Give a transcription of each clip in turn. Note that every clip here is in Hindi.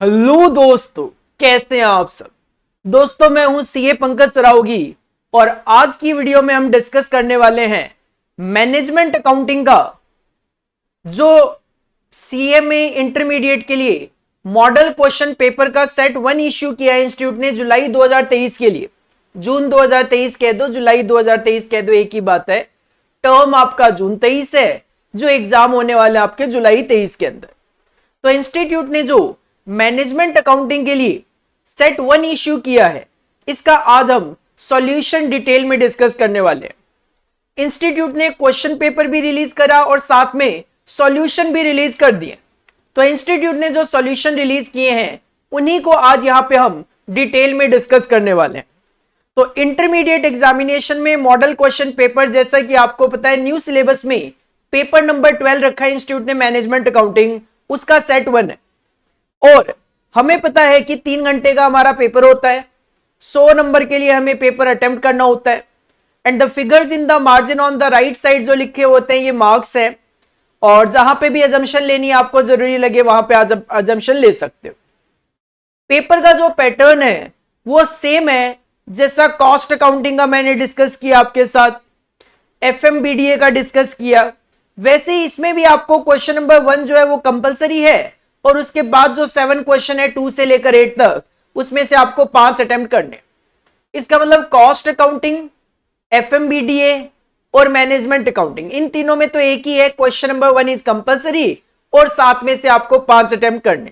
हेलो दोस्तों, कैसे हैं आप सब। दोस्तों, मैं हूं सीए पंकज सरावगी और आज की वीडियो में हम डिस्कस करने वाले हैं मैनेजमेंट अकाउंटिंग का जो सीए में इंटरमीडिएट के लिए मॉडल क्वेश्चन पेपर का सेट 1 इश्यू किया है इंस्टीट्यूट ने जुलाई 2023 के लिए। जून 2023 कह दो, जुलाई 2023 कह दो, एक ही बात है। टर्म आपका जून 23 है, जो एग्जाम होने वाले आपके जुलाई 23 के अंदर। तो इंस्टीट्यूट ने जो मैनेजमेंट अकाउंटिंग के लिए सेट 1 इश्यू किया है, इसका आज हम सॉल्यूशन डिटेल में डिस्कस करने वाले हैं। इंस्टीट्यूट ने क्वेश्चन पेपर भी रिलीज करा और साथ में सॉल्यूशन भी रिलीज कर दिए। तो इंस्टीट्यूट ने जो सॉल्यूशन रिलीज किए हैं उन्हीं को आज यहां पे हम डिटेल में डिस्कस करने वाले हैं। तो इंटरमीडिएट एग्जामिनेशन में मॉडल क्वेश्चन पेपर, जैसा कि आपको पता है, न्यू सिलेबस में पेपर नंबर 12 रखा है इंस्टीट्यूट ने मैनेजमेंट अकाउंटिंग, उसका सेट 1 है। और हमें पता है कि 3 घंटे का हमारा पेपर होता है, 100 नंबर के लिए हमें पेपर अटेम्प्ट करना होता है। And the figures in the margin on the right side जो लिखे होते हैं ये मार्क्स है, और जहां पे भी अजम्पशन लेनी है आपको जरूरी लगे वहां पे अजम्पशन ले सकते हो। पेपर का जो पैटर्न है वो सेम है जैसा कॉस्ट अकाउंटिंग का मैंने डिस्कस किया आपके साथ, एफएमबीडीए का डिस्कस किया, वैसे ही इसमें भी आपको क्वेश्चन नंबर 1 जो है वो कंपलसरी है और उसके बाद जो 7 क्वेश्चन है 2 से लेकर 8 तक, उसमें से आपको 5 अटेम्प्ट करने। इसका मतलब कॉस्ट अकाउंटिंग, एफएमबीडीए और मैनेजमेंट अकाउंटिंग, इन तीनों में तो एक ही है, क्वेश्चन नंबर 1 इज कंपलसरी और 7 में से आपको 5 अटेम्प्ट करने।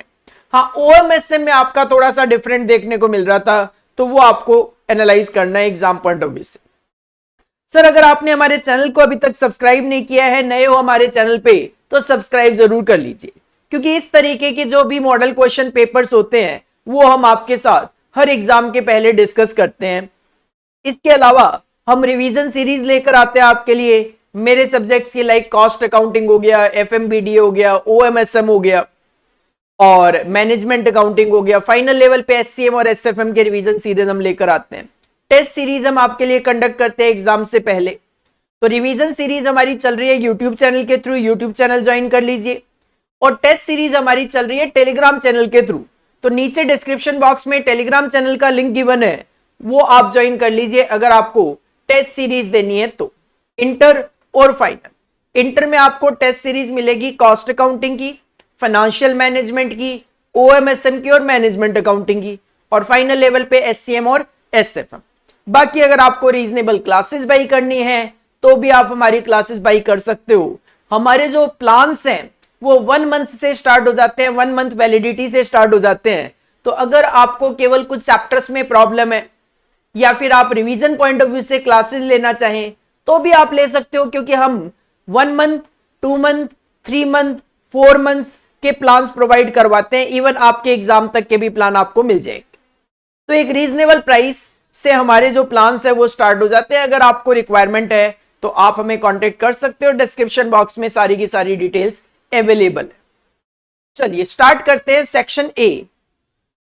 हाँ, ओएमएसएम में आपका थोड़ा सा डिफरेंट देखने को मिल रहा था, तो वो आपको एनालाइज करना है एग्जाम पॉइंट ऑफ व्यू से। सर, अगर आपने हमारे चैनल को अभी तक सब्सक्राइब नहीं किया है, नए हो हमारे चैनल पे, तो सब्सक्राइब जरूर कर लीजिए, क्योंकि इस तरीके के जो भी मॉडल क्वेश्चन पेपर्स होते हैं वो हम आपके साथ हर एग्जाम के पहले डिस्कस करते हैं। इसके अलावा हम रिवीजन सीरीज लेकर आते हैं आपके लिए मेरे सब्जेक्ट्स की, लाइक कॉस्ट अकाउंटिंग हो गया, एफएमबीडीए हो गया, ओएमएसएम हो गया और मैनेजमेंट अकाउंटिंग हो गया। फाइनल लेवल पे एससीएम और एसएफएम के रिवीजन सीरीज हम लेकर आते हैं। टेस्ट सीरीज हम आपके लिए कंडक्ट करते हैं एग्जाम से पहले। तो रिवीजन सीरीज हमारी चल रही है यूट्यूब चैनल के थ्रू, यूट्यूब चैनल ज्वाइन कर लीजिए। और टेस्ट सीरीज हमारी चल रही है टेलीग्राम चैनल के थ्रू। तो नीचे डिस्क्रिप्शन बॉक्स में टेलीग्राम चैनल का लिंक गिवन है, वो आप ज्वाइन कर लीजिए अगर आपको टेस्ट सीरीज देनी है तो। इंटर और फाइनल, इंटर में आपको टेस्ट सीरीज मिलेगी कॉस्ट अकाउंटिंग की, फाइनेंशियल मैनेजमेंट की, ओएमएसएम की और मैनेजमेंट अकाउंटिंग की, और फाइनल लेवल पे एससीएम और एसएफएम। बाकी अगर आपको रीजनेबल क्लासेस बाई करनी है तो भी आप हमारी क्लासेस बाई कर सकते हो। हमारे जो प्लान्स हैं वो 1 मंथ से स्टार्ट हो जाते हैं, 1 मंथ वैलिडिटी से स्टार्ट हो जाते हैं। तो अगर आपको केवल कुछ चैप्टर्स में प्रॉब्लम है या फिर आप रिवीजन पॉइंट ऑफ व्यू से क्लासेस लेना चाहें तो भी आप ले सकते हो, क्योंकि हम 1 मंथ, 2 मंथ, 3 मंथ, 4 मंथ्स के प्लान्स प्रोवाइड करवाते हैं। इवन आपके एग्जाम तक के भी प्लान आपको मिल जाएंगे। तो एक रीजनेबल प्राइस से हमारे जो प्लान्स है वो स्टार्ट हो जाते हैं। अगर आपको रिक्वायरमेंट है तो आप हमें कांटेक्ट कर सकते हो, डिस्क्रिप्शन बॉक्स में सारी की सारी डिटेल्स अवेलेबल है। चलिए स्टार्ट करते हैं सेक्शन ए।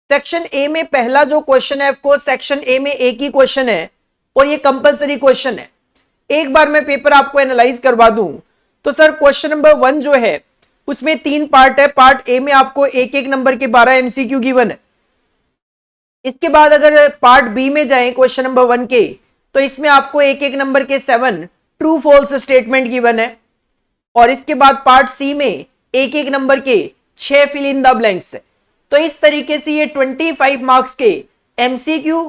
सेक्शन ए में पहला जो क्वेश्चन है, ऑफकोर्स सेक्शन ए में एक ही क्वेश्चन है और ये कंपलसरी क्वेश्चन है। एक बार मैं पेपर आपको एनालाइज करवा दूं तो सर क्वेश्चन नंबर 1 जो है उसमें 3 पार्ट है। पार्ट ए में आपको एक एक नंबर के 12 एमसीक्यू गिवन है। इसके बाद अगर पार्ट बी में जाएं क्वेश्चन नंबर 1 के, तो इसमें आपको एक एक नंबर के 7 ट्रू फॉल्स स्टेटमेंट गिवन है। और इसके बाद पार्ट सी में एक एक नंबर के 6 फिल इन द ब्लैंक्स है। तो इस तरीके से ये 25 मार्क्स के एमसीक्यू,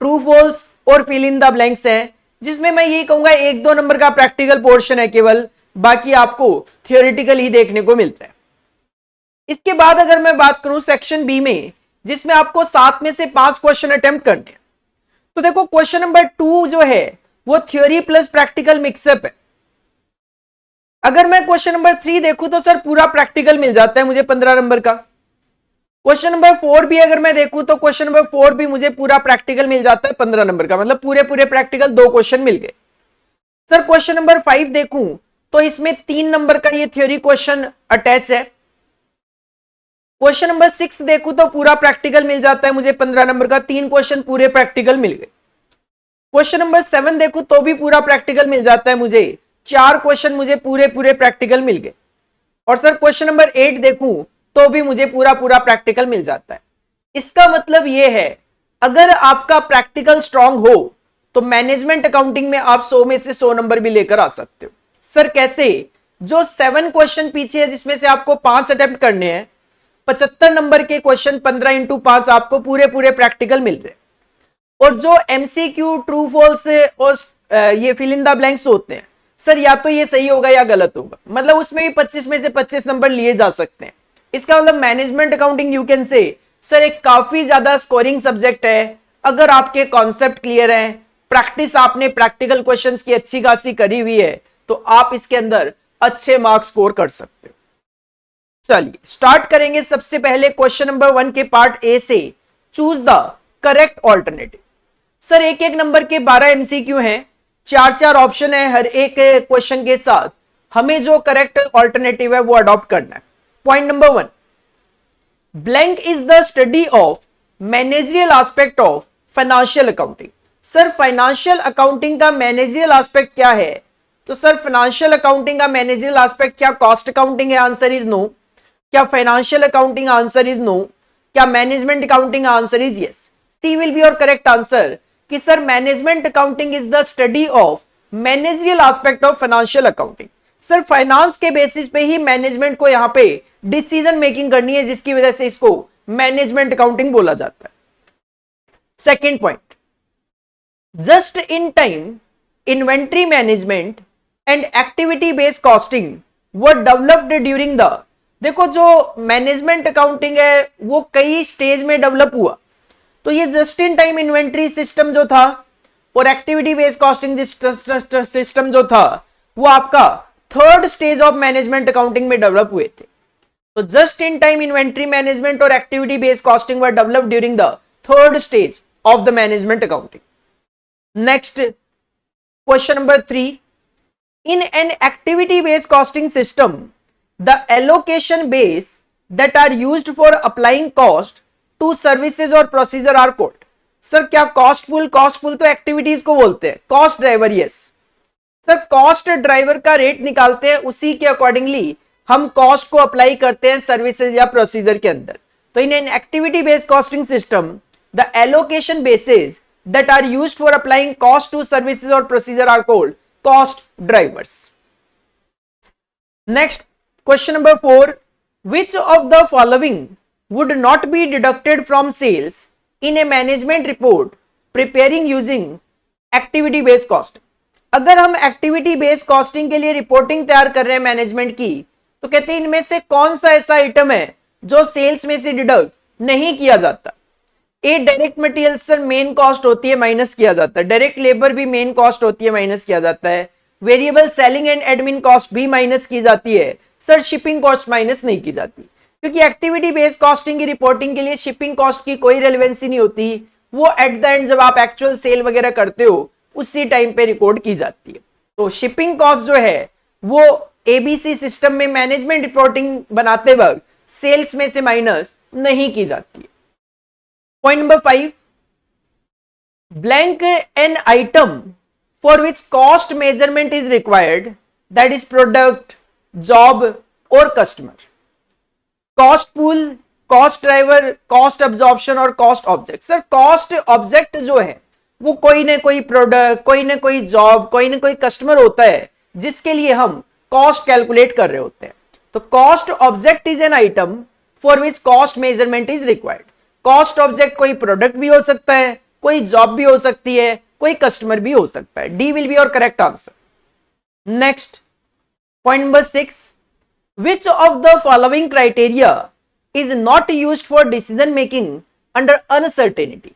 ट्रू फॉल्स और फिल इन द ब्लैंक्स है, जिसमें मैं ये कहूंगा 1-2 नंबर का प्रैक्टिकल पोर्शन है केवल, बाकी आपको थियोरेटिकल ही देखने को मिलता है। इसके बाद अगर मैं बात करूं सेक्शन बी में, जिसमें आपको 7 में से 5 क्वेश्चन अटेम्प्ट करने हैं, तो देखो क्वेश्चन नंबर 2 जो है वो थ्योरी प्लस प्रैक्टिकल मिक्सअप है। अगर मैं क्वेश्चन नंबर 3 देखूं तो सर पूरा प्रैक्टिकल मिल जाता है मुझे 15 नंबर का। क्वेश्चन नंबर 4 भी अगर मैं देखूं तो क्वेश्चन नंबर 4 भी मुझे पूरा प्रैक्टिकल मिल जाता है 15 नंबर का, मतलब पूरे पूरे प्रैक्टिकल 2 क्वेश्चन मिल गए। सर क्वेश्चन नंबर 5 देखूं तो इसमें 3 नंबर का ये थ्योरी क्वेश्चन अटैच है। क्वेश्चन नंबर 6 देखूं तो पूरा प्रैक्टिकल मिल जाता है मुझे 15 नंबर का, 3 क्वेश्चन पूरे प्रैक्टिकल मिल गए। क्वेश्चन नंबर 7 देखूं तो भी पूरा प्रैक्टिकल मिल जाता है मुझे, 4 क्वेश्चन मुझे पूरे पूरे प्रैक्टिकल मिल गए। और सर क्वेश्चन नंबर 8 देखूं तो भी मुझे पूरा पूरा प्रैक्टिकल मिल जाता है। इसका मतलब यह है अगर आपका प्रैक्टिकल स्ट्रांग हो तो मैनेजमेंट अकाउंटिंग में आप 100 में से 100 नंबर भी लेकर आ सकते हो। सर कैसे? जो 7 क्वेश्चन पीछे है जिसमें से आपको 5 अटेम्प्ट करने हैं, 75 नंबर के क्वेश्चन 15 इंटू 5 आपको पूरे पूरे प्रैक्टिकल मिल रहे हैं। और जो एमसीक्यू, ट्रू फॉल्स और ये फिल इन द ब्लैंक्स होते हैं, सर या तो ये सही होगा या गलत होगा, मतलब उसमें भी 25 में से 25 नंबर लिए जा सकते हैं। इसका मतलब मैनेजमेंट अकाउंटिंग यू कैन से सर एक काफी ज्यादा स्कोरिंग सब्जेक्ट है। अगर आपके कॉन्सेप्ट क्लियर है, प्रैक्टिस आपने प्रैक्टिकल क्वेश्चंस की अच्छी खासी करी हुई है, तो आप इसके अंदर अच्छे मार्क्स स्कोर कर सकते हो। चलिए स्टार्ट करेंगे सबसे पहले क्वेश्चन नंबर 1 के पार्ट ए से, choose the correct alternative. Sir एक एक नंबर के 12 एमसीक्यू हैं, 4-4 ऑप्शन है हर एक क्वेश्चन के साथ, हमें जो करेक्ट ऑल्टरनेटिव है वो अडॉप्ट करना है। Point number 1, blank is the study of managerial aspect of financial accounting. Sir financial accounting का मैनेजरियल एस्पेक्ट क्या है? तो सर फाइनेंशियल अकाउंटिंग का मैनेजरियल एस्पेक्ट क्या कॉस्ट अकाउंटिंग है? Answer is no. क्या financial accounting? Answer is no. क्या management accounting? Answer is yes. C will be your correct answer कि sir management accounting is the study of managerial aspect of financial accounting. Sir finance के बेसिस पे ही मैनेजमेंट को यहां पे डिसीजन मेकिंग करनी है, जिसकी वजह से इसको मैनेजमेंट अकाउंटिंग बोला जाता है। Second point, just in time inventory management and activity based costing were developed during the, देखो जो मैनेजमेंट अकाउंटिंग है वो कई स्टेज में डेवलप हुआ, तो ये just in time inventory system जो था और एक्टिविटी बेस्ड कॉस्टिंग सिस्टम जो था वो आपका third stage of management accounting में डेवलप हुए थे। तो just in time inventory management और activity based costing were developed during the third stage of the management accounting. Next question number 3, in an activity based costing system the allocation base that are used for applying cost to services or procedure are called। Sir क्या कॉस्ट पुल तो एक्टिविटीज को बोलते हैं, cost driver yes. Sir cost driver का रेट निकालते हैं, उसी के अकॉर्डिंगली हम कॉस्ट को अप्लाई करते हैं सर्विसेज या प्रोसीजर के अंदर। तो in an activity based costing system the allocation basis that are used for applying cost to services or procedure are called cost drivers. Next question number 4, which of the following would not be deducted from sales in a management report preparing using activity based cost। अगर हम एक्टिविटी बेस्ड कॉस्टिंग के लिए रिपोर्टिंग तैयार कर रहे हैं मैनेजमेंट की, तो कहते हैं इनमें से कौन सा ऐसा आइटम है जो सेल्स में से डिडक्ट नहीं किया जाता। A direct material sir main cost होती है, माइनस किया जाता है। डायरेक्ट लेबर भी मेन कॉस्ट होती है, माइनस किया जाता है। Variable selling and admin cost भी माइनस की जाती है। सर शिपिंग कॉस्ट माइनस नहीं की जाती, क्योंकि एक्टिविटी बेस्ड कॉस्टिंग की रिपोर्टिंग के लिए शिपिंग कॉस्ट की कोई रेलेवेंसी नहीं होती। वो एट द एंड जब आप एक्चुअल सेल वगैरह करते हो उसी टाइम पे रिकॉर्ड की जाती है। तो शिपिंग कॉस्ट जो है वो एबीसी सिस्टम में मैनेजमेंट रिपोर्टिंग बनाते वक्त सेल्स में से माइनस नहीं की जाती है। Point number 5, blank an item for which cost measurement is required, that is product, job or customer। cost pool, cost driver, cost absorption और cost object। Sir cost object जो है वो कोई ना कोई प्रोडक्ट, कोई ना कोई जॉब, कोई ना कोई कस्टमर होता है जिसके लिए हम कॉस्ट कैलकुलेट कर रहे होते हैं। तो cost object is an item for which cost measurement is required. Cost object कोई प्रोडक्ट भी हो सकता है, कोई जॉब भी हो सकती है, कोई कस्टमर भी हो सकता है। D will be your correct answer. Next point number 6, which of the following criteria is not used for decision making under uncertainty.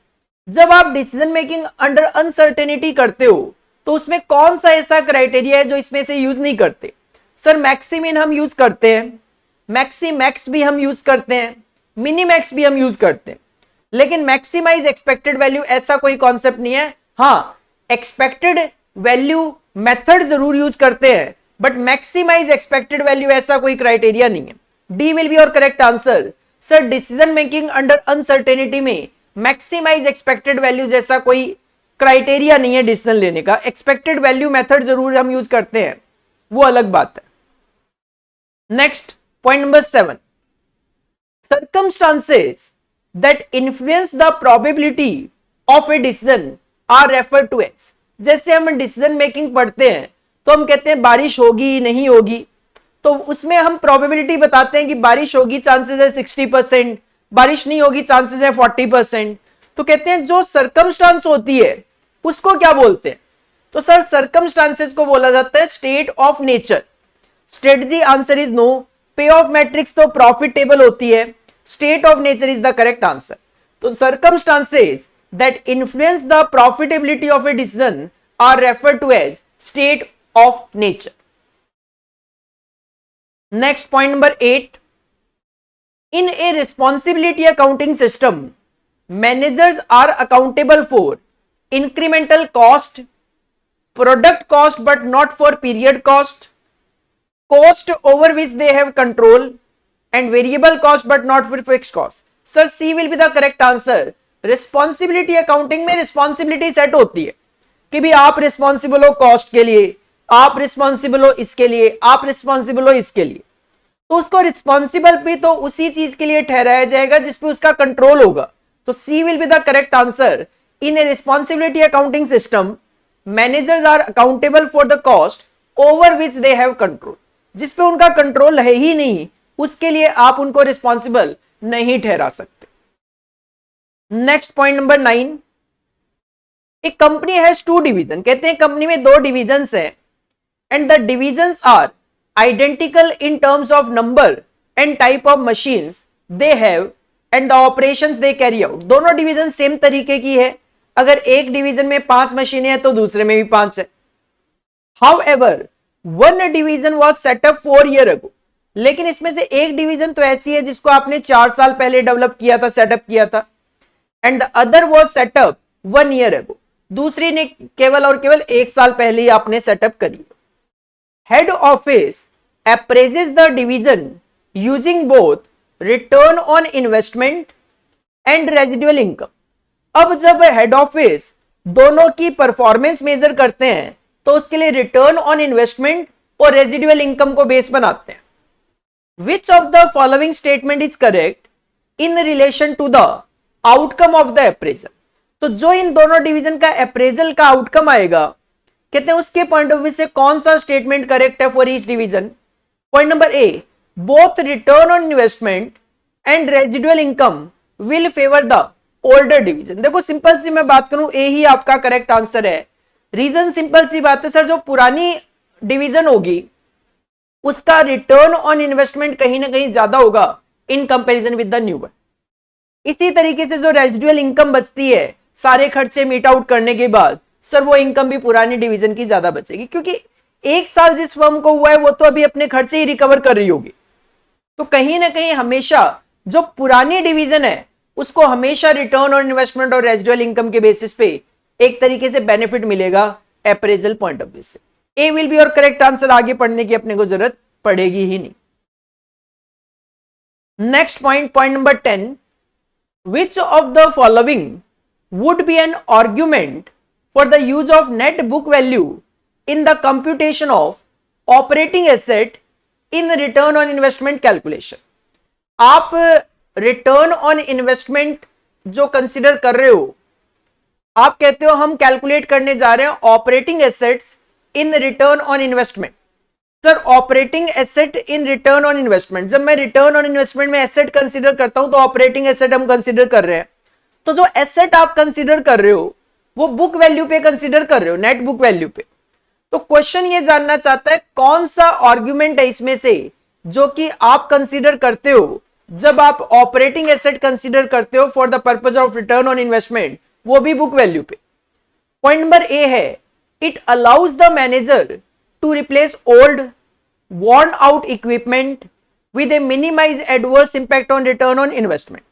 जब आप डिसीजन मेकिंग अंडर अनसर्टेनिटी करते हो तो उसमें कौन सा ऐसा क्राइटेरिया है जो इसमें से यूज नहीं करते। सर मैक्सिमिन हम यूज करते हैं, मैक्सी मैक्स भी हम यूज करते हैं, मिनीमैक्स भी हम यूज करते हैं, लेकिन मैक्सिमाइज एक्सपेक्टेड वैल्यू ऐसा कोई कॉन्सेप्ट नहीं है। हाँ एक्सपेक्टेड वैल्यू मेथड जरूर यूज करते हैं, बट मैक्सिमाइज एक्सपेक्टेड वैल्यू ऐसा कोई क्राइटेरिया नहीं है। D will be your correct answer. Sir decision making under uncertainty में मैक्सिमाइज एक्सपेक्टेड वैल्यू जैसा कोई क्राइटेरिया नहीं है डिसीजन लेने का। एक्सपेक्टेड वैल्यू मेथड जरूर हम यूज करते हैं, वो अलग बात है। Next point number 7, circumstances that influence the probability of a decision are referred to as, जैसे हम डिसीजन मेकिंग पढ़ते हैं तो हम कहते हैं बारिश होगी नहीं होगी, तो उसमें हम प्रोबेबिलिटी बताते हैं कि बारिश होगी चांसेस है 60%, बारिश नहीं होगी चांसेस है 40%। तो कहते हैं जो सर्कमस्टांस होती है उसको क्या बोलते हैं, तो सर सर्कमस्टांसेस को बोला जाता है state of nature. Strategy answer is no, payoff matrix तो प्रॉफिट टेबल होती है, state of nature is the correct answer. तो circumstances that influence the profitability of a decision are referred to as state of nature. Next point number 8, in a responsibility accounting system managers are accountable for incremental cost, product cost but not for period cost, cost over which they have control, and variable cost but not for fixed cost. Sir, C will be the correct answer. Responsibility accounting में responsibility set होती है कि भी आप responsible हो cost के लिए, आप responsible हो इसके लिए, आप responsible हो इसके लिए, तो उसको responsible भी तो उसी चीज के लिए ठहराया जाएगा जिसपे उसका कंट्रोल होगा। तो C will be the correct answer. In a responsibility accounting system, managers are accountable for the cost over which they have control. जिसपे उनका कंट्रोल है ही नहीं उसके लिए आप उनको रिस्पॉन्सिबल नहीं ठहरा सकते। नेक्स्ट पॉइंट नंबर 9, एक कंपनी हैज 2 डिवीजन, कहते हैं कंपनी में 2 डिविजन्स हैं and the divisions are identical in terms of number and type of machines they have and the operations they carry out. दोनों डिवीजन सेम तरीके की है, अगर एक डिवीजन में 5 मशीनें हैं तो दूसरे में भी 5 है। However one division was setup 4 year ago, लेकिन इसमें से एक डिवीजन तो ऐसी है जिसको आपने 4 साल पहले डेवलप किया था, सेटअप किया था, and the other was setup 1 year ago, दूसरी ने केवल और केवल 1 साल पहले ही आपने सेटअप करी। Head office appraises the division using both return on investment and residual income. अब जब हेड ऑफिस दोनों की परफॉर्मेंस मेजर करते हैं तो उसके लिए रिटर्न ऑन इन्वेस्टमेंट और रेजिडुअल इनकम को बेस बनाते हैं। Which of the following statement is correct in relation to the outcome of the appraisal. तो जो इन दोनों डिवीजन का अप्रेजल का आउटकम आएगा, कहते हैं उसके पॉइंट ऑफ व्यू से कौन सा स्टेटमेंट करेक्ट है for each division. Point number A, both return on investment and residual income will favour the older division. देखो सिंपल सी मैं बात करूं, ए ही आपका करेक्ट आंसर है। रीजन सिंपल सी बात है सर, जो पुरानी डिवीजन होगी उसका रिटर्न ऑन इन्वेस्टमेंट कहीं ना कहीं ज्यादा होगा in comparison with the new one. इसी तरीके से जो रेजिडुअल इनकम बचती है सारे खर्चे मीट आउट करने के बाद, सर वो इनकम भी पुरानी डिवीजन की ज्यादा बचेगी, क्योंकि 1 साल जिस फर्म को हुआ है वो तो अभी अपने खर्चे ही रिकवर कर रही होगी। तो कहीं ना कहीं हमेशा जो पुरानी डिवीजन है उसको हमेशा रिटर्न ऑन इन्वेस्टमेंट और रेजिडुअल इनकम के बेसिस पे एक तरीके से बेनिफिट मिलेगा अप्रेजल पॉइंट ऑफ व्यू से। ए विल बी और करेक्ट आंसर, आगे पढ़ने की अपने को जरूरत पड़ेगी ही नहीं। Next point, point number 10, which of the following would be an argument for the use of net book value in the computation of operating asset in return on investment calculation. आप रिटर्न ऑन इन्वेस्टमेंट जो कंसिडर कर रहे हो, आप कहते हो हम कैलकुलेट करने जा रहे हैं operating assets in return on investment. Sir operating asset in return on investment, जब मैं रिटर्न ऑन इन्वेस्टमेंट में एसेट कंसीडर करता हूं तो ऑपरेटिंग एसेट हम कंसीडर कर रहे हैं। तो जो एसेट आप कंसीडर कर रहे हो वो बुक वैल्यू पे कंसीडर कर रहे हो, नेट बुक वैल्यू पे। तो क्वेश्चन ये जानना चाहता है कौन सा आर्ग्यूमेंट है इसमें से जो कि आप कंसीडर करते हो जब आप ऑपरेटिंग एसेट कंसीडर करते हो for the purpose of return on investment, वो भी बुक वैल्यू पे। पॉइंट नंबर ए है, it allows the manager to replace old worn out equipment with a minimize adverse impact on return on investment।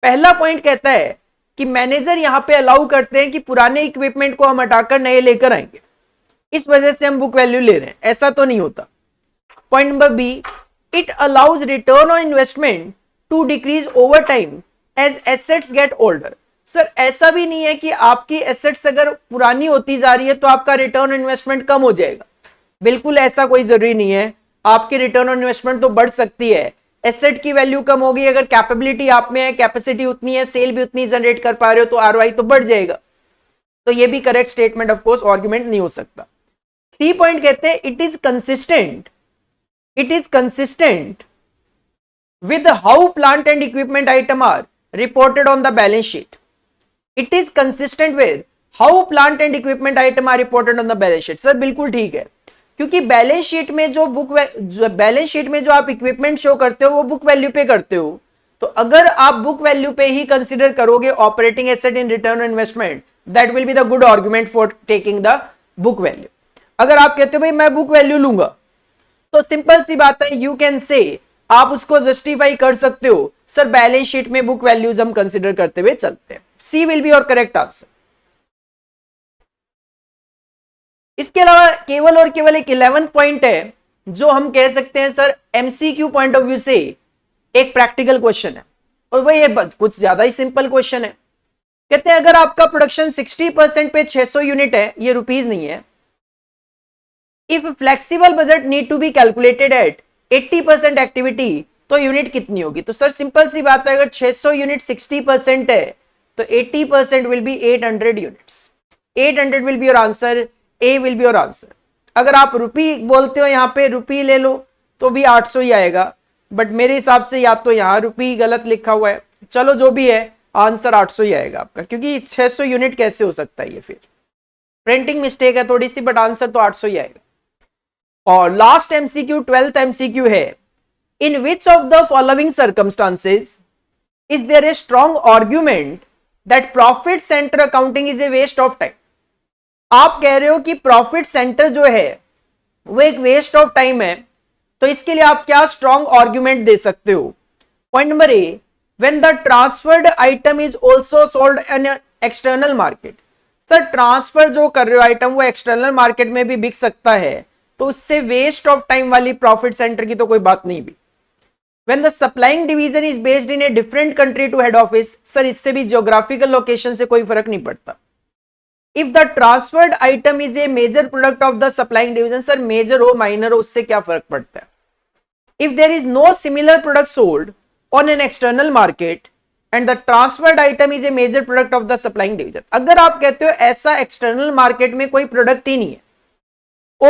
पहला पॉइंट कहता है कि मैनेजर यहां पे अलाउ करते हैं कि पुराने इक्विपमेंट को हम हटाकर नए लेकर आएंगे, इस वजह से हम बुक वैल्यू ले रहे हैं, ऐसा तो नहीं होता। Point number B, it allows return on investment to decrease over time as assets get older. Sir ऐसा भी नहीं है कि आपकी एसेट्स अगर पुरानी होती जा रही है तो आपका रिटर्न ऑन इन्वेस्टमेंट कम हो जाएगा, बिल्कुल ऐसा कोई जरूरी नहीं है। आपकी रिटर्न ऑन इन्वेस्टमेंट तो बढ़ सकती है एसेट की वैल्यू कम होगी, अगर कैपेबिलिटी आप में है, कैपेसिटी उतनी है, सेल भी उतनी जनरेट कर पा रहे हो तो आरओआई तो बढ़ जाएगा। तो ये भी correct statement of course argument नहीं हो सकता। सी पॉइंट कहते हैं it is consistent with how plant and equipment item are reported on the balance sheet. It is consistent with how plant and equipment item are reported on the balance sheet. Sir बिल्कुल ठीक है, क्योंकि बैलेंस शीट में जो आप इक्विपमेंट शो करते हो वो बुक वैल्यू पे करते हो। तो अगर आप बुक वैल्यू पे ही कंसिडर करोगे operating asset in return on investment, that will be the good argument for taking the book value. अगर आप कहते हो भाई मैं बुक वैल्यू लूंगा, तो सिंपल सी बात है, यू कैन से, आप उसको जस्टिफाई कर सकते हो, सर बैलेंस शीट में बुक वैल्यूज हम कंसिडर करते हुए चलते हैं। C will be your correct answer. इसके अलावा केवल और केवल एक 11th पॉइंट है जो हम कह सकते हैं sir MCQ point of view से एक प्रैक्टिकल क्वेश्चन है, और वही कुछ ज्यादा ही सिंपल क्वेश्चन है। कहते हैं अगर आपका प्रोडक्शन 60% पे 600 यूनिट है, ये रुपीज नहीं है, if flexible budget need to be calculated at 80% activity, तो यूनिट कितनी होगी? तो सर सिंपल सी बात है, अगर 600 यूनिट 60% है तो 80% will be 800 units. 800 will be your answer, A will be your answer. अगर आप रुपी बोलते हो यहां पे रुपी ले लो तो भी 800 ही आएगा, बट मेरे हिसाब से या तो यहां रुपी गलत लिखा हुआ है, चलो जो भी है आंसर 800 ही आएगा आपका, क्योंकि 600 यूनिट कैसे हो सकता है, ये फिर प्रिंटिंग मिस्टेक है थोड़ी सी, बट आंसर तो 800 ही आएगा। और लास्ट एमसीक्यू 12th एमसीक्यू है, in which of the following circumstances is there a strong argument that profit centre accounting is a waste of time. आप कह रहे हो कि प्रॉफिट सेंटर जो है वो एक वेस्ट ऑफ टाइम है, तो इसके लिए आप क्या स्ट्रॉन्ग आर्ग्यूमेंट दे सकते हो? Point number A, when the transferred item is also sold in external market. Sir transfer जो कर रहे हो आइटम वो एक्सटर्नल मार्केट में भी बिक सकता है, तो उससे वेस्ट ऑफ टाइम वाली प्रॉफिट सेंटर की तो कोई बात नहीं भी। When the supplying division is based in a different country to head office, sir इससे भी जियोग्राफिकल लोकेशन से कोई फर्क नहीं पड़ता। If the transferred item is a major product of the supplying division, sir major हो माइनर हो उससे क्या फर्क पड़ता है? If there is no similar product sold on an external market and the transferred item is a major product of the supplying division, अगर आप कहते हो ऐसा एक्सटर्नल मार्केट में कोई प्रोडक्ट ही नहीं है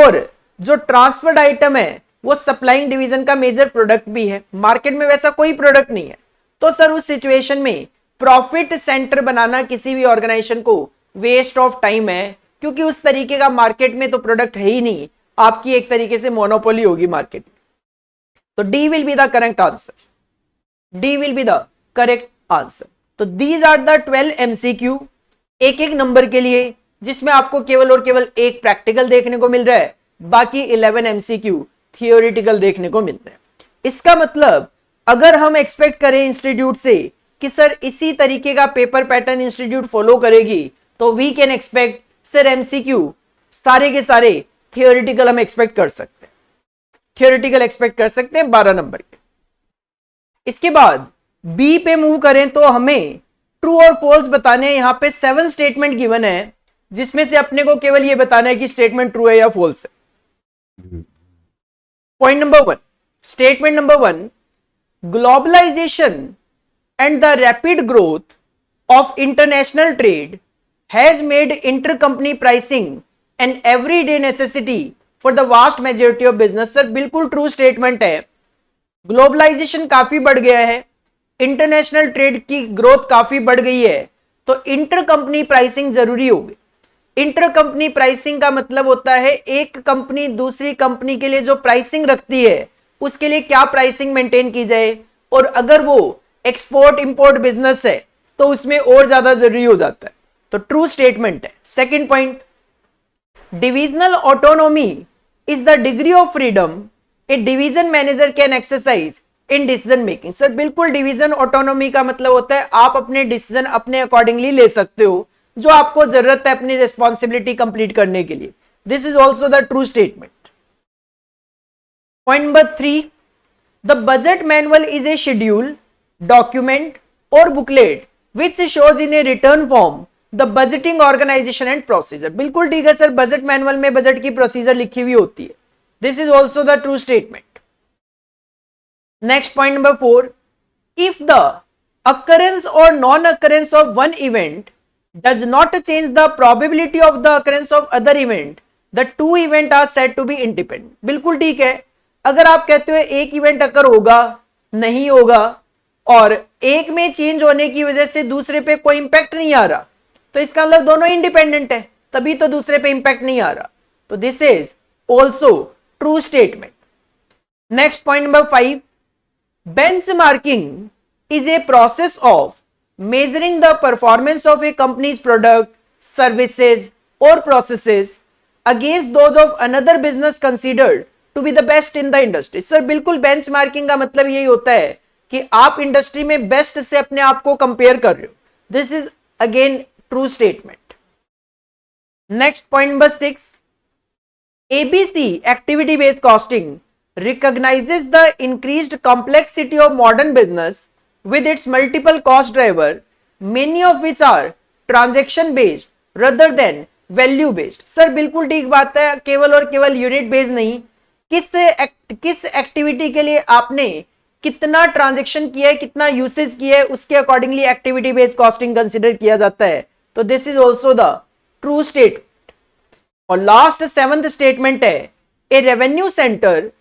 और जो ट्रांसफर्ड आइटम है वो सप्लाइंग डिवीजन का मेजर प्रोडक्ट भी है, मार्केट में वैसा कोई प्रोडक्ट नहीं है, तो सर उस सिचुएशन में प्रॉफिट सेंटर बनाना किसी भी ऑर्गेनाइजेशन को वेस्ट ऑफ टाइम है, क्योंकि उस तरीके का मार्केट में तो प्रोडक्ट है ही नहीं, आपकी एक तरीके से मोनोपोली होगी मार्केट में। तो D will be the correct answer, D will be the correct answer. तो दीज आर द 12 एमसीक्यू, एक एक नंबर के लिए, जिसमें आपको केवल और केवल एक प्रैक्टिकल देखने को मिल रहा है, बाकी 11 एमसीक्यू थियोरिटिकल देखने को मिल रहे हैं। इसका मतलब अगर हम एक्सपेक्ट करें इंस्टीट्यूट से कि सर इसी तरीके का पेपर पैटर्न इंस्टीट्यूट फॉलो करेगी, तो we can expect sir MCQ सारे के सारे थियोरिटिकल हम एक्सपेक्ट कर सकते हैं, थियोरिटिकल एक्सपेक्ट कर सकते हैं 12 नंबर के। इसके बाद बी पे मूव करें तो हमें ट्रू और फॉल्स बताने हैं। यहां पे 7 स्टेटमेंट गिवन है, जिसमें से अपने को केवल यह बताना है कि स्टेटमेंट ट्रू है या फॉल्स है। Point number 1, statement number 1, globalization and the rapid growth of international trade has made intercompany pricing an everyday necessity for the vast majority of business। Sir बिल्कुल ट्रू स्टेटमेंट है, ग्लोबलाइजेशन काफी बढ़ गया है, इंटरनेशनल ट्रेड की ग्रोथ काफी बढ़ गई है, तो इंटर कंपनी प्राइसिंग जरूरी होगी। इंटर कंपनी प्राइसिंग का मतलब होता है एक कंपनी दूसरी कंपनी के लिए जो प्राइसिंग रखती है उसके लिए क्या प्राइसिंग मेंटेन की जाए, और अगर वो एक्सपोर्ट इंपोर्ट बिजनेस है तो उसमें और ज्यादा जरूरी हो जाता है, तो ट्रू स्टेटमेंट है। Second point, divisional autonomy is the degree of freedom A division manager can exercise in decision making. Sir बिल्कुल डिवीजन ऑटोनोमी का मतलब होता है आप अपने डिसीजन अपने अकॉर्डिंगली ले सकते हो, जो आपको जरूरत है अपनी रिस्पॉन्सिबिलिटी कंप्लीट करने के लिए। This is also the true statement. Point number 3, the budget manual is a schedule, document और booklet which shows in a return form the budgeting organisation and procedure. बिल्कुल ठीक है सर, बजट मैनुअल में बजट की प्रोसीजर लिखी हुई होती है। This is also the true statement. Next point number 4, if the occurrence or non-occurrence of one event does not change the probability of the occurrence of other event, the two event are said to be independent. बिल्कुल ठीक है, अगर आप कहते हो एक इवेंट अकर होगा नहीं होगा और एक में चेंज होने की वजह से दूसरे पे कोई इंपैक्ट नहीं आ रहा, तो इसका मतलब दोनों इंडिपेंडेंट है, तभी तो दूसरे पे इंपैक्ट नहीं आ रहा, तो this is also true statement. Next point number 5, benchmarking is a process of measuring the performance of a company's product, services or processes against those of another business considered to be the best in the industry. Sir बिल्कुल बेंचमार्किंग का मतलब यही होता है कि आप इंडस्ट्री में बेस्ट से अपने आप को कंपेयर कर रहे हो. This is again true statement. Next point number 6, ABC activity based costing recognizes the increased complexity of modern business with its multiple cost driver, many of which are transaction based rather than value based. Sir बिल्कुल ठीक बात है, केवल और केवल यूनिट बेस्ड नहीं, किस एक्टिविटी के लिए आपने कितना ट्रांजेक्शन किया है, कितना यूसेज किया है, उसके accordingly activity based costing consider किया जाता है. तो this is also the true state. और लास्ट 7th स्टेटमेंट है, a revenue centre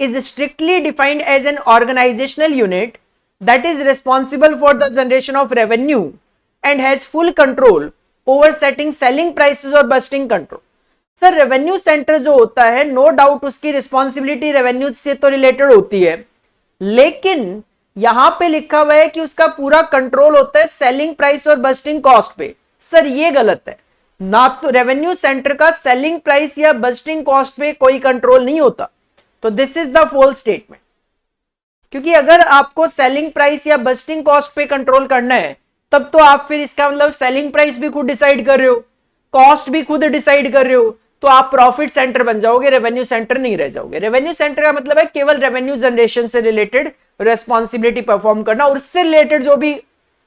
is strictly defined as an organizational unit that is responsible for the generation of revenue and has full control over setting selling prices or budgeting control. Sir revenue centre जो होता है, नो डाउट उसकी रिस्पॉन्सिबिलिटी रेवेन्यू से तो रिलेटेड होती है, लेकिन यहां पे लिखा हुआ है कि उसका पूरा कंट्रोल होता है सेलिंग प्राइस और बजटिंग कॉस्ट पे. सर ये गलत है, ना तो रेवेन्यू सेंटर का सेलिंग प्राइस या बजटिंग कॉस्ट पे कोई कंट्रोल नहीं होता, तो this is the false statement. क्योंकि अगर आपको सेलिंग प्राइस या बजटिंग कॉस्ट पे कंट्रोल करना है, तब तो आप फिर इसका मतलब सेलिंग प्राइस भी खुद डिसाइड कर रहे हो, कॉस्ट भी खुद डिसाइड कर रहे हो, तो आप प्रॉफिट सेंटर बन जाओगे, रेवेन्यू सेंटर नहीं रह जाओगे. रेवेन्यू सेंटर का मतलब है केवल रेवेन्यू जनरेशन से रिलेटेड रेस्पॉन्सिबिलिटी परफॉर्म करना और उससे रिलेटेड जो भी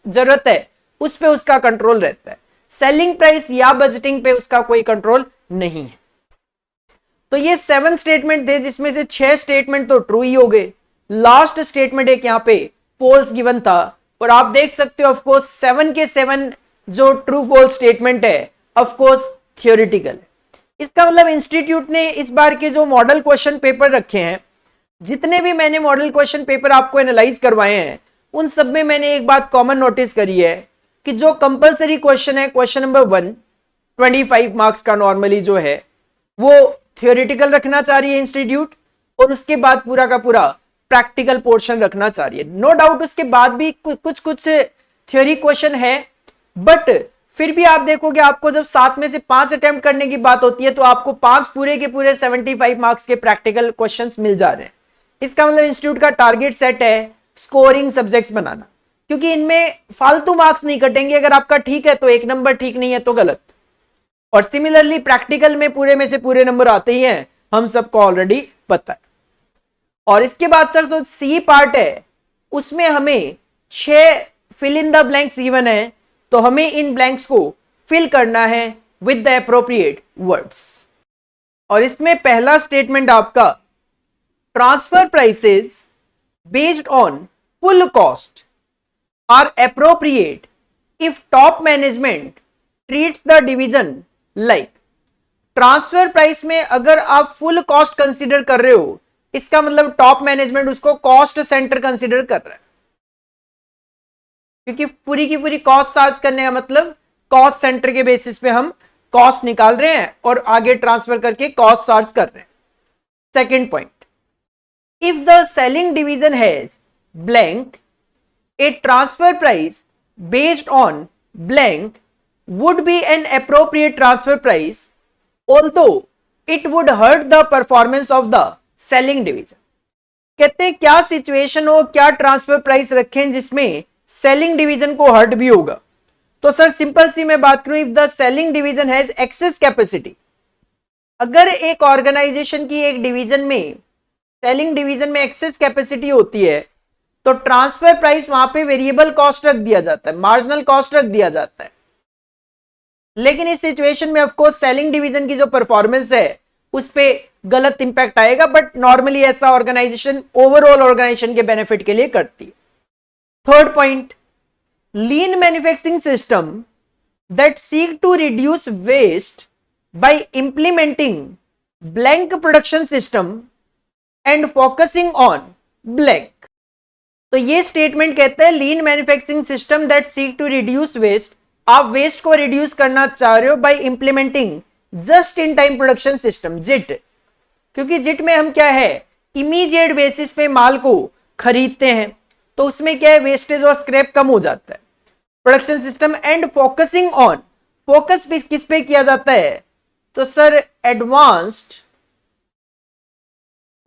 जरूरत है उस पे उसका कंट्रोल रहता है. सेलिंग प्राइस या बजटिंग पे उसका कोई कंट्रोल नहीं है. तो ये 7 स्टेटमेंट थे, जिसमें से 6 स्टेटमेंट तो ट्रू ही हो गए. लास्ट स्टेटमेंट एक यहाँ पे फॉल्स गिवन था, और आप देख सकते हो ऑफ कोर्स 7 के 7 जो ट्रू फॉल्स स्टेटमेंट है ऑफ कोर्स थियोरेटिकल है. इसका मतलब इंस्टीट्यूट ने इस बार के जो मॉडल क्वेश्चन पेपर रखे हैं, जितने भी मैंने मॉडल क्वेश्चन पेपर आपको एनालाइज करवाए हैं, उन सब में मैंने एक बात कॉमन नोटिस करी है कि जो कंपलसरी क्वेश्चन है, क्वेश्चन नंबर 1 25 मार्क्स का नॉर्मली जो है वो थियोरेटिकल रखना चाह रही है इंस्टीट्यूट, और उसके बाद पूरा का पूरा प्रैक्टिकल पोर्शन रखना चाह रही है. नो डाउट उसके बाद भी कुछ थ्योरी क्वेश्चन है, बट फिर भी आप देखोगे आपको जब 7 में से 5 अटेम्प्ट करने की बात होती है, तो आपको 5 पूरे के पूरे 75 मार्क्स के प्रैक्टिकल क्वेश्चंस मिल जा रहे हैं. इसका मतलब इंस्टीट्यूट का टारगेट सेट है स्कोरिंग सब्जेक्ट्स बनाना, क्योंकि इनमें फालतू मार्क्स नहीं कटेंगे. अगर आपका ठीक है तो 1 नंबर, ठीक नहीं है तो गलत. और सिमिलरली प्रैक्टिकल में पूरे में से पूरे नंबर आते ही हैं, हम सबको ऑलरेडी पता है. और इसके बाद सर जो सी पार्ट है उसमें हमें 6 fill in the blanks given है, तो हमें इन ब्लैंक्स को फिल करना है विद द एप्रोप्रिएट वर्ड्स. और इसमें पहला स्टेटमेंट आपका, transfer prices based on full cost are appropriate if top management treats the division like. Transfer price में अगर आप फुल कॉस्ट कंसीडर कर रहे हो, इसका मतलब टॉप मैनेजमेंट उसको कॉस्ट सेंटर कंसीडर कर रहा है, क्योंकि पूरी की पूरी कॉस्ट चार्ज करने का मतलब कॉस्ट सेंटर के बेसिस पे हम कॉस्ट निकाल रहे हैं और आगे ट्रांसफर करके कॉस्ट चार्ज कर रहे हैं. Second point, if the selling division has blank, A transfer price based on blank would be an appropriate transfer price, although it would hurt the performance of the selling division. कहते हैं क्या सिचुएशन हो, क्या ट्रांसफर प्राइस रखें जिसमें सेलिंग डिवीजन को हर्ट भी होगा. तो सर सिंपल सी मैं बात करूं, if the selling division has access capacity, अगर एक ऑर्गेनाइजेशन की एक डिवीजन में, सेलिंग डिवीजन में एक्सेस कैपेसिटी होती है, तो ट्रांसफर प्राइस वहां पे वेरिएबल कॉस्ट रख दिया जाता है, मार्जिनल कॉस्ट रख दिया जाता है. लेकिन इस सिचुएशन में ऑफ कोर्स सेलिंग डिवीजन की जो परफॉर्मेंस है उस पे गलत इंपैक्ट आएगा, बट नॉर्मली ऐसा ऑर्गेनाइजेशन ओवरऑल ऑर्गेनाइजेशन के बेनिफिट के लिए करती है। Third point, lean manufacturing system that seek to reduce waste by implementing blank production system and focusing on blank. तो ये स्टेटमेंट कहता है lean manufacturing system that seek to reduce waste, आप वेस्ट को रिड्यूस करना चाह रहे हो by implementing just in time production system, JIT. क्योंकि जिट में हम क्या है, इमीडिएट बेसिस पे माल को खरीदते हैं, तो उसमें क्या है, वेस्टेज और स्क्रैप कम हो जाता है। Production system and focusing on, focus भी किस पे किया जाता है, तो सर एडवांस्ड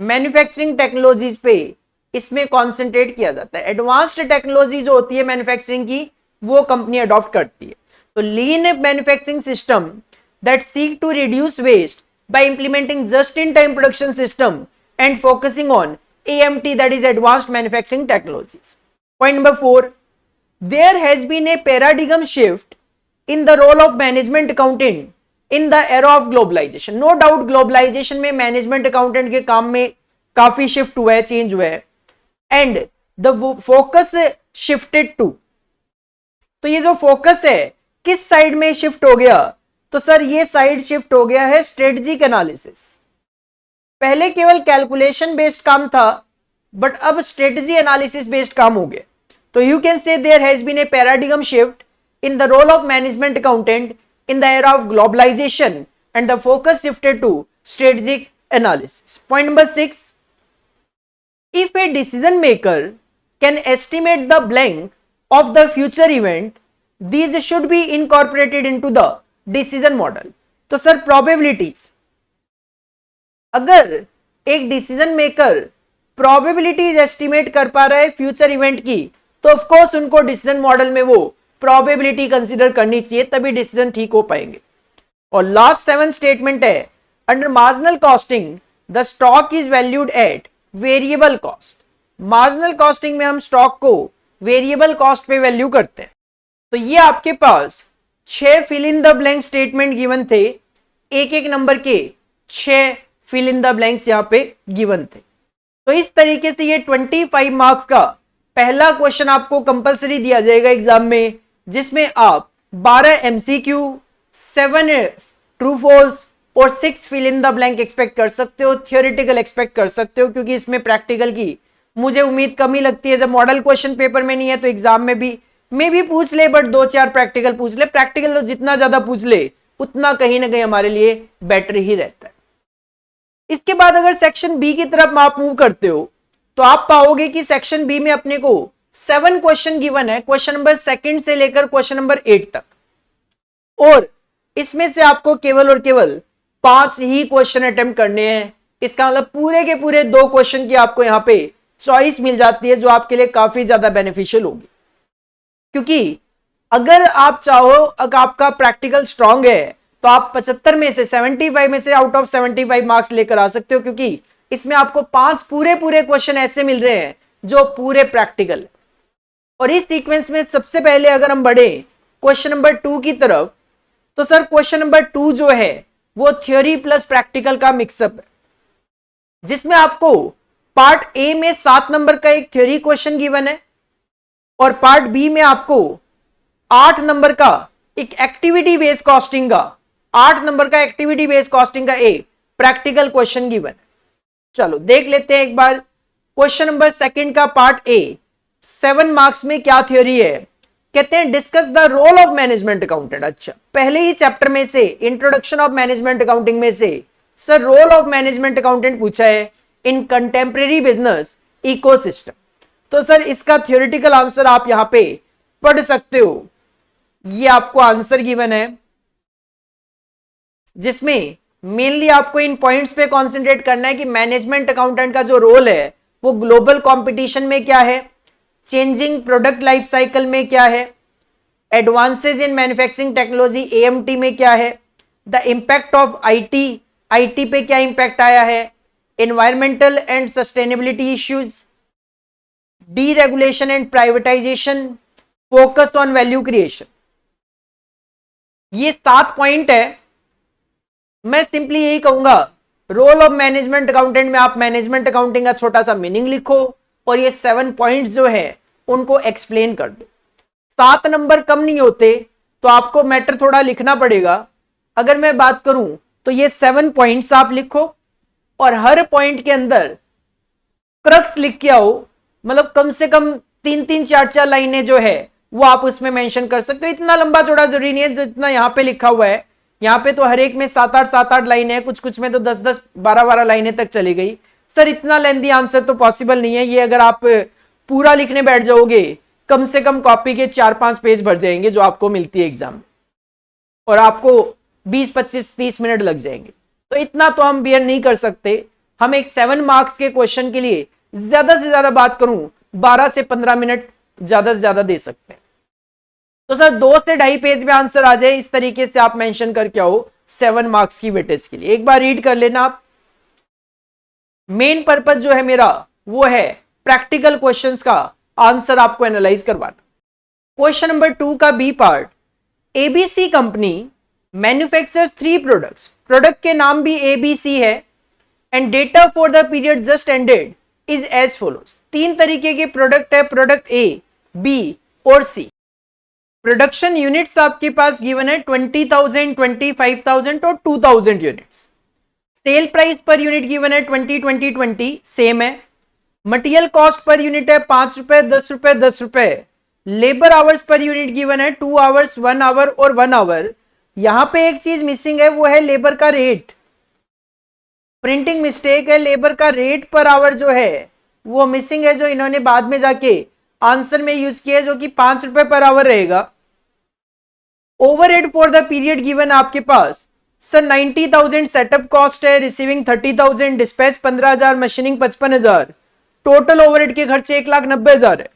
मैन्युफैक्चरिंग टेक्नोलॉजीज पे इसमें कॉन्सेंट्रेट किया जाता है। एडवांस्ड टेक्नोलॉजी जो होती है मैन्युफैक्चरिंग की, वो कंपनी अडॉप्ट करती है। तो lean manufacturing system that seek to reduce waste by implementing just in time production system and focusing on AMT, that is advanced manufacturing technologies. Point number 4, there has been a paradigm shift in the role of management accountant in the era of globalization. No doubt globalization में management accountant के काम में काफी shift हुआ है, change हुआ है, and the focus shifted to, तो ये जो focus है किस साइड में shift हो गया, तो सर ये साइड शिफ्ट हो गया है स्ट्रेटेजिक एनालिसिस। पहले केवल कैलकुलेशन बेस्ड काम था, बट अब स्ट्रेटेजी एनालिसिस बेस्ड काम हो गया। तो you can say there has been a paradigm shift in the role of management accountant in the era of globalization and the focus shifted to strategic analysis. Point number 6, if a decision maker can estimate the blank of the future event, these should be incorporated into the decision model. तो सर प्रोबेबिलिटीज, अगर एक डिसीजन मेकर प्रोबेबिलिटीज एस्टिमेट कर पा रहा है फ्यूचर इवेंट की, तो ऑफ कोर्स उनको डिसीजन मॉडल में वो प्रोबेबिलिटी कंसीडर करनी चाहिए, तभी डिसीजन ठीक हो पाएंगे। और लास्ट 7 स्टेटमेंट है, under marginal costing the stock is valued at variable cost. Marginal costing में हम स्टॉक को वेरिएबल कॉस्ट पे वैल्यू करते हैं। तो ये आपके पास 6 fill in the blank statement given थे, एक एक नंबर के 6 फिल इन द ब्लैंक्स यहां पे गिवन थे। तो इस तरीके से ये 25 मार्क्स का पहला क्वेश्चन आपको कंपलसरी दिया जाएगा एग्जाम में, जिसमें आप 12 MCQ, 7 ट्रू फॉल्स और 6 fill in the blank expect कर सकते हो, थियोरेटिकल एक्सपेक्ट कर सकते हो, क्योंकि इसमें प्रैक्टिकल की मुझे उम्मीद कम ही लगती है। जब मॉडल क्वेश्चन पेपर में नहीं है तो एग्जाम में भी पूछ ले, बट 2-4 प्रैक्टिकल पूछ ले। प्रैक्टिकल तो जितना ज्यादा पूछ ले उतना कहीं ना कहीं हमारे लिए बेटर ही रहता है। इसके बाद अगर सेक्शन बी की तरफ आप मूव करते हो, तो आप पाओगे कि सेक्शन बी में अपने को 7 क्वेश्चन गिवन है, क्वेश्चन नंबर 2 से लेकर क्वेश्चन नंबर 8 तक, और इसमें से आपको केवल और केवल 5 ही क्वेश्चन अटेम्प्ट करने हैं। इसका मतलब पूरे के पूरे 2 क्वेश्चन की आपको यहां पे चॉइस मिल जाती है, जो आपके लिए काफी ज्यादा बेनिफिशियल होगी। क्योंकि अगर आप चाहो, अगर आपका प्रैक्टिकल स्ट्रांग है, तो आप 75 में से 75 में से आउट ऑफ 75 मार्क्स लेकर आ सकते हो, क्योंकि इसमें आपको 5 पूरे क्वेश्चन ऐसे मिल रहे हैं जो पूरे प्रैक्टिकल है। और इस सीक्वेंस में सबसे पहले अगर हम बढ़े क्वेश्चन नंबर 2 की तरफ, तो सर क्वेश्चन नंबर 2 जो है वो थ्योरी प्लस प्रैक्टिकल का मिक्सअप है, जिसमें आपको पार्ट ए में 7 नंबर का एक थ्योरी क्वेश्चन गिवन है, और पार्ट बी में आपको 8 नंबर का एक एक्टिविटी बेस्ड कॉस्टिंग का 8 नंबर का एक्टिविटी बेस्ड कॉस्टिंग का एक प्रैक्टिकल क्वेश्चन गिवन है। चलो देख लेते हैं एक बार क्वेश्चन नंबर 2 का पार्ट ए, 7 मार्क्स में क्या थ्योरी है। कहते हैं discuss the role of management accountant. अच्छा, पहले ही चैप्टर में से इंट्रोडक्शन ऑफ मैनेजमेंट अकाउंटिंग में से sir role of management accountant पूछा है इन कंटेम्प्रेरी बिजनेस इकोसिस्टम। तो सर इसका थ्योरेटिकल आंसर आप यहां पे पढ़ सकते हो। ये आपको आंसर गिवन है, जिसमें मेनली आपको इन पॉइंट्स पे कंसंट्रेट करना है कि मैनेजमेंट अकाउंटेंट का जो रोल है वो ग्लोबल कंपटीशन में क्या है, चेंजिंग प्रोडक्ट लाइफ साइकिल में क्या है, advances in manufacturing technology AMT में क्या है, द इंपैक्ट ऑफ IT पे क्या इंपैक्ट आया है, environmental and sustainability issues, deregulation and privatisation, focus on value creation. ये 7 पॉइंट है। मैं सिंपली यही कहूंगा रोल ऑफ मैनेजमेंट अकाउंटेंट में आप मैनेजमेंट अकाउंटिंग का छोटा सा मीनिंग लिखो और ये 7 पॉइंट्स जो है उनको एक्सप्लेन कर दो। 7 नंबर कम नहीं होते तो आपको मैटर थोड़ा लिखना पड़ेगा। अगर मैं बात करूं तो ये 7 पॉइंट्स आप लिखो और हर पॉइंट के अंदर क्रक्स लिख के आओ, मतलब कम से कम 3-3, 4-4 लाइनें जो है वो आप उसमें मेंशन कर सकते हो। इतना लंबा चौड़ा जरूरी नहीं है जितना यहाँ पे लिखा हुआ है। यहाँ पे तो हर एक में 7-8 लाइनें हैं, कुछ कुछ में तो 10-10, 12-12 लाइनें तक चली गई। सर इतना लेंथी आंसर तो पॉसिबल नहीं है, ये अगर आप पूरा लिखने बैठ जाओगे कम से कम कॉपी के 4-5 पेज भर जाएंगे जो आपको मिलती है एग्जाम में, और आपको 20-25-30 मिनट लग जाएंगे। तो इतना तो हम बियर नहीं कर सकते। हम एक 7 मार्क्स के क्वेश्चन के लिए ज्यादा से ज्यादा बात करूं 12 से 15 मिनट ज्यादा से ज्यादा दे सकते हैं। तो सर 2 से 2.5 पेज में आंसर आ जाए, इस तरीके से आप मेंशन करके आओ 7 मार्क्स की वेटेज के लिए। एक बार रीड कर लेना आप। मेन पर्पस जो है मेरा वो है प्रैक्टिकल क्वेश्चंस का आंसर आपको एनालाइज करवाना। क्वेश्चन नंबर 2 का B part, ABC company manufactures 3 products. Product के नाम भी एबीसी है and data for the period just ended is as follows. 3 तरीके के प्रोडक्ट है, प्रोडक्ट ए, बी और सी। प्रोडक्शन यूनिट्स आपके पास गिवन है 20,000, 25,000 और 2,000 units. Sale price per unit given है 20 सेम है। मटेरियल कॉस्ट पर यूनिट है 5 रुपए, 10 रुपए, 10 रुपए। Labour hours per unit given है 2 आवर्स, 1 आवर और 1 आवर। यहां पे एक चीज मिसिंग है, वो है लेबर का रेट। प्रिंटिंग मिस्टेक है, लेबर का रेट पर आवर जो है वो मिसिंग है, जो इन्होंने बाद में जाके आंसर में यूज किया है, जो कि 5 रुपए पर आवर रहेगा। Overhead for the period given आपके पास सर 90,000 सेटअप कॉस्ट है, receiving 30,000, dispatch 15,000, machining 55,000, total overhead के खर्चे 1,90,000 है।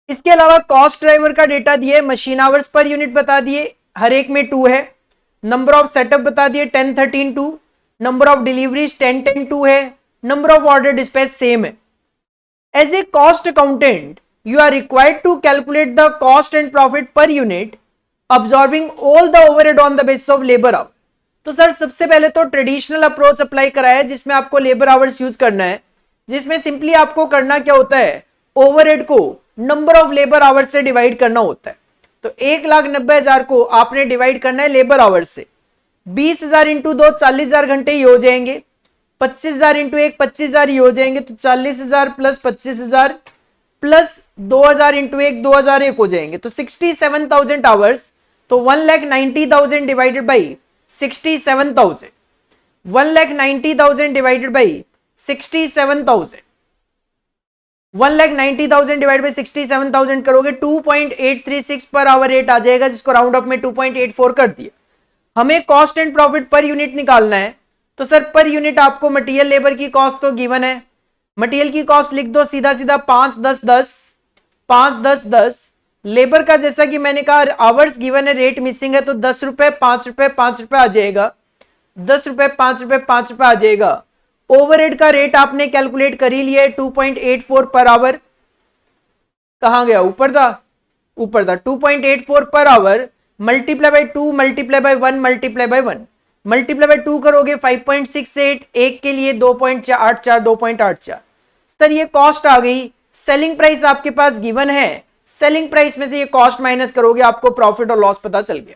इसके अलावा कॉस्ट ड्राइवर का डेटा दिए, मशीन आवर्स पर यूनिट बता दिए, हर एक में 2 है। नंबर ऑफ सेटअप बता दिए 10, 13, 2। नंबर ऑफ डिलीवरीज 10, 10, 2 है। Number of order dispatch same है। As a cost accountant you are required to calculate the cost and profit per unit absorbing all the overhead on the basis of labor hour। तो सर सबसे पहले तो ट्रेडिशनल अप्रोच अप्लाई करा है जिसमें आपको लेबर आवर्स यूज करना है, जिसमें सिंपली आपको करना क्या होता है, ओवरहेड को नंबर ऑफ लेबर आवर्स से डिवाइड करना होता है। तो 1,90,000 को आपने डिवाइड करना है लेबर आवर्स से। 20,000 इंटू 2 40,000 घंटे ही हो जाएंगे। 25,000 इंटू 1 25,000 ही हो जाएंगे। तो 40,000 प्लस 25,000 प्लस 2,000 इंटू 1 2,001 हो जाएंगे। तो 67,000 आवर्स। तो 1,90,000 divided by 67,000, 1,90,000 divided by 67,000, 1,90,000 divide by 67,000 करोगे 2.836 पर आवर रेट आ जाएगा, जिसको राउंड ऑफ में 2.84 कर दिया। हमें cost and profit per unit निकालना है। तो सर पर यूनिट आपको मटेरियल लेबर की कॉस्ट तो गिवन है, मटेरियल की कॉस्ट लिख दो सीधा सीधा 5, 10, 10, 5, 10, 10। लेबर का जैसा कि मैंने कहा आवर्स गिवन है, रेट मिसिंग है, तो 10 रुपए 5 रुपए 5 रुपए आ जाएगा। 10 रुपए 5 रुपए 5 रुपए आ जाएगा। ओवरहेड का रेट आपने कैलकुलेट कर ही लिया है 2.84 पर आवर। कहां गया, ऊपर था, ऊपर था। 2.84 per hour multiply by 2 multiply by 1 multiply by 1 multiply by 2 करोगे 5.68, एक के लिए 2.84 2.84। सर ये कॉस्ट आ गई। सेलिंग प्राइस आपके पास गिवन है, सेलिंग प्राइस में से ये कॉस्ट माइनस करोगे, आपको प्रॉफिट और लॉस पता चल गया।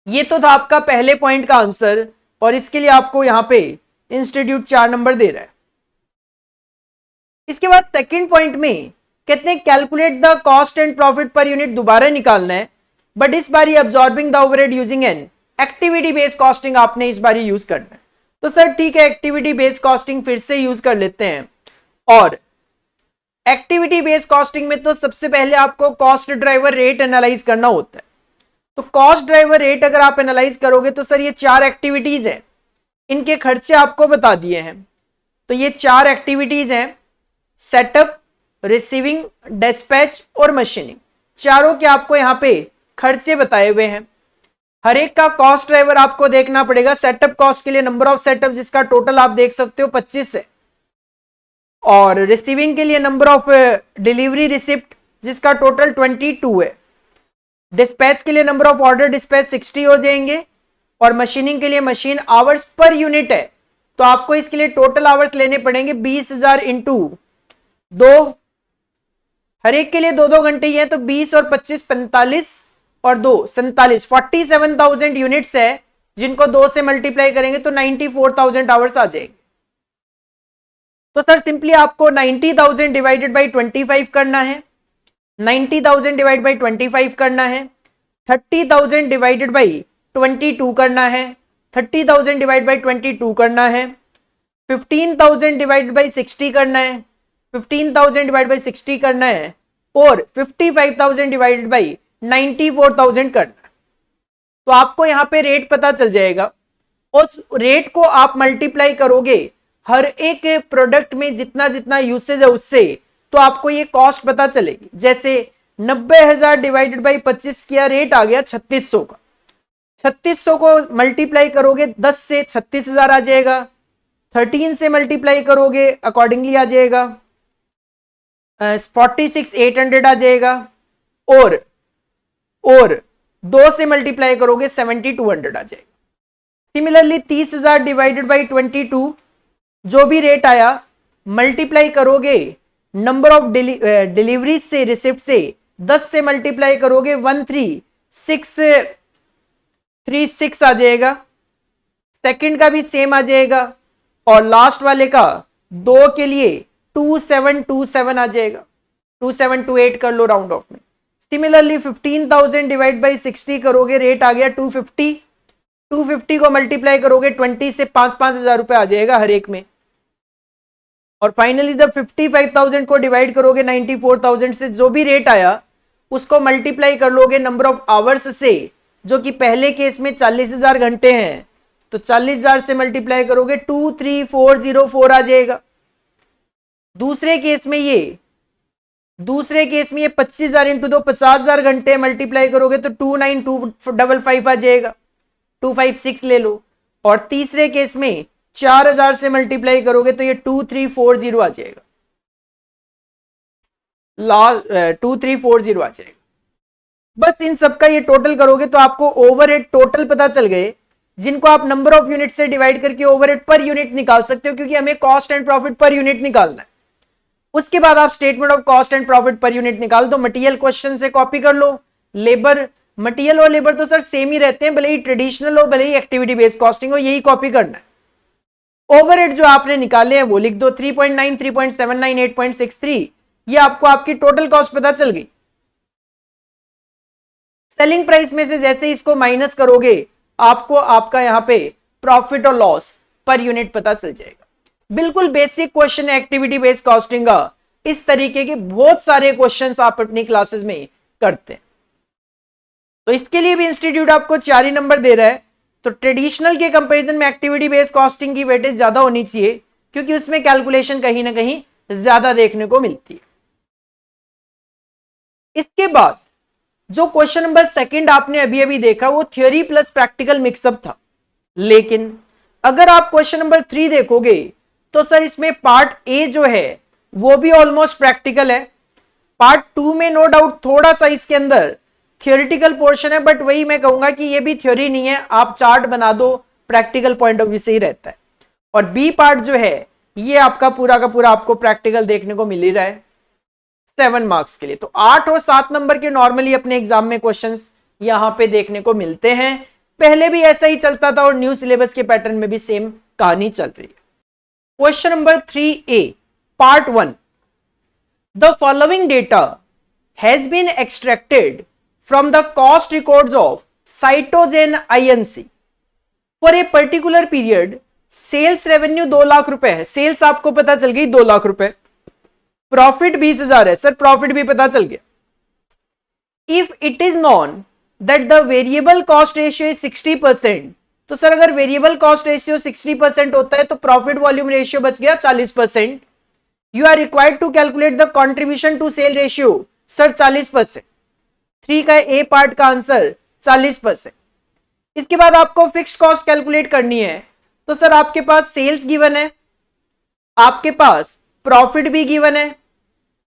ये तो था आपका पहले पॉइंट का आंसर, और इसके लिए आपको यहां पे इंस्टीट्यूट 4 नंबर दे रहा है। इसके बाद सेकंड पॉइंट में कहते हैं calculate the cost and profit per unit दोबारा निकालना है, बट इस बार absorbing the overhead using an activity based costing आपने इस बार यूज करना है। तो सर ठीक है, एक्टिविटी बेस्ड कॉस्टिंग फिर से यूज कर लेते हैं। और एक्टिविटी बेस्ड कॉस्टिंग में तो सबसे पहले आपको कॉस्ट ड्राइवर रेट एनालाइज करना होता है। तो कॉस्ट ड्राइवर रेट अगर आप एनालाइज करोगे तो सर ये 4 एक्टिविटीज है, इनके खर्चे आपको बता दिए हैं। तो ये 4 एक्टिविटीज हैं, सेटअप, रिसीविंग, डिस्पैच और मशीनिंग। चारों के आपको यहां पे खर्चे बताए हुए हैं। हर एक का कॉस्ट ड्राइवर आपको देखना पड़ेगा। सेटअप कॉस्ट के लिए नंबर ऑफ सेटअप जिसका टोटल आप देख सकते हो 25 है, और रिसीविंग के लिए नंबर ऑफ डिलीवरी रिसिप्ट जिसका टोटल 22 है। डिस्पैच के लिए नंबर ऑफ ऑर्डर डिस्पैच 60 हो जाएंगे, और मशीनिंग के लिए मशीन आवर्स पर यूनिट है, तो आपको इसके लिए टोटल आवर्स लेने पड़ेंगे 20,000 इंटू 2, हर एक के लिए 2-2 घंटे ही है, तो 20 और 25 45 और 2 47, 47,000 यूनिट्स है, जिनको 2 से मल्टीप्लाई करेंगे तो 94,000 आवर्स आ जाएंगे। तो सर सिंपली आपको 90,000 डिवाइडेड बाई 25 करना है, 90,000 डिवाइड बाई 25 करना है, 30,000 डिवाइडेड बाई 22 करना है, 30,000 डिवाइड बाई 22 करना है, 15,000 डिवाइडेड बाई 60 करना है, 15,000 डिवाइड बाई 60 करना है, और 55,000 डिवाइडेड बाई 94,000 करना है। तो आपको यहां पे रेट पता चल जाएगा, उस रेट को आप मल्टीप्लाई करोगे हर एक प्रोडक्ट में जितना जितना यूसेज है उससे, तो आपको ये कॉस्ट पता चलेगी। जैसे 90,000 डिवाइडेड बाई 25 किया, रेट आ गया 3600 का, 3600 को मल्टीप्लाई करोगे 10 से 36,000 आ जाएगा, 13 से मल्टीप्लाई करोगे अकॉर्डिंगली आ जाएगा 46,800 आ जाएगा, और 2 से मल्टीप्लाई करोगे 7,200 आ जाएगा। सिमिलरली 30,000 डिवाइडेड बाई 22, जो भी रेट आया मल्टीप्लाई करोगे नंबर ऑफ डिलीवरी से, रिसिप्ट से, 10 से मल्टीप्लाई करोगे 13,636 आ जाएगा, सेकंड का भी सेम आ जाएगा, और लास्ट वाले का 2 के लिए 2727 आ जाएगा, 2728 कर लो राउंड ऑफ में। सिमिलरली 15,000 डिवाइड बाई 60 करोगे, रेट आ गया 250, 250 को मल्टीप्लाई करोगे 20 से 5,000 रुपए आ जाएगा हर एक में, और फाइनली जब 55,000 को डिवाइड करोगे 94,000 से, जो भी रेट आया उसको मल्टीप्लाई कर लोगे नंबर ऑफ आवर्स से, जो कि पहले केस में 40,000 घंटे हैं, तो 40,000 से मल्टीप्लाई करोगे 23404 आ जाएगा। दूसरे केस में ये 25,000 इंटू 2 50,000 घंटे मल्टीप्लाई करोगे तो 29,255 आ जाएगा, 256 ले लो, और तीसरे केस में 4,000 से मल्टीप्लाई करोगे तो ये 2340 आ जाएगा, 2340 आ जाएगा। बस इन सबका ये टोटल करोगे तो आपको ओवरहेड टोटल पता चल गए, जिनको आप नंबर ऑफ यूनिट से डिवाइड करके ओवरहेड पर यूनिट निकाल सकते हो, क्योंकि हमें cost and profit per unit निकालना है। उसके बाद आप statement of cost and profit per unit निकाल दो, मटेरियल क्वेश्चन से कॉपी कर लो, लेबर, मटेरियल और लेबर तो सर सेम ही रहते हैं, भले ही ट्रेडिशनल हो भले ही एक्टिविटी बेस्ड कॉस्टिंग हो, यही कॉपी करना है। ओवरहेड जो आपने निकाले हैं वो लिख दो, 3.9, 3.79, 8.63, ये आपको आपकी टोटल कॉस्ट पता चल गई। सेलिंग प्राइस में से जैसे इसको माइनस करोगे आपको आपका यहां पे प्रॉफिट और लॉस पर यूनिट पता चल जाएगा। बिल्कुल बेसिक क्वेश्चन है एक्टिविटी बेस्ड कॉस्टिंग का, इस तरीके के बहुत सारे क्वेश्चंस आप अपनी क्लासेस में करते हैं। तो इसके लिए भी इंस्टीट्यूट आपको 4 ही नंबर दे रहा है, तो ट्रेडिशनल के कंपैरिजन में एक्टिविटी बेस्ड कॉस्टिंग की वेटेज ज्यादा होनी चाहिए, क्योंकि उसमें कैलकुलेशन कहीं ना कहीं ज्यादा देखने को मिलती है। इसके बाद जो क्वेश्चन नंबर सेकंड आपने अभी अभी देखा वो थ्योरी प्लस प्रैक्टिकल मिक्सअप था, लेकिन अगर आप क्वेश्चन नंबर 3 देखोगे तो सर इसमें पार्ट ए जो है वो भी ऑलमोस्ट प्रैक्टिकल है, पार्ट 2 में नो डाउट थोड़ा सा इसके अंदर थियोरिटिकल पोर्शन है, बट वही मैं कहूंगा कि ये भी थ्योरी नहीं है, आप चार्ट बना दो, प्रैक्टिकल पॉइंट ऑफ व्यू से ही रहता है। और बी पार्ट जो है ये आपका पूरा का पूरा आपको प्रैक्टिकल देखने को मिल ही रहा है 7 मार्क्स के लिए। तो 8 और 7 नंबर के नॉर्मली अपने एग्जाम में क्वेश्चंस यहां पे देखने को मिलते हैं, पहले भी ऐसा ही चलता था और न्यू सिलेबस के पैटर्न में भी सेम कहानी चल रही है। Question number 3A part 1, the following data has been extracted from the cost records of Cytogen Inc. for a particular period, sales revenue 2 lakh रुपए है, सेल्स आपको पता चल गई 2 लाख रुपए, प्रॉफिट 20,000 है, सर प्रॉफिट भी पता चल गया। If it is non that the variable cost ratio is 60%, तो सर अगर वेरिएबल कॉस्ट रेशियो 60% होता है तो प्रॉफिट वॉल्यूम रेशियो बच गया 40%। You are required to calculate the contribution to sale ratio, sir 40%। 3 का ए पार्ट का आंसर 40%। इसके बाद आपको फिक्स्ड कॉस्ट कैलकुलेट करनी है, तो सर आपके पास सेल्स गिवन है, आपके पास प्रॉफिट भी गिवन है,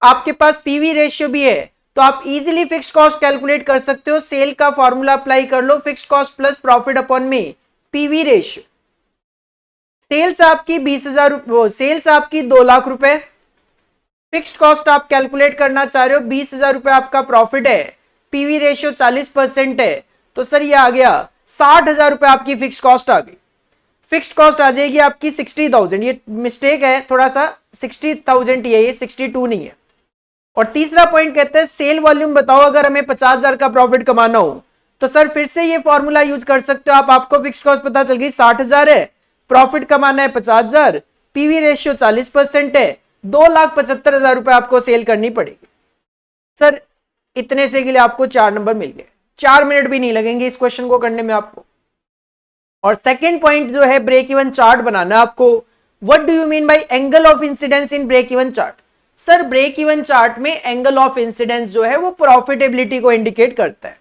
आपके पास पीवी रेशियो भी है, तो आप इजीली फिक्स्ड कॉस्ट कैलकुलेट कर सकते हो। सेल का फॉर्मूला अप्लाई कर लो, fixed cost plus profit upon में पीवी रेशियो। सेल्स आपकी 20,000, सेल्स आपकी 2 लाख रुपए, फिक्स्ड कॉस्ट आप कैलकुलेट करना चाह रहे हो 20,000 रुपए आपका प्रॉफिट है, पीवी रेशियो 40% है, तो सर ये आ गया 60,000 रुपए आपकी फिक्स्ड कॉस्ट आ गई। फिक्स्ड कॉस्ट आ जाएगी आपकी 60,000, ये मिस्टेक है थोड़ा सा, 60,000 ही है, ये 62 नहीं है। और तीसरा पॉइंट कहते हैं सेल वॉल्यूम बताओ अगर हमें 50,000 का प्रॉफिट कमाना हो, तो सर फिर से ये फॉर्मूला यूज कर सकते हो आप। आपको फिक्स्ड कॉस्ट पता चल गई 60,000 है, प्रॉफिट कमाना है 50,000, पीवी रेशियो 40% है, 2,75,000 रुपए आपको सेल करनी पड़ेगी। सर इतने से के लिए आपको 4 नंबर मिल गए, 4 मिनट भी नहीं लगेंगे इस क्वेश्चन को करने में आपको। और सेकंड पॉइंट जो है ब्रेक इवन चार्ट बनाना आपको। What do you mean by angle of incidence in break even chart? Sir break even chart में एंगल ऑफ इंसिडेंस जो है वो प्रॉफिटेबिलिटी को इंडिकेट करता है।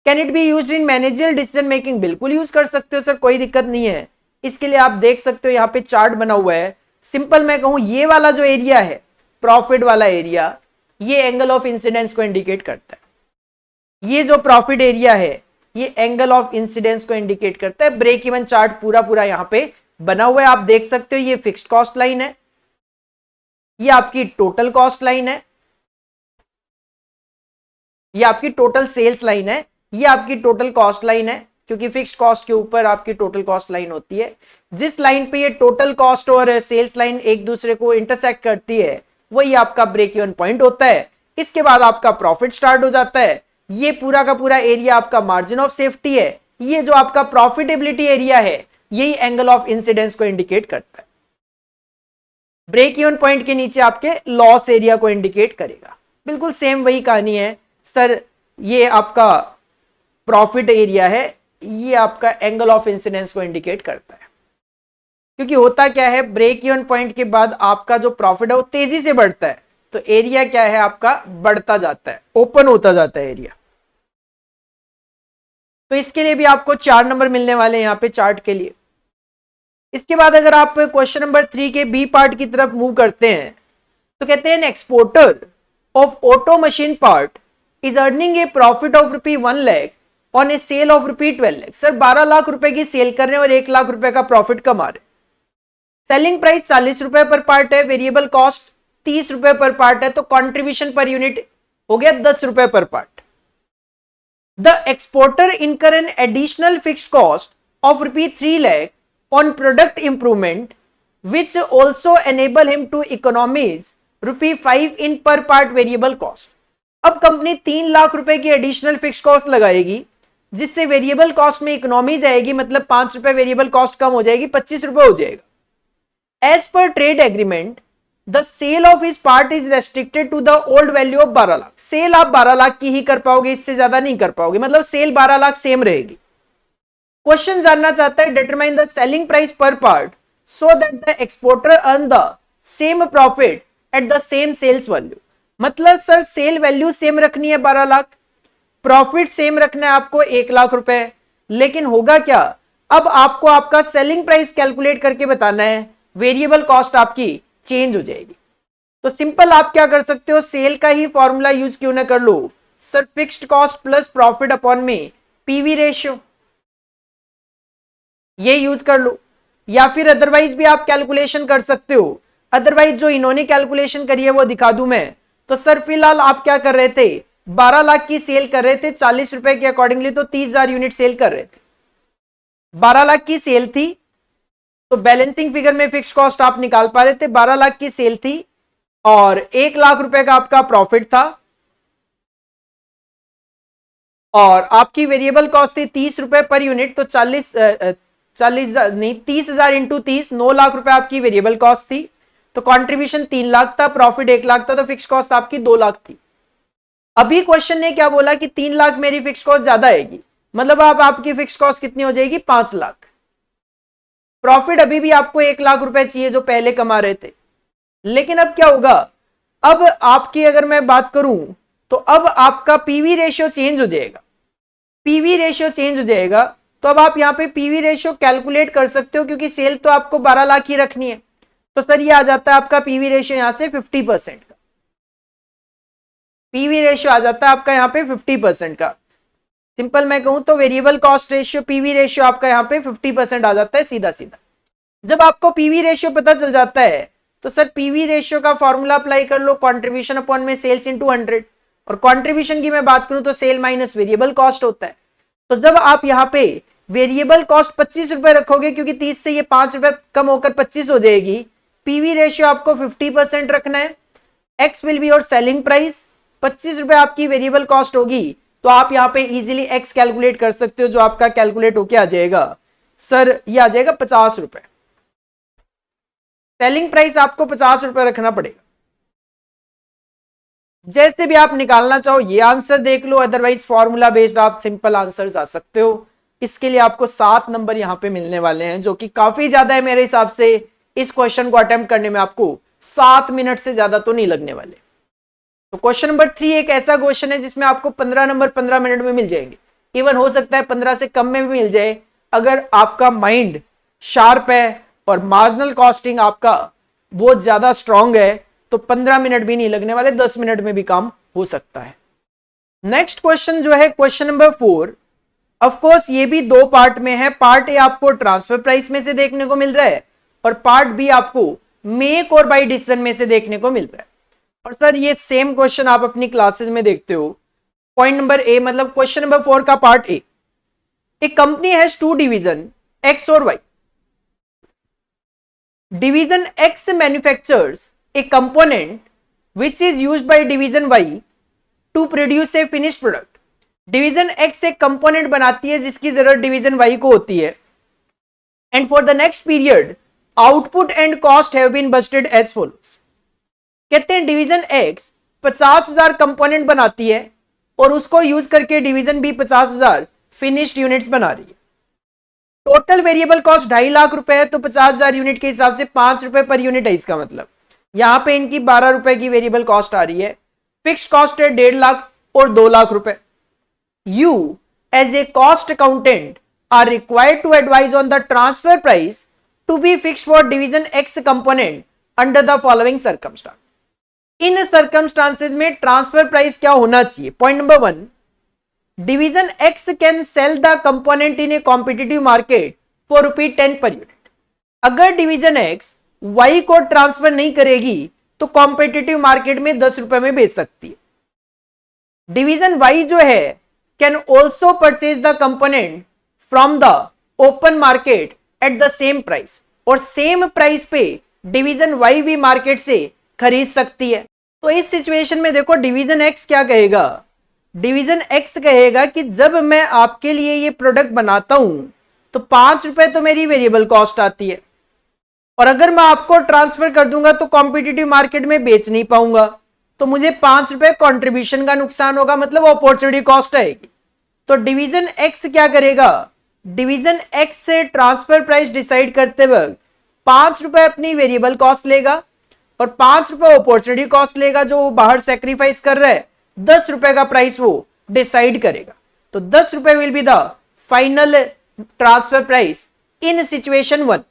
Can it be used in managerial decision making? बिल्कुल यूज कर सकते हो सर, कोई दिक्कत नहीं है। इसके लिए आप देख सकते हो यहाँ पे चार्ट बना हुआ है। सिंपल मैं कहूं ये वाला जो एरिया है, प्रॉफिट वाला एरिया, ये एंगल ऑफ इंसिडेंस को इंडिकेट करता है। ये जो प्रॉफिट एरिया है ये एंगल ऑफ इंसिडेंस को इंडिकेट करता है। ब्रेक इवन चार्ट पूरा पूरा यहां पे बना हुआ है, आप देख सकते हो। ये फिक्स्ड कॉस्ट लाइन है, ये आपकी टोटल कॉस्ट लाइन है, ये आपकी टोटल सेल्स लाइन है, ये आपकी टोटल कॉस्ट लाइन है, क्योंकि फिक्स्ड कॉस्ट के ऊपर आपकी टोटल कॉस्ट लाइन होती है। जिस लाइन पे ये टोटल कॉस्ट और सेल्स लाइन एक दूसरे को इंटरसेक्ट करती है वही आपका ब्रेक इवन पॉइंट होता है। इसके बाद आपका प्रॉफिट स्टार्ट हो जाता है। ये पूरा का पूरा एरिया आपका मार्जिन ऑफ सेफ्टी है। ये जो आपका प्रॉफिटेबिलिटी एरिया है यही एंगल ऑफ इंसिडेंस को इंडिकेट करता है। ब्रेक इवन पॉइंट के नीचे आपके लॉस एरिया को इंडिकेट करेगा। बिल्कुल सेम वही कहानी है सर। ये आपका प्रॉफिट एरिया है, ये आपका एंगल ऑफ इंसिडेंस को इंडिकेट करता है। क्योंकि होता क्या है, ब्रेक इवन पॉइंट के बाद आपका जो प्रॉफिट है वो तेजी से बढ़ता है, तो एरिया क्या है आपका बढ़ता जाता है, ओपन होता जाता है एरिया। तो इसके लिए भी आपको 4 नंबर मिलने वाले हैं यहाँ पे चार्ट के लिए। इसके बाद अगर आप क्वेश्चन नंबर 3 के बी पार्ट की तरफ मूव करते हैं तो कहते हैं exporter of auto machine part is earning a profit of ₹1 lakh on a sale of ₹12 lakh. Sir 12 lakh रुपए की सेल कर रहे हैं और 1 लाख रुपए का प्रॉफिट कमा रहे हैं। सेलिंग प्राइस 40 रुपए पर पार्ट है, वेरिएबल कॉस्ट 30 रुपए पर पार्ट है, तो कंट्रीब्यूशन पर यूनिट हो गया 10 रुपए पर part. The exporter incur an additional fixed cost of ₹3 lakh on product improvement, which also enable him to economize ₹5 in per part variable cost. अब कंपनी 3 लाख रुपए की एडिशनल फिक्स कॉस्ट लगाएगी जिससे वेरिएबल कॉस्ट में इकोनॉमीज आएगी, मतलब 5 रुपए वेरिएबल कॉस्ट कम हो जाएगी, 25 रुपए हो जाएगा। As per trade agreement the sale of his part is restricted to the old value of 12 lakh. Sale आप 12 लाख की ही कर पाओगे, इससे ज्यादा नहीं कर पाओगे, मतलब सेल 12 लाख सेम रहेगी। क्वेश्चन जानना चाहता है determine the selling price per part so that the exporter earn the same profit at the same sales value. मतलब सर सेल वैल्यू सेम रखनी है 12 लाख, प्रॉफिट सेम रखना है आपको 1 लाख रुपए, लेकिन होगा क्या, अब आपको आपका सेलिंग प्राइस कैलकुलेट करके बताना है, वेरिएबल कॉस्ट आपकी चेंज हो जाएगी। तो सिंपल आप क्या कर सकते हो, सेल का ही फॉर्मूला यूज क्यों ना कर लो sir, fixed cost plus profit upon में पीवी रेशियो, ये यूज कर लो। या फिर अदरवाइज भी आप कैलकुलेशन कर सकते हो, अदरवाइज जो इन्होंने कैलकुलेशन करी है वो दिखा दूं मैं। तो सर फिलहाल आप क्या कर रहे थे, 12 लाख की सेल कर रहे थे 40 रुपए के अकॉर्डिंगली, तो 30,000 यूनिट सेल कर रहे थे। 12 लाख की सेल थी तो बैलेंसिंग फिगर में फिक्स कॉस्ट आप निकाल पा रहे थे, 12 लाख की सेल थी और 1 लाख रुपए का आपका प्रॉफिट था और आपकी वेरिएबल कॉस्ट थी 30 रुपए पर यूनिट, तो 40 नहीं 30,000 इंटू 30, 9 लाख रुपए आपकी वेरिएबल कॉस्ट थी, तो कंट्रीब्यूशन 3 लाख था, प्रॉफिट 1 लाख था, तो फिक्स कॉस्ट आपकी 2 लाख थी। अभी क्वेश्चन ने क्या बोला कि 3 लाख मेरी फिक्स कॉस्ट ज्यादा आएगी, मतलब अब आपकी फिक्स कॉस्ट कितनी हो जाएगी, 5 लाख। प्रॉफिट अभी भी आपको 1 लाख रुपए चाहिए जो पहले कमा रहे थे, लेकिन अब क्या होगा, अब आपकी अगर मैं बात करूं तो अब आपका पीवी रेशियो चेंज हो जाएगा। पीवी रेशियो चेंज हो जाएगा तो अब आप यहां पे पीवी रेशियो कैलकुलेट कर सकते हो, क्योंकि सेल तो आपको 12 लाख ही रखनी है, तो सर ये आ जाता है आपका पीवी रेशियो यहां से 50% का। पीवी रेशियो आ जाता है आपका यहाँ पे 50% का। सिंपल मैं कहूं तो variable cost ratio PV ratio आपका यहाँ पे 50% आ जाता है सीधा सीधा। जब आपको पीवी रेशियो पता चल जाता है तो सर पीवी रेशियो का फॉर्मूला अप्लाई कर लो, कंट्रीब्यूशन अपॉन में सेल्स इनटू 100, और कंट्रीब्यूशन की मैं बात करूं तो सेल माइनस वेरिएबल कॉस्ट होता है। तो जब आप यहाँ पे वेरिएबल कॉस्ट 25 रुपए रखोगे, क्योंकि 30 से ये 5 रुपए कम होकर 25 हो जाएगी, पीवी रेशियो आपको 50% रखना है। एक्स विल बी और सेलिंग प्राइस, 25 रुपए आपकी वेरिएबल कॉस्ट होगी, तो आप यहाँ पे इजीली एक्स कैलकुलेट कर सकते हो, जो आपका कैलकुलेट होके आ जाएगा सर, ये आ जाएगा 50 रुपए। सेलिंग प्राइस आपको 50 रुपए रखना पड़ेगा। जैसे भी आप निकालना चाहो ये आंसर देख लो, अदरवाइज फॉर्मूला बेस्ड आप सिंपल आंसर जा सकते हो। इसके लिए आपको 7 नंबर यहां पे मिलने वाले हैं, जो कि काफी ज्यादा है मेरे हिसाब से। इस क्वेश्चन को अटेम्प्ट करने में आपको 7 मिनट से ज्यादा तो नहीं लगने वाले। तो क्वेश्चन नंबर 3 एक ऐसा क्वेश्चन है जिसमें आपको 15 नंबर 15 मिनट में मिल जाएंगे। इवन हो सकता है 15 से कम में भी मिल जाए, अगर आपका माइंड शार्प है और मार्जिनल कॉस्टिंग आपका बहुत ज्यादा स्ट्रांग है तो 15 मिनट भी नहीं लगने वाले, 10 मिनट में भी काम हो सकता है। नेक्स्ट क्वेश्चन जो है क्वेश्चन नंबर 4, ऑफ कोर्स ये भी 2 पार्ट में है। पार्ट ए आपको ट्रांसफर प्राइस में से देखने को मिल रहा है और पार्ट बी आपको मेक और बाई डिसीजन में से देखने को मिल रहा है। और सर ये सेम क्वेश्चन आप अपनी क्लासेस में देखते हो। पॉइंट नंबर ए मतलब क्वेश्चन नंबर 4 का part A, a company has 2 division X और Y. Division X manufactures a component which is used by division Y to produce a finished product. Division X एक कंपोनेंट बनाती है जिसकी जरूरत डिवीजन Y को होती है, and for the next period output and cost have been budgeted as follows. कहते हैं डिवीजन X 50,000 कंपोनेंट बनाती है और उसको यूज करके डिवीजन B 50,000 फिनिश्ड यूनिट्स बना रही है। टोटल वेरिएबल कॉस्ट 2.5 लाख रुपए है, तो 50,000 यूनिट के हिसाब से 5 रुपए पर यूनिट है। इसका मतलब यहां पे इनकी 12 रुपए की वेरिएबल कॉस्ट आ रही है। फिक्स कॉस्ट है 1.5 लाख और 2 लाख रुपए। You as a cost accountant are required to advise on the transfer price to be fixed for division X component under the following circumstance. In circumstances में ट्रांसफर प्राइस क्या होना चाहिए? Point number 1, division X can sell the component in a competitive market for ₹10 per unit. अगर डिवीजन एक्स वाई को ट्रांसफर नहीं करेगी तो कॉम्पिटिटिव मार्केट में 10 रुपए में बेच सकती है। डिवीजन वाई जो है can also purchase the component from the open market at the same price, और सेम प्राइस पे डिवीजन वाई भी मार्केट से खरीद सकती है। तो इस सिचुएशन में देखो डिवीजन एक्स क्या कहेगा, डिवीजन एक्स कहेगा कि जब मैं आपके लिए ये प्रोडक्ट बनाता हूं तो 5 रुपए तो मेरी वेरिएबल कॉस्ट आती है, और अगर मैं आपको ट्रांसफर कर दूंगा तो कॉम्पिटिटिव मार्केट में बेच नहीं पाऊंगा, तो मुझे 5 रुपए कंट्रीब्यूशन का नुकसान होगा, मतलब अपॉर्चुनिटी कॉस्ट आएगी। तो डिवीजन एक्स क्या करेगा, डिवीजन एक्स से ट्रांसफर प्राइस डिसाइड करते वक्त 5 रुपए अपनी वेरिएबल कॉस्ट लेगा और 5 रुपए अपॉर्चुनिटी कॉस्ट लेगा, जो वो बाहर सेक्रीफाइस कर रहा है। 10 रुपए का प्राइस वो डिसाइड करेगा। तो 10 रुपए will be the final transfer price in situation 1।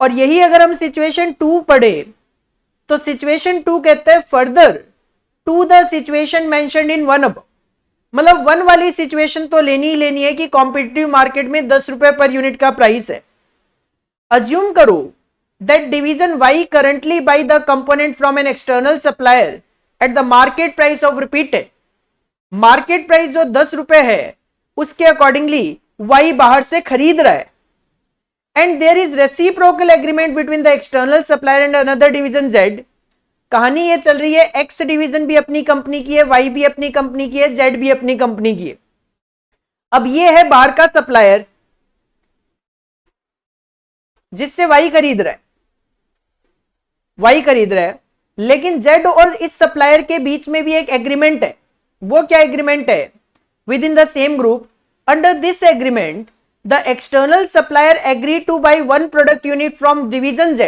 और यही अगर हम सिचुएशन 2 पढ़े तो सिचुएशन 2 कहते हैं further to the situation mentioned in 1 above. मतलब 1 वाली सिचुएशन तो लेनी ही लेनी है कि कॉम्पिटिटिव मार्केट में 10 रुपए पर यूनिट का प्राइस है। अज्यूम करो that division Y currently buy the component from an external supplier at the market price of ₹10। Market price जो 10 रुपए है उसके अकॉर्डिंगली वाई बाहर से खरीद रहा है, and there is reciprocal agreement between the external supplier and another division Z। कहानी ये चल रही है, X डिवीजन भी अपनी कंपनी की है, Y भी अपनी कंपनी की है, Z भी अपनी कंपनी की है। अब ये है बाहर का सप्लायर जिससे Y खरीद रहा है, लेकिन Z और इस सप्लायर के बीच में भी एक एग्रीमेंट है। वो क्या एग्रीमेंट है? With in the same group, under this agreement The external supplier agree to buy 1 product unit from division Z।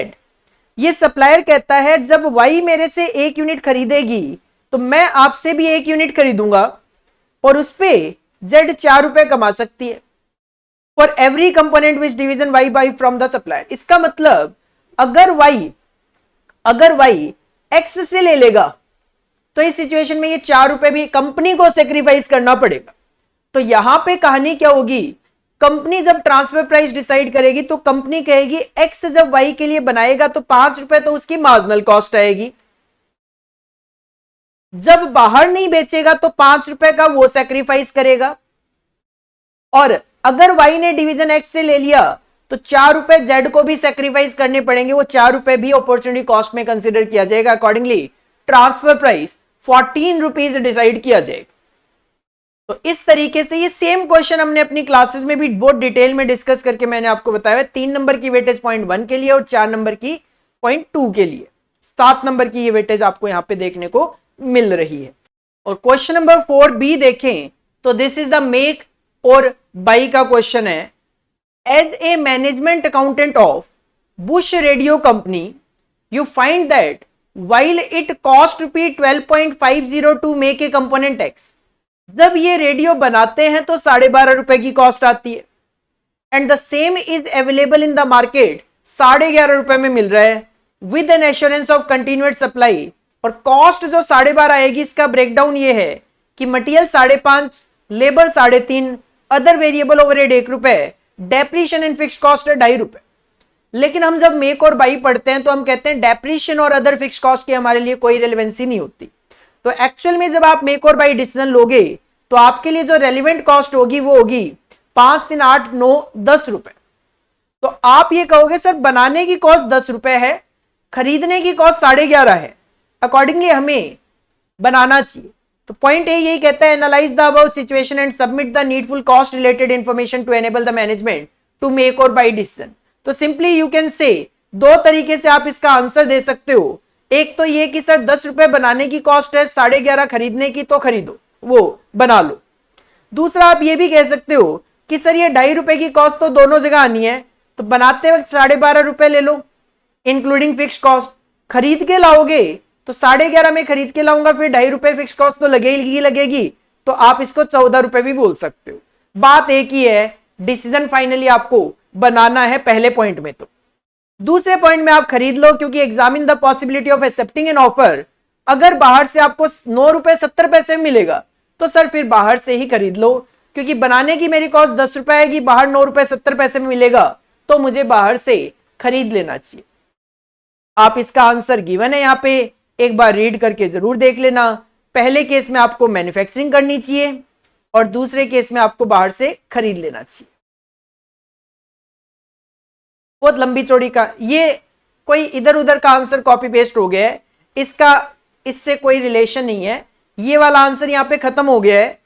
ये सप्लायर कहता है जब Y मेरे से 1 यूनिट खरीदेगी तो मैं आपसे भी 1 यूनिट खरीदूंगा और उस पे Z 4 रुपए कमा सकती है for every component which division Y by from the supplier. इसका मतलब अगर Y X से ले लेगा तो इस सिचुएशन में ये 4 रुपए भी कंपनी को सेक्रीफाइस करना पड़ेगा। तो यहां पे कहानी क्या होगी, कंपनी जब ट्रांसफर प्राइस डिसाइड करेगी तो कंपनी कहेगी एक्स जब वाई के लिए बनाएगा तो 5 रुपए तो उसकी मार्जिनल कॉस्ट आएगी, जब बाहर नहीं बेचेगा तो 5 रुपए का वो सेक्रीफाइस करेगा, और अगर वाई ने डिवीजन एक्स से ले लिया तो 4 रुपए जेड को भी सेक्रीफाइस करने पड़ेंगे, वो 4 रुपए भी अपॉर्चुनिटी कॉस्ट में कंसीडर किया जाएगा। Accordingly transfer price 14 rupees decide किया जाएगा। तो इस तरीके से ये सेम क्वेश्चन हमने अपनी क्लासेस में भी बहुत डिटेल में डिस्कस करके मैंने आपको बताया, 3 नंबर की वेटेज पॉइंट 1 के लिए और 4 नंबर की पॉइंट 2 के लिए, 7 नंबर की ये वेटेज आपको यहां पे देखने को मिल रही है। और क्वेश्चन नंबर 4b देखें तो this is the make or buy का क्वेश्चन है। As a management accountant of Bush radio company you find that while it cost ₹12.5 to make a component X, जब ये रेडियो बनाते हैं तो 12.5 रुपए की कॉस्ट आती है, and the same is available in the market, 11.5 रुपए में मिल रहा है with N assurance of continuous supply. और कॉस्ट जो 12.5 आएगी इसका ब्रेकडाउन ये है कि material 5.5, labour 3.5, other variable overhead 1 रुपए, डेप्रीशिएशन एंड फिक्स्ड कॉस्ट है 2.5 रुपए। लेकिन हम जब मेक और बाई पढ़ते हैं तो हम कहते हैं डेप्रीशिएशन और अदर फिक्स्ड कॉस्ट की हमारे लिए कोई रेलेवेंसी नहीं होती। तो एक्चुअल में जब आप मेक और बाई डिसीजन लोगे तो आपके लिए जो रेलिवेंट कॉस्ट होगी वो होगी 5, 3, 8, 9, 10 रुपए। तो आप ये कहोगे सर बनाने की कॉस्ट 10 रुपए है, खरीदने की कॉस्ट 11.5 है, अकॉर्डिंगली हमें बनाना चाहिए। तो पॉइंट ए यही कहता है, analyze the above situation and submit the needful cost related information to enable the management to make or buy decision. तो सिंपली यू कैन से, 2 तरीके से आप इसका आंसर दे सकते हो। एक तो ये कि सर 10 रुपए बनाने की कॉस्ट है, 11.5 खरीदने की, तो खरीदो, वो बना लो। दूसरा आप ये भी कह सकते हो कि सर ये 2.5 रुपए की कॉस्ट तो दोनों जगह आनी है, तो बनाते वक्त 12.5 रुपए ले लो इंक्लूडिंग फिक्स कॉस्ट, खरीद के लाओगे तो 11.5 में खरीद के लाऊंगा, फिर 2.5 रुपए फिक्स कॉस्ट तो लगेगी, तो आप इसको 14 रुपए भी बोल सकते हो। बात एक ही है, डिसीजन फाइनली आपको बनाना है पहले पॉइंट में। तो दूसरे पॉइंट में आप खरीद लो, क्योंकि examine the possibility of accepting an offer. अगर बाहर से आपको 9 रुपए 70 पैसे मिलेगा तो सर फिर बाहर से ही खरीद लो, क्योंकि बनाने की मेरी कॉस्ट 10 रुपए आएगी, बाहर 9 रुपए 70 पैसे में मिलेगा, तो मुझे बाहर से खरीद लेना चाहिए। आप इसका आंसर गिवन है यहां पे, एक बार रीड करके जरूर देख लेना। पहले केस में आपको मैन्युफैक्चरिंग करनी चाहिए और दूसरे केस में आपको बाहर से खरीद लेना चाहिए। बहुत लंबी चौड़ी का ये कोई इधर उधर का आंसर कॉपी पेस्ट हो गया है, इसका इससे कोई रिलेशन नहीं है। ये वाला आंसर यहां पे खत्म हो गया है।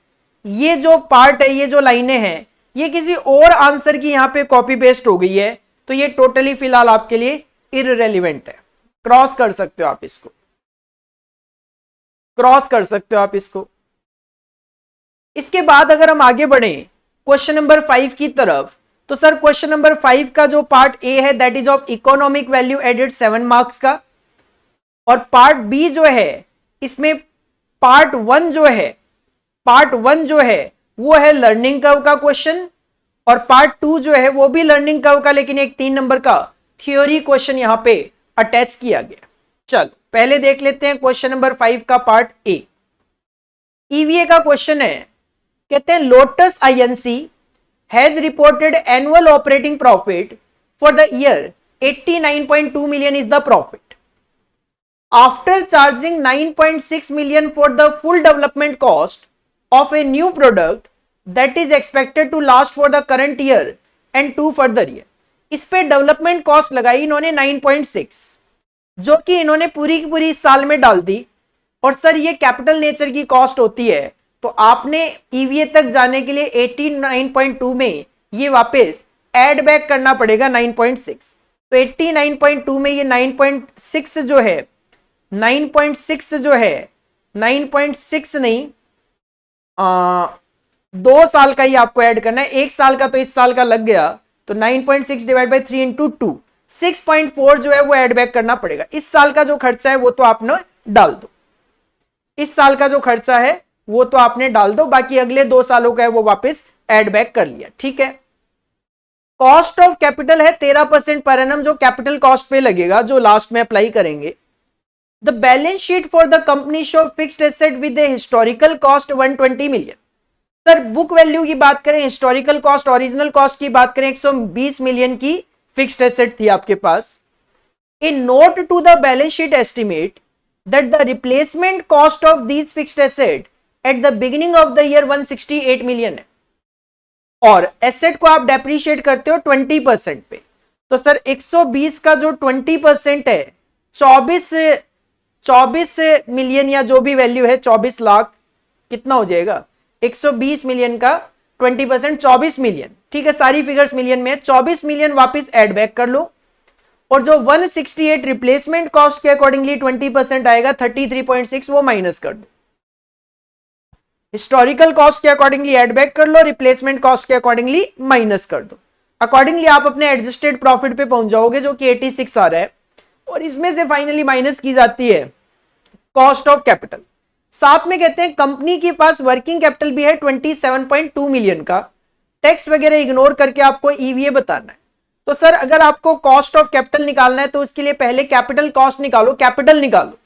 ये जो पार्ट है, ये जो लाइनें हैं, ये किसी और आंसर की यहां पे कॉपी पेस्ट हो गई है, तो ये टोटली फिलहाल आपके लिए इररिलेवेंट है। क्रॉस कर सकते हो आप इसको, क्रॉस कर सकते हो आप इसको। इसके बाद अगर हम आगे बढ़े क्वेश्चन नंबर 5 की तरफ, तो सर क्वेश्चन नंबर 5 का जो पार्ट ए है that is of economic value added 7 marks का, और पार्ट बी जो है इसमें पार्ट 1 जो है वो है लर्निंग कर्व का क्वेश्चन, और पार्ट 2 जो है वो भी लर्निंग कर्व का, लेकिन एक 3 नंबर का थ्योरी क्वेश्चन यहां पे अटैच किया गया। चलो पहले देख लेते हैं क्वेश्चन नंबर 5 का पार्ट ए। ईवीए का क्वेश्चन है, कहते हैं lotus INC has reported annual operating profit for the year 89.2 million is the profit. After charging 9.6 million for the full development cost of a new product that is expected to last for the current year and 2 further year. इस पे डेवलपमेंट कॉस्ट लगाई इन्होंने 9.6, जो कि इन्होंने पूरी की पूरी इस साल में डाल दी। और सर ये कैपिटल नेचर की कॉस्ट होती है, तो आपने ईवीए तक जाने के लिए 89.2 में ये वापस ऐड बैक करना पड़ेगा 9.6। तो 89.2 में ये 9.6 जो है 9.6 नहीं, 2 साल का ही आपको ऐड करना है, 1 साल का तो इस साल का लग गया, तो 9.6 डिवाइड बाई 3 इंटू 2, 6.4 जो है वो ऐड बैक करना पड़ेगा। इस साल का जो खर्चा है वो तो आपने डाल दो, इस साल का जो खर्चा है वो तो आपने डाल दो, बाकी अगले 2 सालों का है वो वापस ऐड बैक कर लिया, ठीक है। कॉस्ट ऑफ कैपिटल है 13% पर एनम, जो कैपिटल कॉस्ट पे लगेगा, जो लास्ट में अप्लाई करेंगे। The balance sheet for the company show fixed asset with a historical cost 120 million. Sir book value की बात करें, हिस्टोरिकल कॉस्ट, ओरिजिनल कॉस्ट की बात करें, 120 मिलियन की फिक्स्ड एसेट थी आपके पास। A note to the balance sheet estimate that the replacement cost of these fixed asset at the beginning of the year 168 million है, और एसेट को आप डेप्रीशिएट करते हो 20% पे। तो सर 120 का जो 20% है 24 मिलियन या जो भी वैल्यू है 24 लाख, कितना हो जाएगा? 120 मिलियन का 20% 24 मिलियन, ठीक है, सारी फिगर्स मिलियन में, 24 मिलियन वापस एड बैक कर लो, और जो 168 रिप्लेसमेंट कॉस्ट के अकॉर्डिंगली 20% आएगा 33.6, वो माइनस कर दो। हिस्टोरिकल कॉस्ट के अकॉर्डिंगली एड बैक कर लो, रिप्लेसमेंट कॉस्ट के अकॉर्डिंगली माइनस कर दो। अकॉर्डिंगली आप अपने एडजस्टेड प्रॉफिट पे पहुंच जाओगे जो कि 86 आ रहा है, और इसमें से फाइनली माइनस की जाती है कॉस्ट ऑफ कैपिटल। साथ में कहते हैं कंपनी के पास वर्किंग कैपिटल भी है 27.2 मिलियन का। टैक्स वगैरह इग्नोर करके आपको ईवीए बताना है। तो सर अगर आपको कॉस्ट ऑफ कैपिटल निकालना है तो उसके लिए पहले कैपिटल कॉस्ट निकालो, कैपिटल निकालो।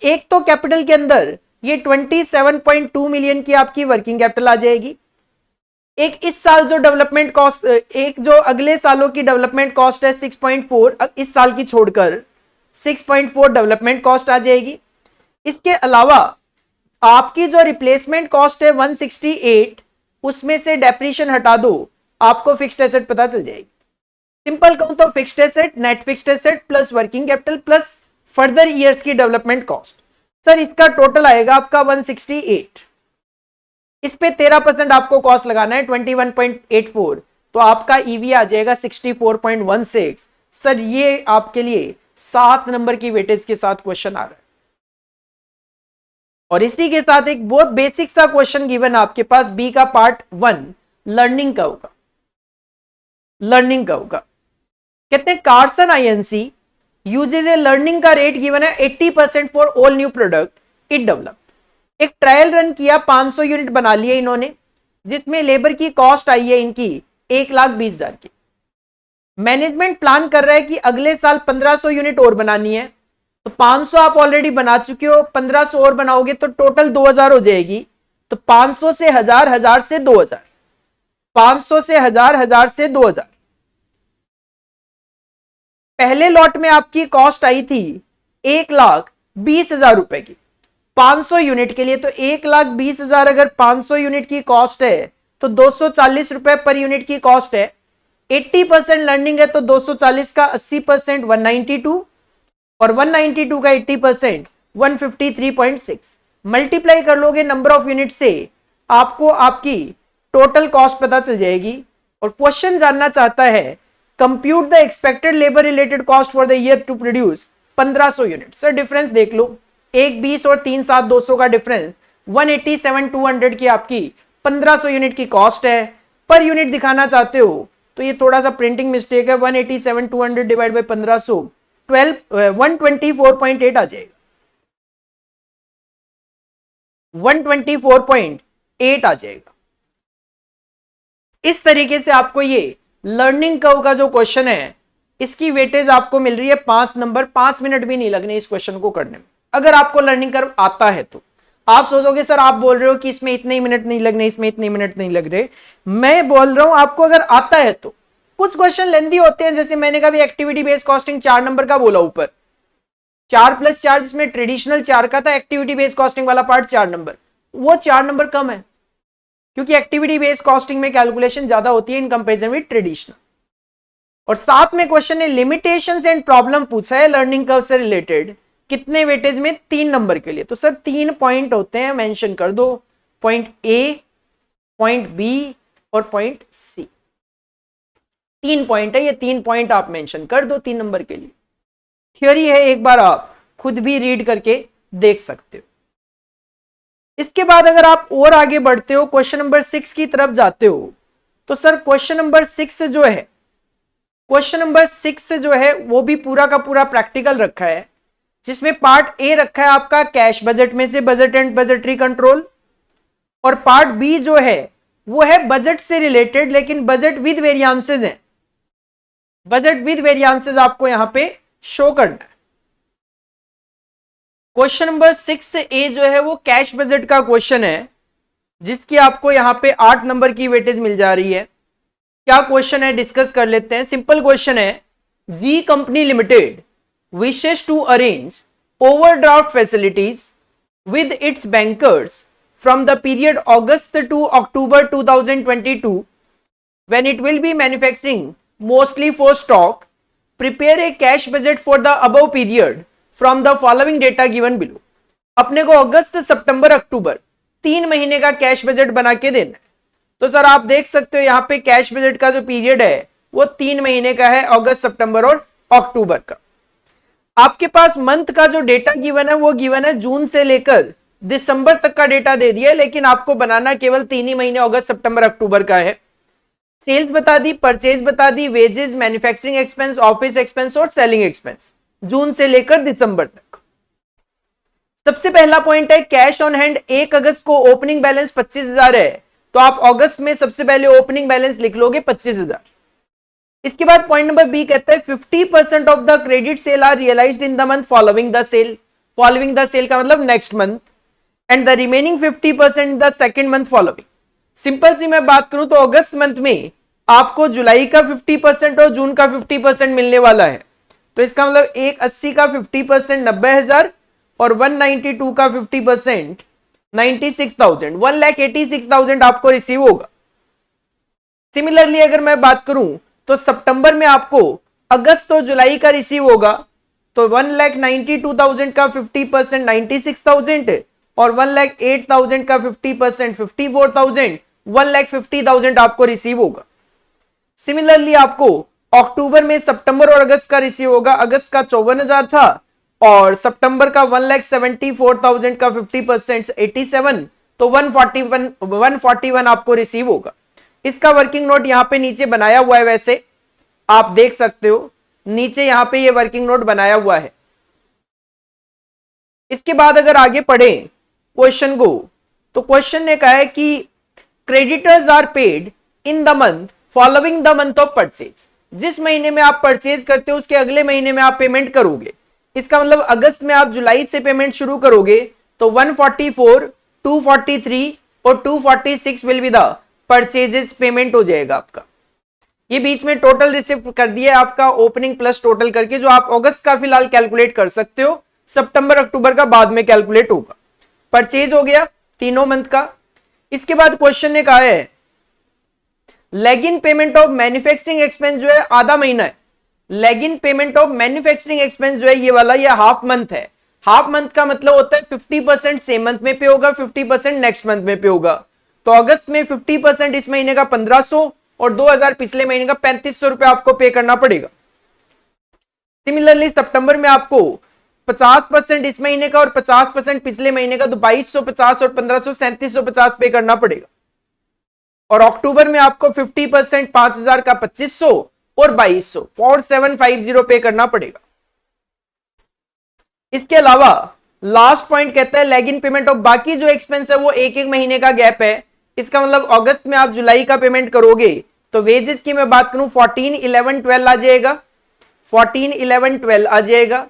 एक तो कैपिटल के अंदर ये 27.2 मिलियन की आपकी वर्किंग कैपिटल आ जाएगी, एक इस साल जो डेवलपमेंट कॉस्ट, एक जो अगले सालों की डेवलपमेंट कॉस्ट है 6.4, इस साल की छोड़कर 6.4 डेवलपमेंट कॉस्ट आ जाएगी। इसके अलावा आपकी जो रिप्लेसमेंट कॉस्ट है 168, उसमें से डेप्रीशिएशन हटा दो, आपको फिक्स्ड एसेट पता चल जाएगी। सिंपल कहूं तो fixed asset, net fixed asset plus working capital plus further years की डेवलपमेंट कॉस्ट। सर इसका टोटल आएगा आपका 168, इस पे 13% आपको कॉस्ट लगाना है 21.84, तो आपका ईवी आ जाएगा 64.16। सर ये आपके लिए 7 नंबर की वेटेज के साथ क्वेश्चन आ रहा है। और इसी के साथ एक बहुत बेसिक सा क्वेश्चन गिवन आपके पास बी का पार्ट 1, लर्निंग का होगा। लर्निंग का होगा, कहते हैं कार्सन आईएनसी यूजेज ए लर्निंग का रेट गिवन है 80% for all new product it develop. एक ट्रायल रन किया, 500 यूनिट बना लिए इन्होंने, जिसमें लेबर की कॉस्ट आई है इनकी 1,20,000 की। मैनेजमेंट प्लान कर रहा है कि अगले साल 1500 यूनिट और बनानी है, तो 500 आप ऑलरेडी बना चुके हो, 1500 और बनाओगे तो टोटल 2000 हो जाएगी। तो 500 से 1000, 1000 से 2000, 500 से 1000, 1000 से 2000। पहले लॉट में आपकी कॉस्ट आई थी 1,20,000 रुपए की 500 यूनिट के लिए। तो 1,20,000 अगर 500 यूनिट की कॉस्ट है तो 240 रुपए पर यूनिट की कॉस्ट है। 80% लर्निंग है तो 240 का 80% 192, और 192 का 80% 153.6। मल्टीप्लाई कर लोगे नंबर ऑफ यूनिट से, आपको आपकी टोटल कॉस्ट पता चल जाएगी। और क्वेश्चन जानना चाहता है compute the expected labour related cost for the year to produce 1500 unit. Sir difference देख लो, 1,20 और 3,7,200 का डिफरेंस 187,200 की आपकी 1500 यूनिट की कॉस्ट है। पर यूनिट दिखाना चाहते हो तो ये थोड़ा सा प्रिंटिंग मिस्टेक है, 187,200 डिवाइड बाय 1500 124.8 आ जाएगा, 124.8 आ जाएगा। इस तरीके से आपको ये लर्निंग कर्व का जो क्वेश्चन है इसकी वेटेज आपको मिल रही है 5 नंबर। 5 मिनट भी नहीं लगने इस क्वेश्चन को करने में, अगर आपको लर्निंग कर्व आता है तो। आप सोचोगे सर आप बोल रहे हो कि इसमें इतने ही मिनट नहीं लगने, इसमें इतने मिनट नहीं लग रहे। मैं बोल रहा हूं आपको अगर आता है तो। कुछ क्वेश्चन लेंदी होते हैं, जैसे मैंने कहा एक्टिविटी बेस्ड कॉस्टिंग 4 नंबर का बोला ऊपर, 4+4 जिसमें ट्रेडिशनल 4 का था, एक्टिविटी बेस्ड कॉस्टिंग वाला पार्ट 4 नंबर, वो 4 नंबर कम है क्योंकि एक्टिविटी बेस्ड कॉस्टिंग में कैलकुलेशन ज्यादा होती है इन कंपेरिजन विद ट्रेडिशनल। और साथ में क्वेश्चन ने लिमिटेशंस एंड प्रॉब्लम पूछा है लर्निंग कर्व से रिलेटेड, कितने वेटेज में? 3 नंबर के लिए। तो सर 3 पॉइंट होते हैं, मेंशन कर दो, पॉइंट ए, पॉइंट बी और पॉइंट सी। 3 पॉइंट है, ये 3 पॉइंट आप मेंशन कर दो 3 नंबर के लिए। थ्योरी है, एक बार आप खुद भी रीड करके देख सकते हो। इसके बाद अगर आप और आगे बढ़ते हो, क्वेश्चन नंबर 6 की तरफ जाते हो, तो सर क्वेश्चन नंबर 6 जो है, क्वेश्चन नंबर 6 जो है वो भी पूरा का पूरा प्रैक्टिकल रखा है, जिसमें पार्ट ए रखा है आपका कैश बजट में से बजट एंड बजटरी कंट्रोल, और पार्ट बी जो है वो है बजट से रिलेटेड लेकिन बजट विद वेरियांसेस है। बजट विद वेरियांसेस आपको यहां पे शो करना है। क्वेश्चन नंबर 6A जो है वो कैश बजट का क्वेश्चन है, जिसकी आपको यहां पे 8 नंबर की वेटेज मिल जा रही है। क्या क्वेश्चन है डिस्कस कर लेते हैं। सिंपल क्वेश्चन है, G company limited wishes to arrange overdraft facilities with its bankers from the period August to October 2022 when it will be manufacturing mostly for stock. Prepare a cash budget for the above period from the following data given below. अपने को अगस्त सितंबर अक्टूबर 3 महीने का कैश बजट बना के देना है। तो सर आप देख सकते हो यहां पे कैश बजट का जो पीरियड है वो 3 महीने का है, अगस्त सितंबर और अक्टूबर का। आपके पास मंथ का जो डेटा गिवन है वो गिवन है जून से लेकर दिसंबर तक का डेटा दे दिया है, लेकिन आपको बनाना केवल 3 ही महीने अगस्त सितंबर अक्टूबर का है। सेल्स बता दी, परचेज बता दी, wages, manufacturing expense, office expense और सेलिंग एक्सपेंस जून से लेकर दिसंबर तक। सबसे पहला पॉइंट है कैश ऑन हैंड 1 अगस्त को ओपनिंग बैलेंस 25,000 है, तो आप अगस्त में सबसे पहले ओपनिंग बैलेंस लिख लोगे 25,000। इसके बाद पॉइंट नंबर बी कहता है 50% of the credit sale are realised in the month following the sale. Following the sale का मतलब next month, and the remaining 50% in the second month following. Simple सी मैं बात करूं तो अगस्त मंथ में आपको जुलाई का 50% और जून का 50% मिलने वाला है, तो इसका मतलब 180 का 50% 90,000 और 192 का 50% 96,000, 1,86,000 आपको रिसीव होगा। सिमिलरली अगर मैं बात करूं तो सितंबर में आपको अगस्त और जुलाई का रिसीव होगा, तो 1,92,000 का 50% 96,000 और 1,08,000 का 50% 54,000, 1,50,000 आपको रिसीव होगा। सिमिलरली आपको अक्टूबर में सितंबर और अगस्त का रिसीव होगा। अगस्त का 54,000 था और सितंबर का 1,74,000 का 50% 87, तो 141 आपको रिसीव होगा। इसका वर्किंग नोट यहां पे नीचे बनाया हुआ है, वैसे आप देख सकते हो नीचे यहां पे ये वर्किंग नोट बनाया हुआ है। इसके बाद अगर आगे पढ़े क्वेश्चन को, तो क्वेश्चन ने कहा है कि creditors are paid in the month following the month of purchase. जिस महीने में आप परचेज करते हो उसके अगले महीने में आप पेमेंट करोगे। इसका मतलब अगस्त में आप जुलाई से पेमेंट शुरू करोगे, तो 144, 243 और 246 will be the purchases payment हो जाएगा आपका। ये बीच में टोटल रिसिप्ट कर दिया आपका ओपनिंग प्लस टोटल करके, जो आप अगस्त का फिलहाल कैलकुलेट कर सकते हो, सितंबर अक्टूबर का बाद में कैलकुलेट होगा। परचेज हो गया तीनों मंथ का। इसके बाद क्वेश्चन ने कहा है lag in payment of manufacturing expense जो है आधा महीना है। Lag in payment of manufacturing expense जो है ये वाला, ये हाफ मंथ है। हाफ मंथ का मतलब होता है 50% सेम मंथ में पे होगा, 50% नेक्स्ट मंथ में पे होगा। तो अगस्त में 50% इस महीने का 1,500 और 2,000 पिछले महीने का 3,500 रुपए आपको पे करना पड़ेगा। सिमिलरली सितंबर में आपको 50% इस महीने का और 50% पिछले महीने का, तो 2,250 और 1,500 3,750 पे करना पड़ेगा। और अक्टूबर में आपको 50% 5,000 का 2,500 और 2,200 4,750 पे करना पड़ेगा। इसके अलावा लास्ट पॉइंट कहता है लैग इन पेमेंट ऑफ बाकी जो एक्सपेंस है वो एक एक महीने का गैप है। इसका मतलब अगस्त में आप जुलाई का पेमेंट करोगे, तो वेजेस की मैं बात करूं 14, 11, 12 आ जाएगा, 14, 11, 12 आ जाएगा।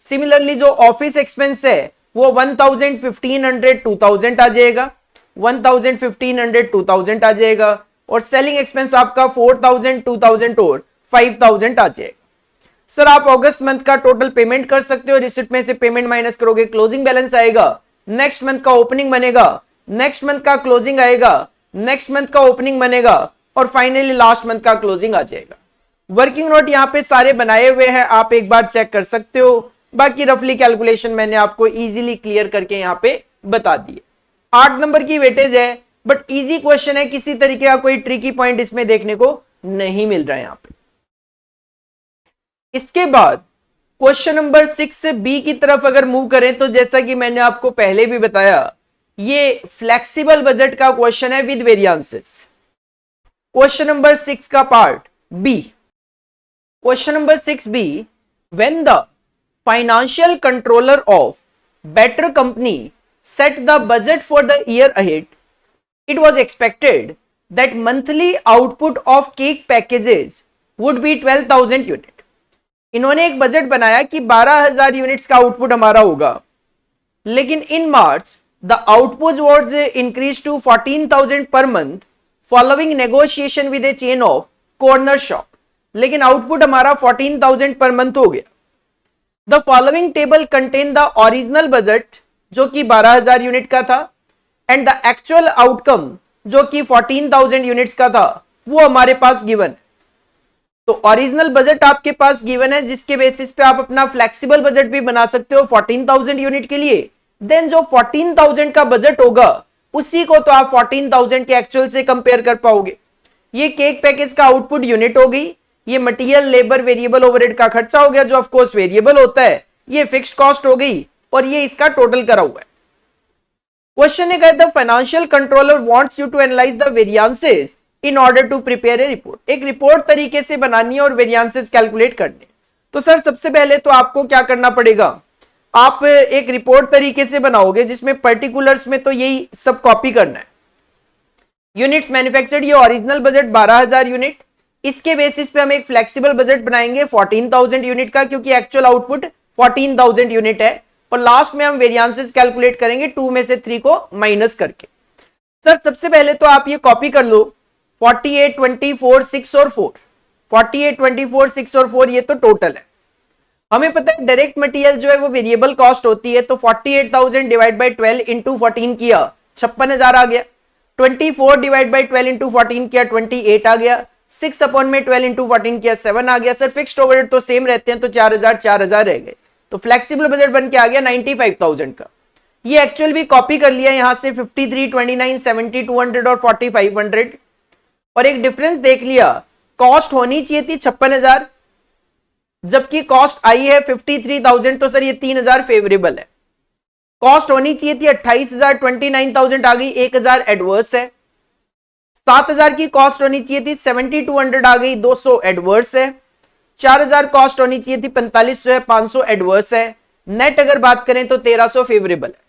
सिमिलरली जो ऑफिस एक्सपेंस है वो 1,000, 1,500, 2,000 आ जाएगा, 1,000, 1,500, 2,000 आ जाएगा। और सेलिंग एक्सपेंस आपका 4,000, 2,000 और 5,000 आ जाएगा। सर आप अगस्त मंथ का टोटल पेमेंट कर सकते हो, रिसिप्ट में से पेमेंट माइनस करोगे, क्लोजिंग बैलेंस आएगा, नेक्स्ट मंथ का ओपनिंग बनेगा, नेक्स्ट मंथ का क्लोजिंग आएगा, नेक्स्ट मंथ का ओपनिंग बनेगा और फाइनली लास्ट मंथ का क्लोजिंग आ जाएगा। वर्किंग नोट यहाँ पे सारे बनाए हुए हैं, आप एक बार चेक कर सकते हो। बाकी रफली कैलकुलेशन मैंने आपको इजीली क्लियर करके यहाँ पे बता दिए। 8 नंबर की वेटेज है, बट इजी क्वेश्चन है, किसी तरीके का कोई ट्रिकी पॉइंट इसमें देखने को नहीं मिल रहा है यहाँ पे। इसके बाद क्वेश्चन नंबर 6 से बी की तरफ अगर मूव करें, तो जैसा कि मैंने आपको पहले भी बताया, ये फ्लेक्सिबल बजट का क्वेश्चन है विद वेरिएंसेस। क्वेश्चन नंबर 6 का part B. Question number 6B, when the financial controller of better company set the budget for the year ahead, it was expected that monthly output of cake packages would be 12,000 unit. इन्होंने एक बजट बनाया कि 12,000 यूनिट्स का आउटपुट हमारा होगा। लेकिन in March the output was increase to 14,000 per month following negotiation with a chain of corner shop. लेकिन आउटपुट हमारा 14,000 पर मंथ हो गया। The following table contain the original budget जो कि 12,000 यूनिट का था एंड द एक्चुअल आउटकम जो कि 14,000 यूनिट्स का था, वो हमारे पास गिवन है। तो ओरिजिनल बजट आपके पास गिवन है, जिसके बेसिस पे आप अपना फ्लेक्सिबल बजट भी बना सकते हो 14,000 यूनिट के लिए। देन जो 14,000 का बजट होगा उसी को तो आप 14,000 के एक्चुअल से कंपेयर कर पाओगे। ये केक पैकेज का आउटपुट यूनिट हो गई, ये मटेरियल लेबर वेरिएबल ओवरहेड का खर्चा हो गया जो ऑफ कोर्स वेरिएबल होता है, ये फिक्स्ड कॉस्ट हो गई और ये इसका टोटल करा हुआ है। क्वेश्चन है the financial controller wants you to analyse the variances in order to prepare a report. एक रिपोर्ट तरीके से बनानी है और वेरिएंसेस कैलकुलेट करने। तो सर सबसे पहले तो आपको क्या करना पड़ेगा, आप एक रिपोर्ट तरीके से बनाओगे जिसमें पर्टिकुलर्स में तो यही सब कॉपी करना है। यूनिट्स मैन्युफैक्चर्ड, ये ओरिजिनल बजट 12,000 यूनिट, इसके बेसिस पे हम एक फ्लेक्सिबल बजट बनाएंगे 14,000 यूनिट का, क्योंकि एक्चुअल आउटपुट 14,000 यूनिट है। और लास्ट में हम वेरिएंसेस कैलकुलेट करेंगे 2 में से 3 को माइनस करके। सर सबसे पहले तो आप ये कॉपी कर लो 48, 24, 6 और 4। 48, 24, 6 और 4 ये तो टोटल है। हमें पता है डायरेक्ट मटेरियल जो है वो वेरिएबल कॉस्ट होती है, तो 48,000 डिवाइड बाई 12 इंटू 14 किया 56,000 आ गया। 24 डिवाइड बाई 12 इंटू 14 किया 28 आ गया। 6 अपॉन में 12 इंटू 14 किया 7 आ गया। सर फिक्स्ड ओवरहेड तो सेम रहते हैं तो 4,000 रह गए, तो फ्लेक्सिबल बजट बन के आ गया 95,000 का। ये एक्चुअल भी कॉपी कर लिया यहां से 53, 29, 70, 200 और 4500, और एक डिफरेंस देख लिया, कॉस्ट होनी चाहिए थी 56,000 जबकि कॉस्ट आई है 53,000, तो सर ये 3,000 फेवरेबल है। कॉस्ट होनी चाहिए थी 28,000, 29,000 आ गई, 1,000 एडवर्स है। 7,000 की कॉस्ट होनी चाहिए थी 7,200 आ गई, 200 एडवर्स है। 4,000 कॉस्ट होनी चाहिए थी 4,500 है, 500 एडवर्स है। नेट अगर बात करें तो 1,300 फेवरेबल है।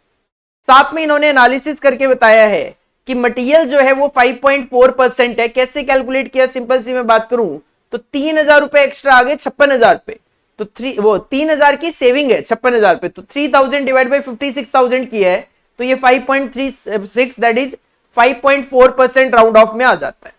साथ में इन्होंने एनालिसिस करके बताया है कि मटेरियल जो है वो 5.4% है। कैसे कैलकुलेट किया, सिंपल सी मैं बात करूं तो 3,000 रुपए एक्स्ट्रा आ गए 56,000 पे, तो 3,000 की सेविंग है 56,000 पे, तो 3,000 डिवाइड बाई 56,000 की है, तो ये 5.36 दैट इज 5.4% राउंड ऑफ में आ जाता है।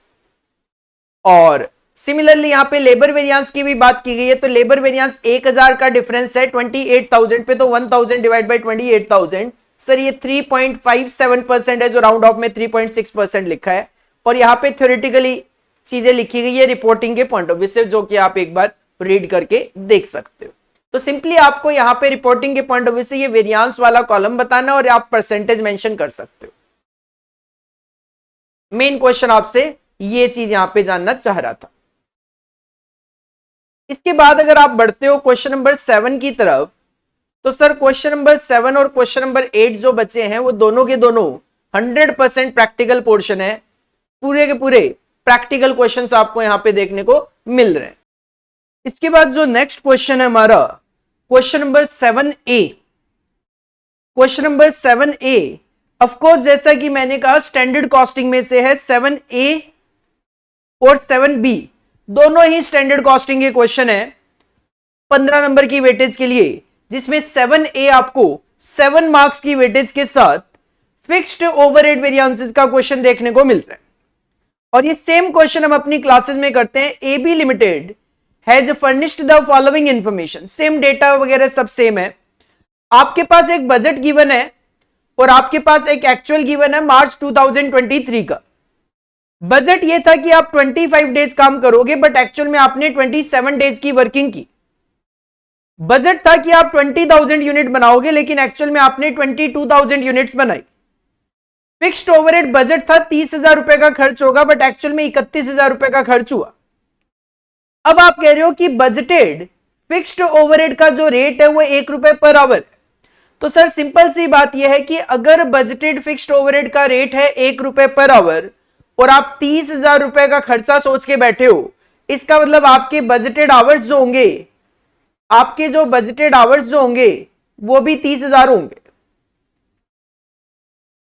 और सिमिलरली यहां पे लेबर वेरिएंस की भी बात की गई है, तो लेबर वेरिएंस 1,000 का डिफरेंस है 28,000 पे, तो 1,000 डिवाइड बाई 28,000, सर ये 3.57% है, जो राउंड ऑफ में 3.6% लिखा है। और यहाँ पे थ्योरेटिकली चीजें लिखी गई है रिपोर्टिंग के पॉइंट ऑफ व्यू से, जो कि आप एक बार रीड करके देख सकते हो। तो सिंपली आपको यहाँ पे रिपोर्टिंग के पॉइंट ऑफ व्यू से ये वेरिएंस वाला कॉलम बताना और आप परसेंटेज मेंशन कर सकते हो। मेन क्वेश्चन आपसे ये चीज यहां पे जानना चाह रहा था। इसके बाद अगर आप बढ़ते हो क्वेश्चन नंबर 7 की तरफ, तो सर क्वेश्चन नंबर 7 और क्वेश्चन नंबर 8 जो बचे हैं वो दोनों के दोनों 100% प्रैक्टिकल पोर्शन है। पूरे के पूरे प्रैक्टिकल क्वेश्चंस आपको यहां पे देखने को मिल रहे हैं। इसके बाद जो नेक्स्ट क्वेश्चन है हमारा question number 7A। Question number 7A of course जैसा कि मैंने कहा स्टैंडर्ड कॉस्टिंग में से है। 7A और 7B दोनों ही स्टैंडर्ड कॉस्टिंग के क्वेश्चन है 15 नंबर की वेटेज के लिए, जिसमें 7A आपको 7 मार्क्स की वेटेज के साथ फिक्स्ड ओवरहेड वेरिएंसेस का क्वेश्चन देखने को मिलता है। और ये सेम क्वेश्चन हम अपनी क्लासेस में करते हैं। AB limited has furnished the following information, same data वगैरह सब सेम है। आपके पास एक बजट गिवन है और आपके पास एक एक्चुअल गिवन है मार्च 2023 का। बजट ये था कि आप 25 डेज काम करोगे, बट एक्चुअल में आपने 27 डेज की वर्किंग की। बजट था कि आप 20,000 यूनिट बनाओगे, लेकिन एक्चुअल में आपने 22,000 यूनिट्स बनाई। फिक्स्ड ओवरहेड बजट था 30,000 रुपए का खर्च होगा, बट एक्चुअल में 31,000 रुपए का खर्च हुआ। अब आप कह रहे हो कि बजटेड फिक्स्ड ओवरहेड का जो रेट है वो 1 रुपए पर आवर। तो सर सिंपल सी बात यह है कि अगर बजटेड फिक्स्ड ओवरहेड का रेट है 1 रुपए पर आवर और आप 30,000 रुपए का खर्चा सोच के बैठे हो, इसका मतलब आपके बजटेड आवर्स जो होंगे, आपके जो बजटेड आवर्स जो होंगे वो भी 30,000 होंगे।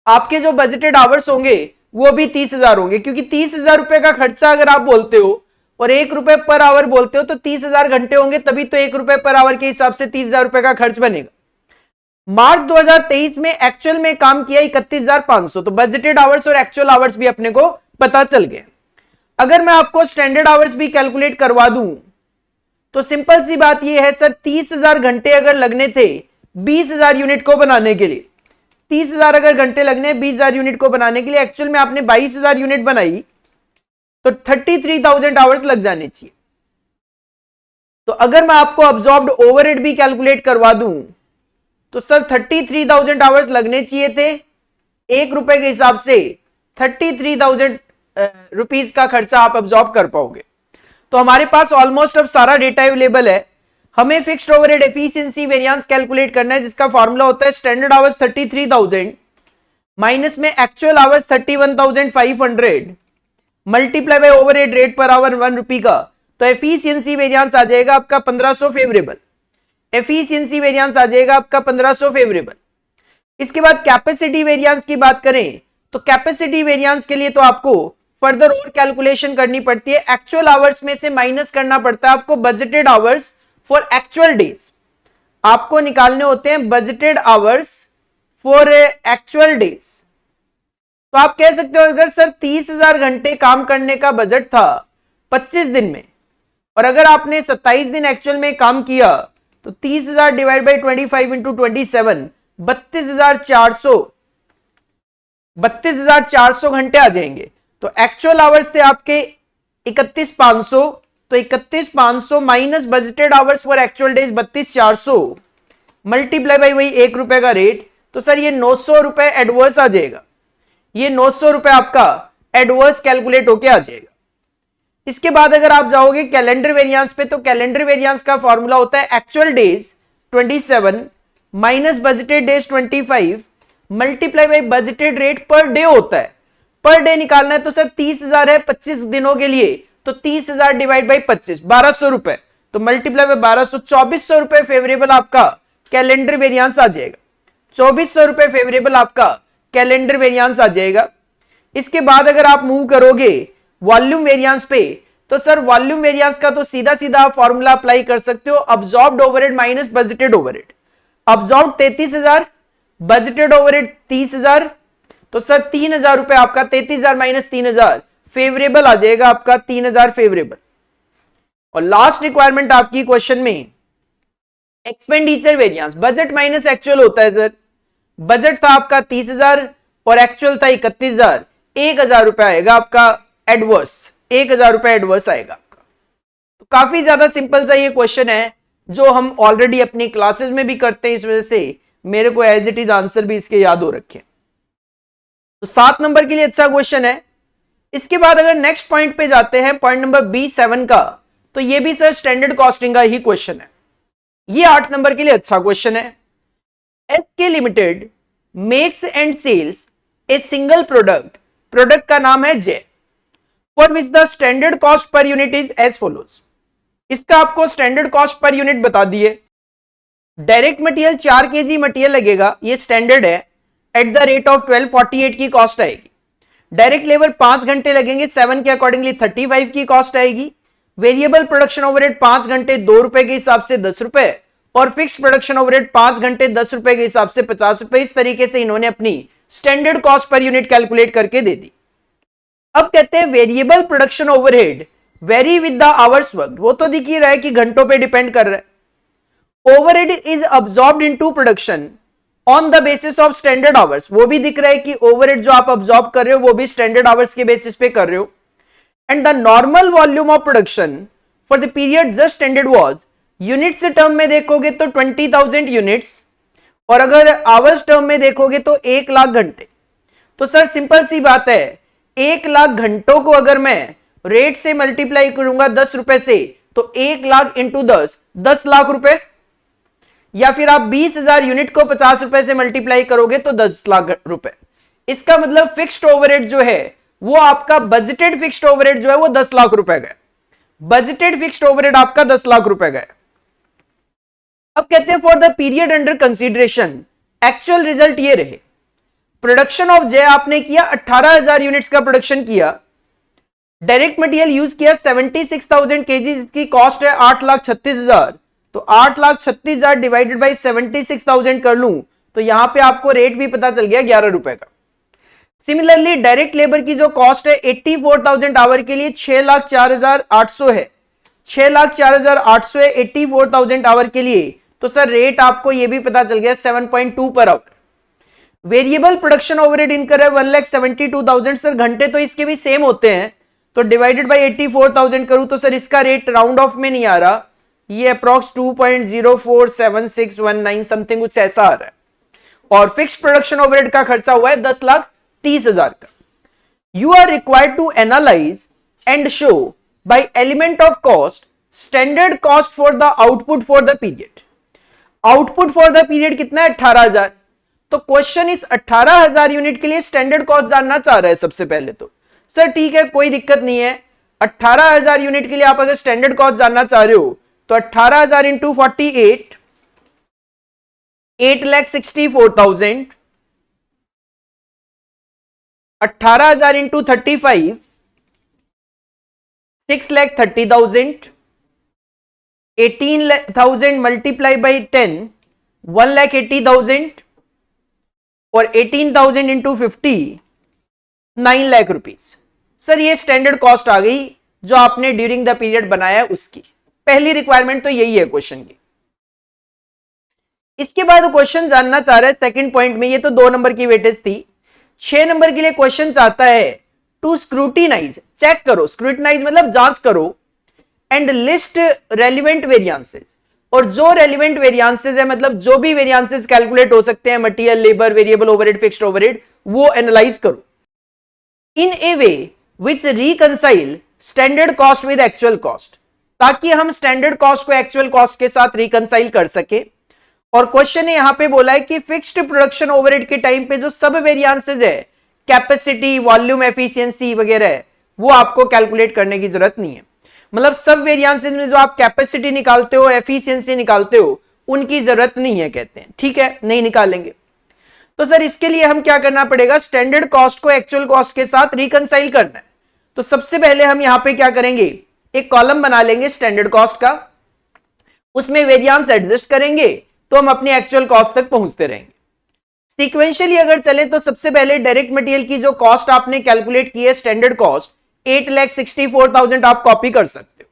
आपके जो बजटेड आवर्स होंगे वो भी 30,000 होंगे, क्योंकि 30,000 रुपए का खर्चा अगर आप बोलते हो और 1 रुपए पर आवर बोलते हो तो 30,000 घंटे होंगे, तभी तो 1 रुपए पर आवर के हिसाब से 30,000 रुपए का खर्च बनेगा। मार्च 2023 में एक्चुअल में काम किया 31,500, तो बजटेड आवर्स और एक्चुअल आवर्स भी अपने को पता चल गए। अगर मैं आपको स्टैंडर्ड आवर्स भी कैलकुलेट करवा दूं तो सिंपल सी बात यह है सर, 30,000 घंटे अगर लगने थे 20,000 यूनिट को बनाने के लिए, 30,000 अगर घंटे लगने 20,000 यूनिट को बनाने के लिए, एक्चुअल में आपने 22,000 यूनिट बनाई तो 33,000 आवर्स लग जाने चाहिए। तो अगर मैं आपको अब्जॉर्ब्ड ओवरहेड भी कैलकुलेट करवा दूं तो सर 33,000 आवर्स लगने चाहिए थे। ₹1 के हिसाब से 33,000 रुपीज का खर्चा आप अब्जॉर्ब कर पाओगे। तो हमारे पास ऑलमोस्ट अब सारा डेटा अवेलेबल है। हमें fixed overhead efficiency variance calculate करना है, जिसका फॉर्मूला होता है स्टैंडर्ड आवर्स 33,000 माइनस में actual hours 31,500 multiply by overhead rate per hour ₹1 का, तो एफिशिएंसी वेरिएंस आ जाएगा आपका 1500 फेवरेबल। एफिशिएंसी वेरिएंस आ जाएगा आपका 1500 फेवरेबल। इसके बाद कैपेसिटी वेरिएंस की बात करें तो कैपेसिटी वेरिएंस के लिए तो आपको फर्दर और कैलकुलेशन करनी पड़ती है। एक्चुअल आवर्स में से माइनस करना पड़ता है आपको budgeted hours for actual days. आपको निकालने होते हैं budgeted hours for actual days. तो आप कह सकते हो अगर सर 30,000 घंटे काम करने का बजट था 25 दिन में, और अगर आपने 27 दिन एक्चुअल में काम किया तो 30,000 डिवाइड बाई 25 इंटू 27 32,400 घंटे आ जाएंगे। तो एक्चुअल आवर्स थे आपके 31,500, तो 31,500 minus budgeted hours for actual days 32,400 multiply by वही ₹1 का रेट, तो सर ये ₹900 एडवर्स आ जाएगा। ये ₹900 आपका एडवर्स कैलकुलेट होके आ जाएगा। इसके बाद अगर आप जाओगे कैलेंडर वेरिएंस पे, तो कैलेंडर वेरिएंस का फॉर्मूला होता है actual days 27 minus budgeted days 25 multiply by budgeted rate per day होता है। पर डे निकालना है तो सर 30,000 है 25 दिनों के लिए, तो 30,000 डिवाइड बाई 25 ₹1,200, तो मल्टीप्लाई बाई 1200 ₹2,400 फेवरेबल आपका कैलेंडर वेरिएंस आ जाएगा। ₹2,400 फेवरेबल आपका कैलेंडर वेरिएंस आ जाएगा। इसके बाद अगर आप मूव करोगे वॉल्यूम वेरिएंस पे, तो सर वॉल्यूम वेरिएंस का तो सीधा सीधा आप फॉर्मूला अप्लाई कर सकते हो, absorbed overhead minus budgeted overhead. Absorbed 33,000, budgeted overhead 30,000, तो सर ₹3,000 आपका 33,000 माइनस 3,000 फेवरेबल आ जाएगा आपका 3,000 फेवरेबल। और लास्ट रिक्वायरमेंट आपकी क्वेश्चन में expenditure variance, budget minus actual होता है सर। बजट था आपका 30,000 और एक्चुअल था 31,000, ₹1,000 आएगा आपका एडवर्स, ₹1,000 एडवर्स आएगा आपका। तो काफी ज्यादा सिंपल सा ये क्वेश्चन है जो हम ऑलरेडी अपनी क्लासेस में भी करते हैं, इस वजह से मेरे को एज इट इज आंसर भी इसके याद हो रखे। तो 7 नंबर के लिए अच्छा क्वेश्चन है। इसके बाद अगर नेक्स्ट पॉइंट पे जाते हैं, पॉइंट नंबर B7 का, तो ये भी सर स्टैंडर्ड कॉस्टिंग का ही क्वेश्चन है। ये 8 नंबर के लिए अच्छा क्वेश्चन है। SK limited makes and sells a single product, product का नाम है J, for which the standard cost per unit is as follows. इसका आपको स्टैंडर्ड कॉस्ट पर यूनिट बता दिए। डायरेक्ट मटेरियल 4 kg मटेरियल लगेगा, ये स्टैंडर्ड है, एट द रेट ऑफ 1248 की कॉस्ट आएगी। डायरेक्ट लेबर 5 घंटे लगेंगे, 7 के अकॉर्डिंगली 35 की कॉस्ट आएगी। वेरिएबल प्रोडक्शन ओवरहेड 5 घंटे ₹2 के हिसाब से ₹10, और फिक्स्ड प्रोडक्शन ओवरहेड 5 घंटे ₹10 के हिसाब से ₹50। इस तरीके से इन्होंने अपनी standard cost per unit calculate करके दे दी। अब कहते हैं variable production overhead very with the hours worked, वो तो दिख ही रहा है कि घंटों पे डिपेंड कर रहा है। Overhead is absorbed into production on the basis of standard hours, वो भी दिख रहा है कि ओवरहेड जो आप अब्सॉर्ब कर रहे हो वो भी स्टैंडर्ड आवर्स के बेसिस पे कर रहे हो। And the normal volume of production for the period just ended was, units term में देखोगे तो 20,000 यूनिट्स, और अगर आवर्स टर्म में देखोगे तो 1,00,000 घंटे। तो सर सिंपल सी बात है, 1,00,000 घंटों को अगर मैं रेट से मल्टीप्लाई करूंगा ₹10 से, तो 1,00,000 इंटू 10 लाख रुपए, या फिर आप 20,000 यूनिट को ₹50 से मल्टीप्लाई करोगे तो 10 लाख रुपए। इसका मतलब फिक्स्ड ओवरहेड जो है वो आपका बजटेड फिक्स्ड ओवरहेड जो है वो 10 लाख रुपए गए। बजटेड फिक्स्ड ओवरहेड आपका 10 लाख रुपए गए। अब कहते हैं for the period under consideration actual result ये रहे, प्रोडक्शन ऑफ जे आपने किया 18,000 यूनिट्स का प्रोडक्शन किया, डायरेक्ट मटेरियल यूज किया 76,000 kg, जिसकी कॉस्ट है 8,36,000, तो 8,36,000 डिवाइडेड बाई 76,000 कर लूं तो यहां पे आपको रेट भी पता चल गया 11 रुपए का। सिमिलरली डायरेक्ट लेबर की जो कॉस्ट है 84,000 आवर के लिए 6,04,800 है, 6,04,800 है 84,000 आवर के लिए। तो सर रेट आपको ये भी पता चल गया 7.2 per hour. Variable production overhead इनकर है 1,72,000। सर घंटे तो इसके भी सेम होते हैं, तो डिवाइडेड बाई 84,000 करूं तो सर इसका रेट राउंड ऑफ में नहीं आ रहा, ये अप्रॉक्स 2.047619 समथिंग कुछ ऐसा आ रहा है। और फिक्स प्रोडक्शन ओवरहेड का खर्चा हुआ है 10,30,000 का। You are required to analyse and show by element of cost standard cost for the output for the period. Output for the period कितना है 18,000। तो क्वेश्चन इस 18,000 यूनिट के लिए स्टैंडर्ड कॉस्ट जानना चाह रहा है सबसे पहले। तो सर ठीक है, कोई दिक्कत नहीं है, 18,000 यूनिट के लिए आप अगर स्टैंडर्ड कॉस्ट जानना चाह रहे हो तो 18,000 इंटू 48, 8,64,000, 18,000 इंटू 35, 6,30,000, 18,000 मल्टीप्लाई बाई 10, 1,80,000 और 18,000 इंटू 50, 9 लाख रुपीज। सर ये स्टैंडर्ड कॉस्ट आ गई जो आपने ड्यूरिंग द पीरियड बनाया उसकी। पहली रिक्वायरमेंट तो यही है क्वेश्चन की। इसके बाद क्वेश्चन जानना चाह रहा है सेकंड पॉइंट में, ये तो 2 नंबर की वेटेज थी। 6 नंबर के लिए क्वेश्चन चाहता है टू स्क्रूटिनाइज, चेक करो, स्क्रूटिनाइज मतलब जांच करो, एंड लिस्ट रेलिवेंट वेरियांसेस। और जो रेलिवेंट वेरियांसेस है मतलब जो भी वेरियांसेस कैलकुलेट हो सकते हैं, material, labour, variable overhead, fixed overhead, वो एनालाइज करो in a way which reconcile standard cost with actual cost, ताकि हम स्टैंडर्ड कॉस्ट को एक्चुअल कॉस्ट के साथ रिकंसाइल कर सके। और क्वेश्चन ने यहां पे बोला है कि फिक्स्ड प्रोडक्शन ओवरहेड के टाइम पे जो सब वेरियांसेस है, कैपेसिटी, वॉल्यूम, एफिशिएंसी वगैरह, वो आपको कैलकुलेट करने की जरूरत नहीं है। मतलब सब वेरियांसेस में जो आप कैपेसिटी निकालते हो, एफिशिएंसी निकालते हो, उनकी जरूरत नहीं है कहते हैं। ठीक है, नहीं निकालेंगे। तो सर इसके लिए हम क्या करना पड़ेगा, स्टैंडर्ड कॉस्ट को एक्चुअल कॉस्ट के साथ रिकंसाइल करना है। तो सबसे पहले हम यहां पे क्या करेंगे, एक कॉलम बना लेंगे स्टैंडर्ड कॉस्ट का, उसमें वेरियांस एडजस्ट करेंगे तो हम अपनी एक्चुअल कॉस्ट तक पहुंचते रहेंगे। सीक्वेंशियली अगर चले तो सबसे पहले डायरेक्ट मटेरियल की जो कॉस्ट आपने कैलकुलेट की है स्टैंडर्ड कॉस्ट 8,64,000 आप कॉपी कर सकते हो।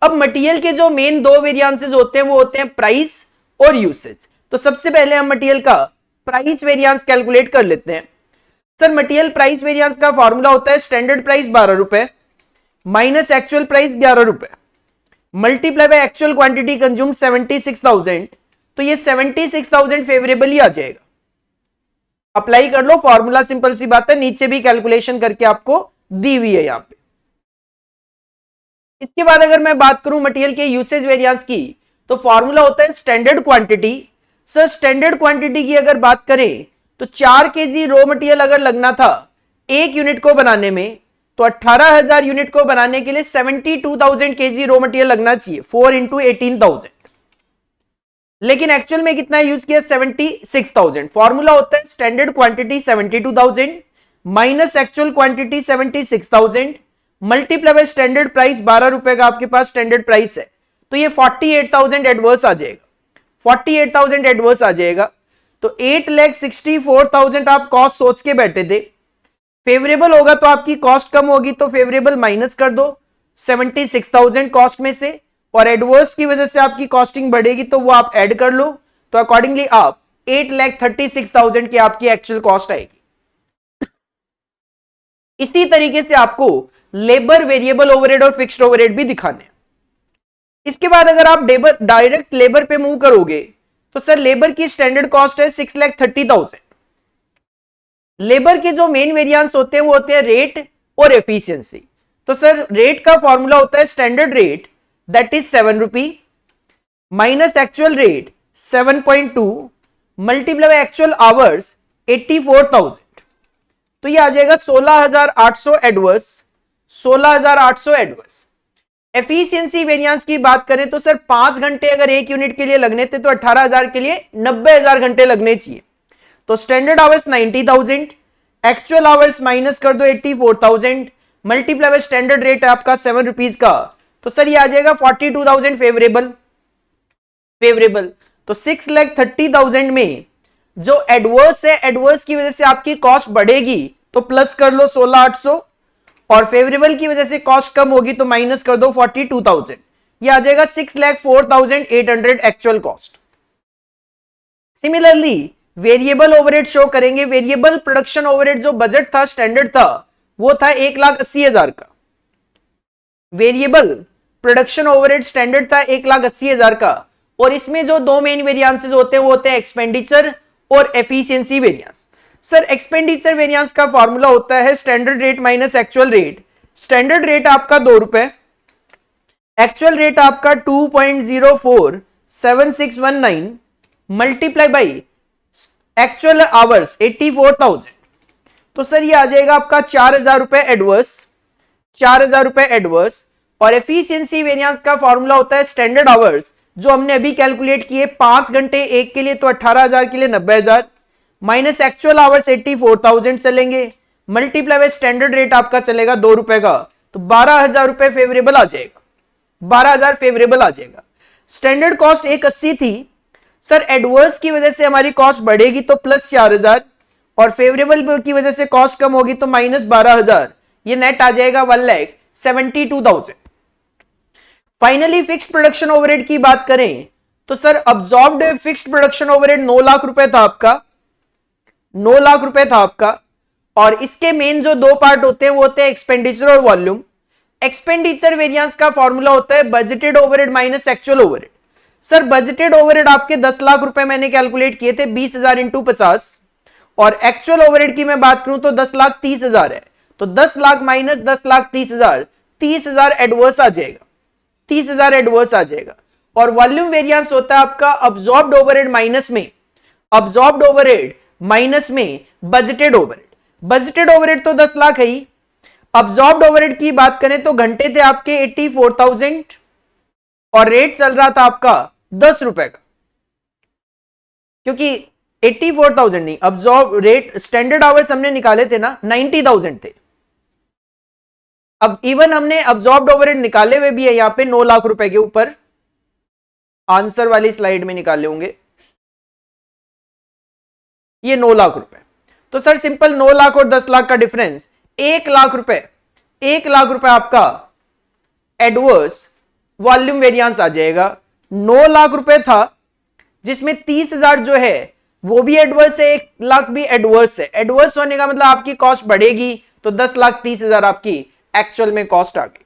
अब मटेरियल के जो मेन 2 वेरियांसेस होते हैं वो होते हैं प्राइस और यूसेज। तो सबसे पहले हम मटेरियल का प्राइस वेरियांस कैलकुलेट कर लेते हैं। सर मटेरियल प्राइस वेरियांस का फॉर्मूला होता है स्टैंडर्ड प्राइस 12 रुपए माइनस एक्चुअल प्राइस 11 रुपए multiply by actual quantity consumed 76,000। तो ये 76,000 फेवरेबल ही आ जाएगा। अप्लाई कर लो, फॉर्मूला सिंपल सी बात है, नीचे भी कैलकुलेशन करके आपको दी हुई है यहां पे। इसके बाद अगर मैं बात करूं मटेरियल के यूसेज वेरियांस की, तो फॉर्मूला होता है standard quantity. Sir standard quantity की अगर बात करें तो 4 केजी रॉ मटेरियल अगर लगना था 1 यूनिट को बनाने में, तो 18,000 यूनिट को बनाने के लिए 72,000 केजी रॉ मटेरियल लगना चाहिए, 4 इंटू 18,000। लेकिन एक्चुअल में कितना यूज किया, 76,000। फॉर्मूला होता है standard quantity 72,000 minus actual quantity 76,000 multiply by standard price 12 रुपए का आपके पास स्टैंडर्ड प्राइस है, तो ये 48,000 एडवर्स आ जाएगा, 48,000 एडवर्स आ जाएगा। तो 8,64,000 आप कॉस्ट सोच के बैठे थे, फेवरेबल होगा तो आपकी कॉस्ट कम होगी, तो फेवरेबल माइनस कर दो 76,000 कॉस्ट में से, और एडवर्स की वजह से आपकी कॉस्टिंग बढ़ेगी तो वो आप ऐड कर लो। तो अकॉर्डिंगली आप 8,36,000 की आपकी एक्चुअल कॉस्ट आएगी। इसी तरीके से आपको लेबर, वेरिएबल ओवरहेड और फिक्स्ड ओवरहेड भी दिखाने हैं। इसके बाद अगर आप डायरेक्ट लेबर पे मूव करोगे तो सर लेबर की स्टैंडर्ड कॉस्ट है 6,30,000। लेबर के जो मेन वेरिएंस होते हैं वो होते हैं रेट और एफिशिएंसी। तो सर रेट का फॉर्मूला होता है standard rate that is 7 rupee minus actual rate 7.2 multiply by actual hours 84,000। तो ये आ जाएगा 16,800 एडवर्स, 16,800 एडवर्स। एफिशिएंसी वेरिएंस की बात करें तो सर 5 घंटे अगर 1 यूनिट के लिए लगने थे तो 18,000 के लिए 90,000 घंटे लगने चाहिए। तो standard hours 90,000, actual hours minus कर दो 84,000 मल्टीप्लाई बाय स्टैंडर्ड रेट है आपका 7 रुपीज का, तो सर ये आ जाएगा 42,000 फेवरेबल। फेवरेबल। तो 6,30,000 में जो एडवर्स है, एडवर्स की वजह से आपकी कॉस्ट बढ़ेगी तो प्लस कर लो 16,800, और फेवरेबल की वजह से कॉस्ट कम होगी तो माइनस कर दो 42,000। ये आ जाएगा 6,04,800 actual cost. Similarly variable overhead show करेंगे। वेरिएबल प्रोडक्शन ओवरहेड जो बजट था, स्टैंडर्ड था, वो था 1,80,000 का। वेरिएबल प्रोडक्शन ओवरहेड स्टैंडर्ड था 1,80,000 का, और इसमें जो दो मेन वेरिएंसेस होते हैं वो होते हैं एक्सपेंडिचर और efficiency variance. Sir expenditure variance का फॉर्मूला होता है standard rate minus actual rate. Standard rate आपका 2 रुपए, एक्चुअल रेट आपका 2.047619 मल्टीप्लाई बाई एक्चुअल आवर्स 84,000। तो सर ये आ जाएगा आपका 4,000 रुपए एडवर्स, 4,000 रुपए एडवर्स। और एफिशिएंसी वेरिएंस का फॉर्मूला होता है स्टैंडर्ड आवर्स, जो हमने अभी कैलकुलेट किए 5 घंटे एक के लिए तो 18,000 के लिए 90,000, माइनस एक्चुअल आवर्स 84,000 चलेंगे, मल्टीप्लाई बाय स्टैंडर्ड रेट आपका चलेगा 2 रुपए का, तो 12,000 रुपए फेवरेबल आ जाएगा, 12,000 फेवरेबल आ जाएगा। स्टैंडर्ड कॉस्ट 180 थी सर, एडवर्स की वजह से हमारी कॉस्ट बढ़ेगी तो प्लस 4,000, और फेवरेबल की वजह से कॉस्ट कम होगी तो माइनस 12,000। ये नेट आ जाएगा 1,72,000। फाइनली फिक्स्ड प्रोडक्शन ओवरहेड की बात करें तो sir absorbed fixed production overhead 9 lakh रुपए था आपका, 9 लाख रुपए था आपका। और इसके मेन जो दो पार्ट होते हैं वो होते हैं एक्सपेंडिचर और वॉल्यूम। एक्सपेंडिचर वेरिएंस का फॉर्मूला होता है budgeted overhead minus actual overhead. Sir budgeted overhead आपके 10 लाख रुपए मैंने कैलकुलेट किए थे, 20,000 इंटू 50, और एक्चुअल ओवरहेड की मैं बात करूं तो 10,30,000 है, तो 10 लाख माइनस 10,30,000, 30,000 एडवर्स आ जाएगा, 30,000 एडवर्स आ जाएगा। और वॉल्यूम वेरिएंस होता है आपका अब्सॉर्ब्ड ओवरहेड माइनस में, अब्सॉर्ब्ड ओवरहेड माइनस में बजटेड ओवरहेड। बजटेड ओवरहेड तो 10 लाख है ही, अब्सॉर्ब्ड ओवरहेड की बात करें तो घंटे थे आपके 84,000 और रेट चल रहा था आपका 10 रुपए का, क्योंकि 84,000 नहीं, अब्सॉर्ब रेट स्टैंडर्ड आवर्स हमने निकाले थे ना 90,000 थे। अब इवन हमने अब्सॉर्ब्ड ओवरहेड निकाले हुए भी है यहां पे 9 लाख रुपए के ऊपर, आंसर वाली स्लाइड में निकाले होंगे, ये 9 लाख रुपए। तो सर सिंपल 9 लाख और 10 लाख का डिफरेंस 1 लाख रुपए, 1 लाख रुपए आपका एडवर्स वॉल्यूम वेरिएंस आ जाएगा। 9 लाख रुपए था जिसमें 30,000 जो है वो भी एडवर्स है, 1 लाख भी एडवर्स है। एडवर्स होने का मतलब आपकी कॉस्ट बढ़ेगी, तो 10,30,000 आपकी एक्चुअल में कॉस्ट आ गई।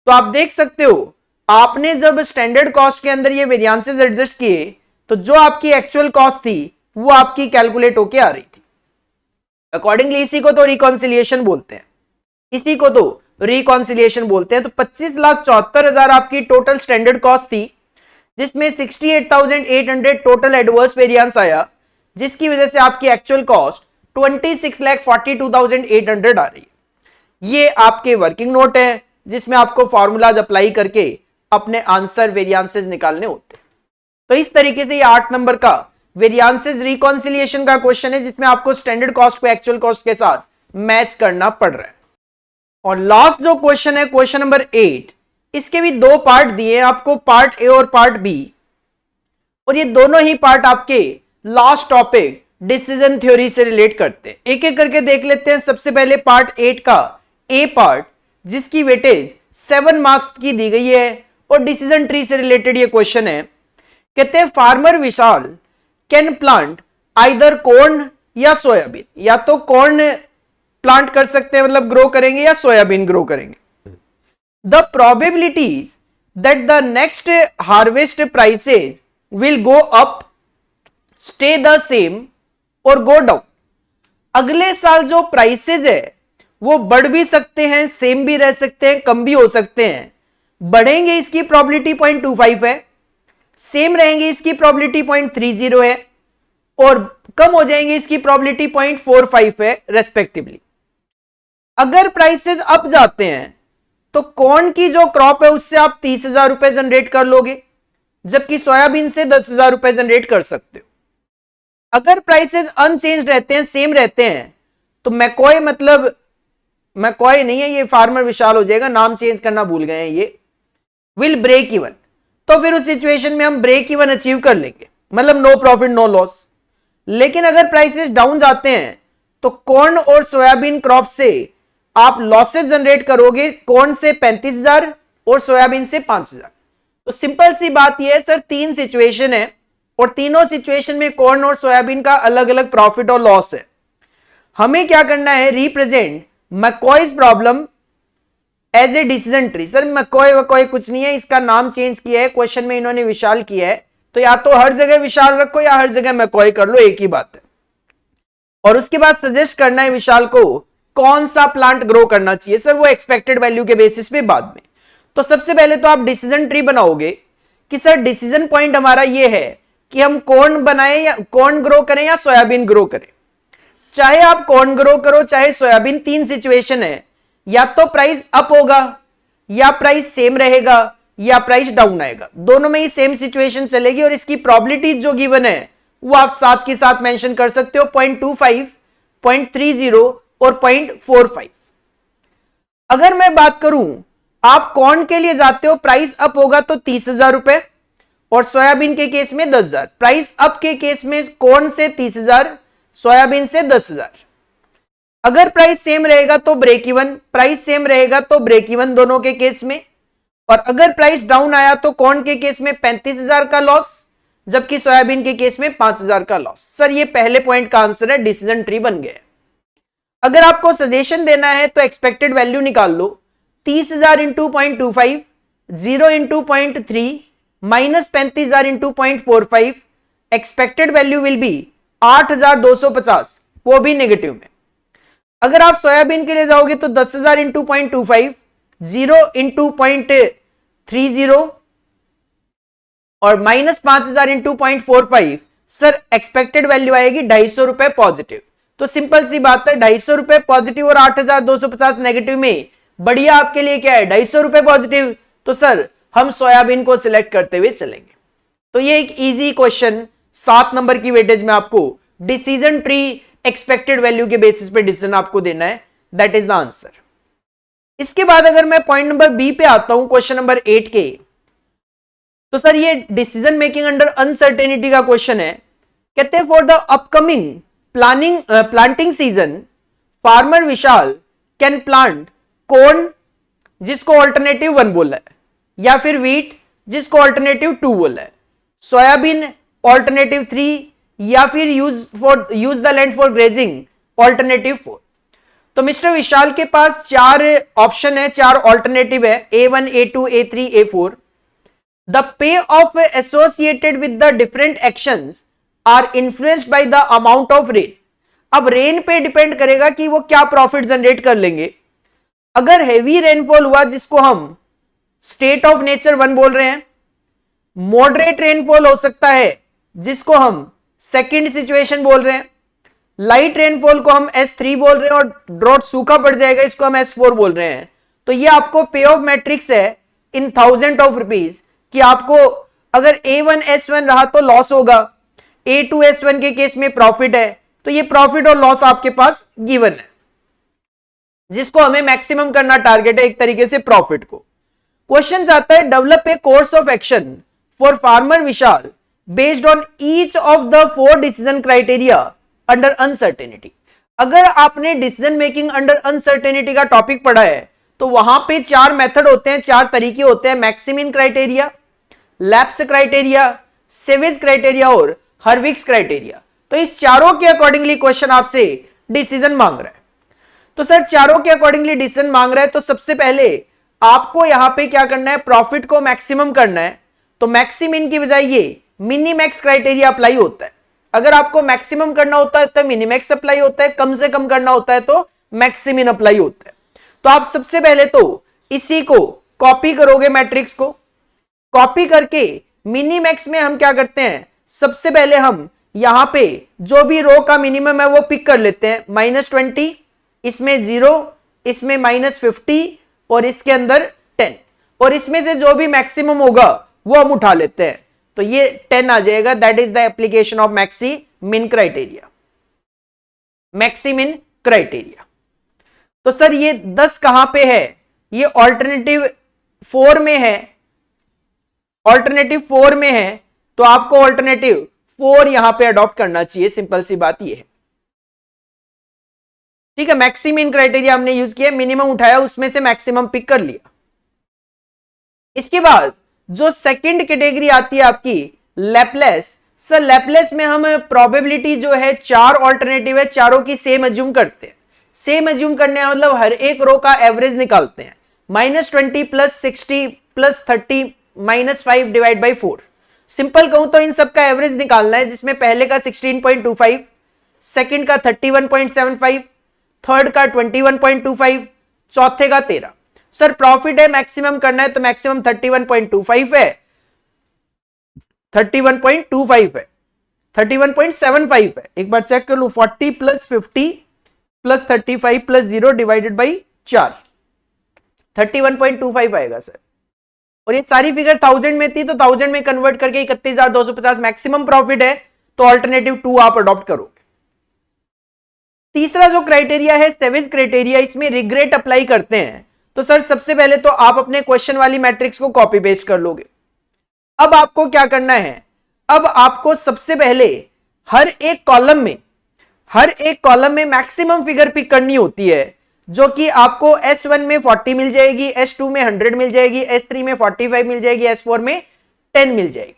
तो आप देख सकते हो आपने जब स्टैंडर्ड कॉस्ट के अंदर ये वेरिएंसेस एडजस्ट किए तो जो आपकी एक्चुअल कॉस्ट थी वो आपकी कैलकुलेट होके आ रही थी। अकॉर्डिंगली इसी को तो रिकॉन्सिलिएशन बोलते हैं, इसी को तो रिकॉन्सिलिएशन बोलते हैं। तो 25,74,000 आपकी टोटल स्टैंडर्ड कॉस्ट थी, जिसमें 68,800 टोटल एडवर्स वेरिएंस आया, जिसकी वजह से आपकी एक्चुअल कॉस्ट 26,42,800 आ रही है। ये आपके वर्किंग नोट है जिसमें आपको फॉर्मूलाज अप्लाई करके अपने आंसर वेरिएंसेस निकालने होते हैं। तो इस तरीके से ये 8 नंबर का वेरिएंसेस रिकॉन्सिलिएशन का क्वेश्चन है, जिसमें आपको स्टैंडर्ड कॉस्ट को एक्चुअल कॉस्ट के साथ मैच करना पड़ रहा है। और लास्ट जो क्वेश्चन है क्वेश्चन नंबर 8, इसके भी दो पार्ट दिए आपको, पार्ट ए और पार्ट बी, और ये दोनों ही पार्ट आपके लास्ट टॉपिक डिसीजन थ्योरी से रिलेट करते हैं। एक एक करके देख लेते हैं। सबसे पहले पार्ट 8 का ए पार्ट, जिसकी वेटेज 7 मार्क्स की दी गई है और डिसीजन ट्री से रिलेटेड ये क्वेश्चन है। कहते हैं farmer Vishal can plant either corn या सोयाबीन, या तो कॉर्न प्लांट कर सकते हैं मतलब ग्रो करेंगे, या सोयाबीन ग्रो करेंगे। The probabilities that the next harvest prices will go up, stay the same और गो डाउन। अगले साल जो प्राइसेज है वो बढ़ भी सकते हैं, सेम भी रह सकते हैं, कम भी हो सकते हैं। बढ़ेंगे इसकी प्रोबेबिलिटी 0.25 है, सेम रहेंगे इसकी प्रोबेबिलिटी 0.30 है, और कम हो जाएंगे इसकी प्रोबेबिलिटी 0.45 है रेस्पेक्टिवली। अगर प्राइसेस अप जाते हैं तो कॉर्न की जो क्रॉप है उससे आप 30,000 रुपए जनरेट कर लोगे, जबकि सोयाबीन से 10,000 रुपए जनरेट कर सकते हो। अगर प्राइसेस अनचेंज रहते हैं, सेम रहते हैं, तो मैकॉय, मतलब मैकॉय नहीं है ये, फार्मर विशाल हो जाएगा, नाम चेंज करना भूल गए हैं ये, विल ब्रेक इवन, तो फिर उस सिचुएशन में हम ब्रेक इवन अचीव कर लेंगे, मतलब नो प्रॉफिट नो लॉस। लेकिन अगर प्राइसेस डाउन जाते हैं तो कॉर्न और सोयाबीन क्रॉप से आप लॉसेस जनरेट करोगे, कॉर्न से 35,000 और सोयाबीन से 5,000। तो सिंपल सी बात यह है सर, 3 सिचुएशन है और तीनों सिचुएशन में कॉर्न और सोयाबीन का अलग अलग प्रॉफिट और लॉस है। हमें क्या करना है, represent McCoy's problem as a decision tree. Sir McCoy कुछ नहीं है, इसका नाम चेंज किया है, क्वेश्चन में इन्होंने विशाल किया है, तो या तो हर जगह विशाल रखो या हर जगह मैकॉय कर लो, एक ही बात है। और उसके बाद सजेस्ट करना है विशाल को कौन सा प्लांट ग्रो करना चाहिए, सर वो एक्सपेक्टेड वैल्यू के बेसिस पे बाद में। तो सबसे पहले तो आप डिसीजन ट्री बनाओगे कि सर डिसीजन पॉइंट हमारा ये है कि हम कॉर्न बनाएं या कॉर्न ग्रो करें या सोयाबीन ग्रो करें। चाहे आप कॉर्न ग्रो करो चाहे सोयाबीन, 3 सिचुएशन है, या तो प्राइस अप होगा या प्राइस सेम रहेगा या प्राइस डाउन आएगा, दोनों में ही सेम सिचुएशन चलेगी। और इसकी प्रोबेबिलिटी जो गिवन है वो आप साथ के साथ मेंशन कर सकते हो, 0.25, 0.30 और 0.45। अगर मैं बात करूं, आप कॉर्न के लिए जाते हो, प्राइस अप होगा तो 30,000 रुपए और सोयाबीन के केस में 10,000। प्राइस अप के केस में कॉर्न से 30,000, सोयाबीन से 10,000। अगर प्राइस सेम रहेगा तो ब्रेक इवन, प्राइस सेम रहेगा तो ब्रेक इवन दोनों के केस में। और अगर प्राइस डाउन आया तो कॉर्न के केस में 35,000 का लॉस, जबकि सोयाबीन के केस में 5,000 का लॉस। सर ये पहले पॉइंट का आंसर है, डिसीजन ट्री बन गया। अगर आपको सजेशन देना है तो एक्सपेक्टेड वैल्यू निकाल लो, 30,000 into 0.25, 0 into 0.3 minus 35,000 into 0.45, expected value will be 8,250, वो भी नेगेटिव में। अगर आप सोयाबीन के लिए जाओगे तो 10,000 इंटू 0.25, 0 इंटू 0.30 और minus 5,000 into 0.45, sir expected value आएगी 250 रुपए पॉजिटिव। तो सिंपल सी बात है, 250 रुपए पॉजिटिव और 8,250 नेगेटिव में बढ़िया आपके लिए क्या है, 250 रुपए पॉजिटिव। तो सर हम सोयाबीन को सिलेक्ट करते हुए चलेंगे। तो ये एक इजी क्वेश्चन 7 नंबर की वेटेज में आपको डिसीजन ट्री एक्सपेक्टेड वैल्यू के बेसिस पे डिसीजन आपको देना है, दैट इज द आंसर। इसके बाद अगर मैं पॉइंट नंबर बी पे आता हूं, क्वेश्चन नंबर 8 के, तो सर ये डिसीजन मेकिंग अंडर अनसर्टेनिटी का क्वेश्चन है। कहते हैं for the upcoming planting season farmer Vishal can plant corn, जिसको ऑल्टरनेटिव 1 बोला है, या फिर व्हीट जिसको ऑल्टरनेटिव 2 बोला है, सोयाबीन ऑल्टरनेटिव 3, या फिर use the land for grazing alternative 4। तो मिस्टर विशाल के पास 4 ऑप्शन है, 4 ऑल्टरनेटिव है, A1, A2, A3, A4। The payoff associated with the different actions are influenced by the amount of rain. अब रेन पे डिपेंड करेगा कि वो क्या प्रॉफिट जनरेट कर लेंगे। अगर हेवी रेनफॉल हुआ, जिसको हम स्टेट ऑफ नेचर 1 बोल रहे हैं, मॉडरेट रेनफॉल हो सकता है जिसको हम सेकंड सिचुएशन बोल रहे हैं, लाइट रेनफॉल को हम S3 बोल रहे हैं, और ड्रॉट सूखा पड़ जाएगा इसको हम S4 बोल रहे हैं। तो ये आपको पे ऑफ मैट्रिक्स है इन थाउजेंड ऑफ रुपीज, कि आपको अगर A1 S1 रहा तो लॉस होगा, A2 S1 के केस में प्रॉफिट है, तो ये प्रॉफिट और लॉस आपके पास गिवन है, जिसको हमें मैक्सिमम करना टारगेट है एक तरीके से प्रॉफिट को। क्वेश्चन आता है develop a course of action for farmer Vishal based on each of the 4 decision criteria under uncertainty. अगर आपने डिसीजन मेकिंग अंडर अनसर्टेनिटी का टॉपिक पढ़ा है तो वहां पे 4 मेथड होते हैं, 4 तरीके होते हैं, maximin criteria, Laplace criteria, Savage criteria और हर्विक्स क्राइटेरिया। तो इस चारों के अकॉर्डिंगली क्वेश्चन आपसे डिसीजन मांग रहा है। तो सर चारों के अकॉर्डिंगली डिसीजन मांग रहा है, तो सबसे पहले आपको यहां पे क्या करना है, प्रॉफिट को मैक्सिमम करना है। तो मैक्सिमिन की बजाय ये मिनीमैक्स क्राइटेरिया अप्लाई होता है। अगर आपको मैक्सिमम करना होता है तो मिनीमैक्स अप्लाई होता है, कम से कम करना होता है तो मैक्सिमिन अप्लाई होता है। तो आप सबसे पहले तो इसी को कॉपी करोगे, मैट्रिक्स को कॉपी करके मिनीमैक्स में हम क्या करते हैं, सबसे पहले हम यहां पे जो भी रो का मिनिमम है वो पिक कर लेते हैं, -20, इसमें 0, इसमें -50 और इसके अंदर 10, और इसमें से जो भी मैक्सिमम होगा वो हम उठा लेते हैं, तो ये 10 आ जाएगा। That is the application of maximin criteria, maximin criteria. तो सर ये 10 कहां पे है, ये ऑल्टरनेटिव 4 में है, ऑल्टरनेटिव 4 में है तो आपको ऑल्टरनेटिव 4 यहां पे अडॉप्ट करना चाहिए, सिंपल सी बात ये है। ठीक है, मैक्सिमम क्राइटेरिया हमने यूज किया, मिनिमम उठाया, उसमें से मैक्सिमम पिक कर लिया। इसके बाद जो सेकंड कैटेगरी आती है आपकी लैपलेस। सर लैपलेस में हम प्रोबेबिलिटी जो है 4 ऑल्टरनेटिव है, चारों की सेम अज्यूम करते हैं। सेम अज्यूम करने का मतलब हर एक रो का एवरेज निकालते हैं। -20 + 60 + 30 -5 डिवाइड बाई 4। सिंपल कहूं तो इन सबका एवरेज निकालना है, जिसमें पहले का 16.25, सेकंड का 31.75, थर्ड का 21.25, चौथे का 13। सर प्रॉफिट है, मैक्सिमम करना है तो मैक्सिमम 31.25 है, 31.25 है, 31.75 है। एक बार चेक कर लू, 40 + 50 + 35 + 0 डिवाइडेड बाई 4, 31.25 आएगा सर। और ये सारी फिगर 1000 में थी तो 1000 में कन्वर्ट करके 31,250 मैक्सिमम प्रॉफिट है, तो ऑल्टरनेटिव 2 आप अडॉप्ट करोगे। तीसरा जो क्राइटेरिया है सेवेज क्राइटेरिया, इसमें रिग्रेट अप्लाई करते हैं। तो सर सबसे पहले तो आप अपने क्वेश्चन वाली मैट्रिक्स को कॉपी पेस्ट कर लोगे। अब आपको क्या करना है, अब आपको सबसे पहले हर एक कॉलम में मैक्सिमम फिगर पिक करनी होती है, जो कि आपको S1 में 40 मिल जाएगी, S2 में 100 मिल जाएगी, S3 में 45 मिल जाएगी, S4 में 10 मिल जाएगी।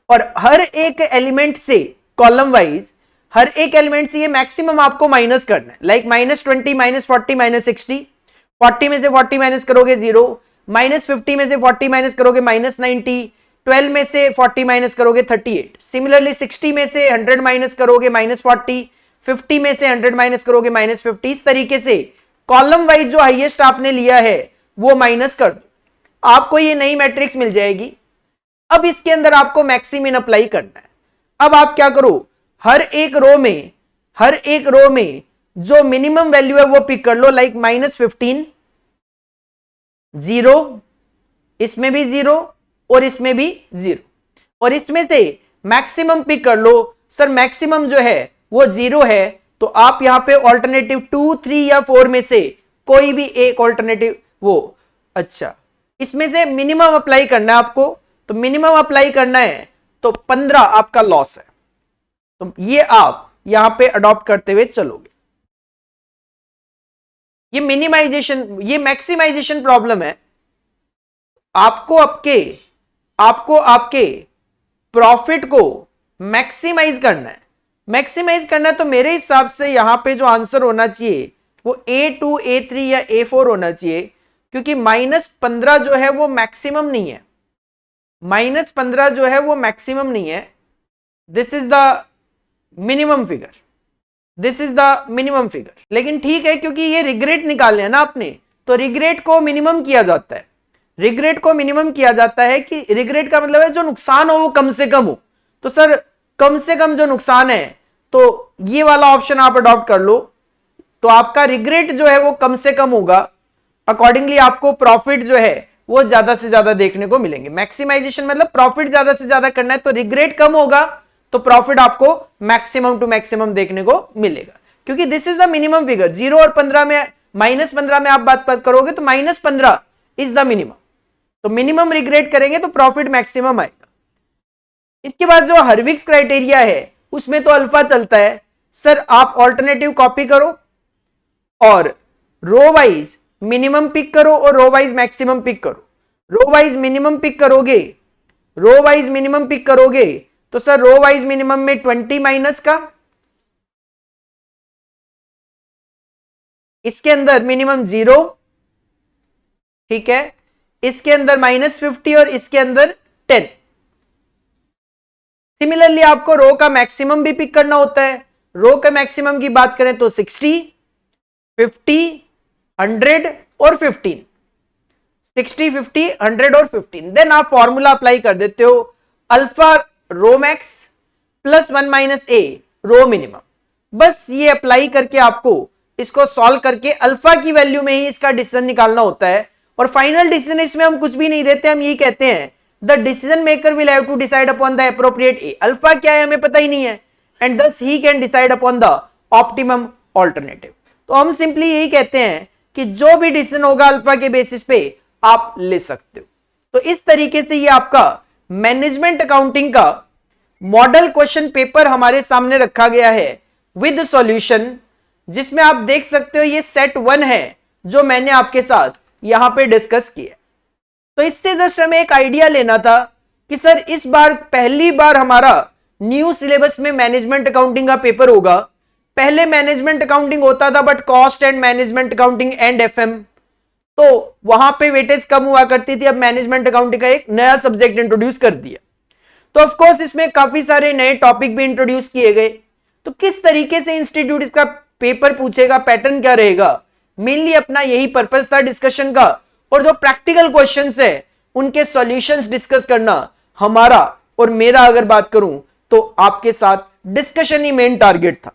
और हर एक एलिमेंट से कॉलम वाइज हर एक एलिमेंट से ये मैक्सिमम आपको माइनस करना है। लाइक -20 -40 -60, 40 में से 40 माइनस करोगे 0, -50 में से 40 माइनस करोगे -90, 12 में से 40 माइनस करोगे 38। सिमिलरली 60 में से 100 माइनस करोगे -40, 50 में से 100 माइनस करोगे -50। इस तरीके से कॉलम वाइज जो हाईएस्ट आपने लिया है वो माइनस कर दो, आपको ये नई मैट्रिक्स मिल जाएगी। अब इसके अंदर आपको मैक्सिमम अप्लाई करना है। अब आप क्या करो, हर एक रो में जो मिनिमम वैल्यू है वो पिक कर लो। लाइक -15, 0, इसमें भी 0 और इसमें भी 0, और इसमें से मैक्सिमम पिक कर लो। सर मैक्सिमम जो है वो 0 है, तो आप यहां पे ऑल्टरनेटिव 2, 3 या 4 में से कोई भी एक ऑल्टरनेटिव वो, अच्छा इसमें से मिनिमम अप्लाई करना है आपको। तो मिनिमम अप्लाई करना है तो 15 आपका लॉस है, तो ये आप यहां पे अडॉप्ट करते हुए चलोगे। ये मिनिमाइजेशन, ये मैक्सिमाइजेशन प्रॉब्लम है। आपको आपके प्रॉफिट को मैक्सिमाइज करना है। मैक्सिमाइज करना है तो मेरे हिसाब से यहां पे जो आंसर होना चाहिए वो A2, A3 या A4 होना चाहिए, क्योंकि -15 जो है वो मैक्सिमम नहीं है। -15 जो है वो मैक्सिमम नहीं है, this is the minimum figure, this is the minimum figure. लेकिन ठीक है, क्योंकि ये रिग्रेट निकालने हैं ना आपने, तो रिग्रेट को मिनिमम किया जाता है। रिग्रेट को मिनिमम किया जाता है कि रिग्रेट का मतलब है जो नुकसान हो वो कम से कम हो। तो सर कम से कम जो नुकसान है, तो ये वाला ऑप्शन आप अडॉप्ट कर लो, तो आपका रिग्रेट जो है वो कम से कम होगा। अकॉर्डिंगली आपको प्रॉफिट जो है वो ज्यादा से ज्यादा देखने को मिलेंगे। मैक्सिमाइजेशन मतलब प्रॉफिट ज्यादा से ज्यादा करना है, तो रिग्रेट कम होगा तो प्रॉफिट आपको मैक्सिमम टू मैक्सिमम देखने को मिलेगा, क्योंकि this is the minimum figure. 0 और 15 में, -15 में आप बात करोगे तो -15 इज द मिनिमम, तो मिनिमम रिग्रेट करेंगे तो प्रॉफिट मैक्सिमम आएगा। इसके बाद जो हर्विक्स क्राइटेरिया है उसमें तो अल्फा चलता है। सर आप ऑल्टरनेटिव कॉपी करो और रो वाइज मिनिमम पिक करो और रो वाइज मैक्सिमम पिक करो। रो वाइज मिनिमम पिक करोगे तो सर रो वाइज मिनिमम में 20 माइनस का, इसके अंदर मिनिमम 0, ठीक है, इसके अंदर -50 और इसके अंदर 10। सिमिलरली आपको रो का मैक्सिमम भी पिक करना होता है। रो का मैक्सिमम की बात करें तो 60, 50, 100 और 15, 60, 50, 100 और 15। देन आप फॉर्मूला अप्लाई कर देते हो, alpha row max plus 1 - a row minimum. बस ये अप्लाई करके आपको इसको सॉल्व करके अल्फा की वैल्यू में ही इसका डिसीजन निकालना होता है। और फाइनल डिसीजन इसमें हम कुछ भी नहीं देते, हम यही कहते हैं the decision maker will have to decide upon the appropriate a. Alpha क्या है हमें पता ही नहीं है, and thus he can decide upon the optimum alternative. तो हम सिंपली यही कहते हैं कि जो भी डिसीजन होगा अल्फा के बेसिस पे आप ले सकते हो। तो इस तरीके से ये आपका मैनेजमेंट अकाउंटिंग का मॉडल क्वेश्चन पेपर हमारे सामने रखा गया है विद सॉल्यूशन, जिसमें आप देख सकते हो ये सेट 1 है जो मैंने आपके साथ यहां पे डिस्कस किया। तो इससे जस्ट हमें एक आइडिया लेना था कि सर इस बार पहली बार हमारा न्यू सिलेबस में मैनेजमेंट अकाउंटिंग का पेपर होगा। पहले मैनेजमेंट अकाउंटिंग होता था but cost and management accounting and FM, तो वहां पे वेटेज कम हुआ करती थी। अब मैनेजमेंट अकाउंटिंग का एक नया सब्जेक्ट इंट्रोड्यूस कर दिया, तो ऑफ कोर्स इसमें काफी सारे नए टॉपिक भी इंट्रोड्यूस किए गए। तो किस तरीके से इंस्टीट्यूट इसका पेपर पूछेगा, पैटर्न क्या रहेगा, मेनली अपना यही पर्पस था डिस्कशन का। और जो प्रैक्टिकल क्वेश्चंस है उनके सॉल्यूशंस डिस्कस करना हमारा और मेरा, अगर बात करूं तो आपके साथ डिस्कशन ही मेन टारगेट था।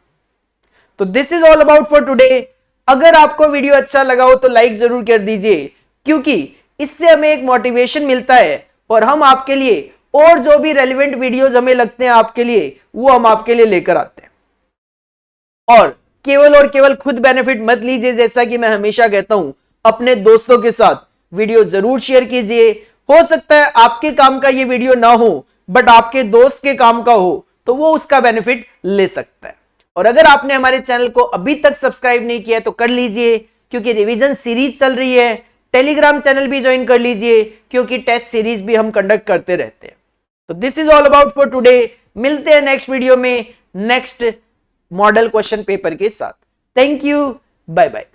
तो this is all about for today. अगर आपको वीडियो अच्छा लगा हो तो लाइक जरूर कर दीजिए, क्योंकि इससे हमें एक मोटिवेशन मिलता है और हम आपके लिए और जो भी रेलेवेंट वीडियोस हमें लगते हैं आपके लिए, वो हम आपके लिए लेकर आते हैं। और केवल खुद बेनिफिट मत लीजिए, जैसा कि मैं हमेशा कहता हूं, अपने दोस्तों के साथ वीडियो जरूर शेयर कीजिए। हो सकता है आपके काम का ये वीडियो ना हो बट आपके दोस्त के काम का हो, तो वो उसका बेनिफिट ले सकता है। और अगर आपने हमारे चैनल को अभी तक सब्सक्राइब नहीं किया तो कर लीजिए, क्योंकि रिवीजन सीरीज चल रही है। टेलीग्राम चैनल भी ज्वाइन कर लीजिए, क्योंकि टेस्ट सीरीज भी हम कंडक्ट करते रहते हैं। तो this is all about for today. मिलते हैं नेक्स्ट वीडियो में नेक्स्ट मॉडल क्वेश्चन पेपर के साथ। Thank you, bye bye.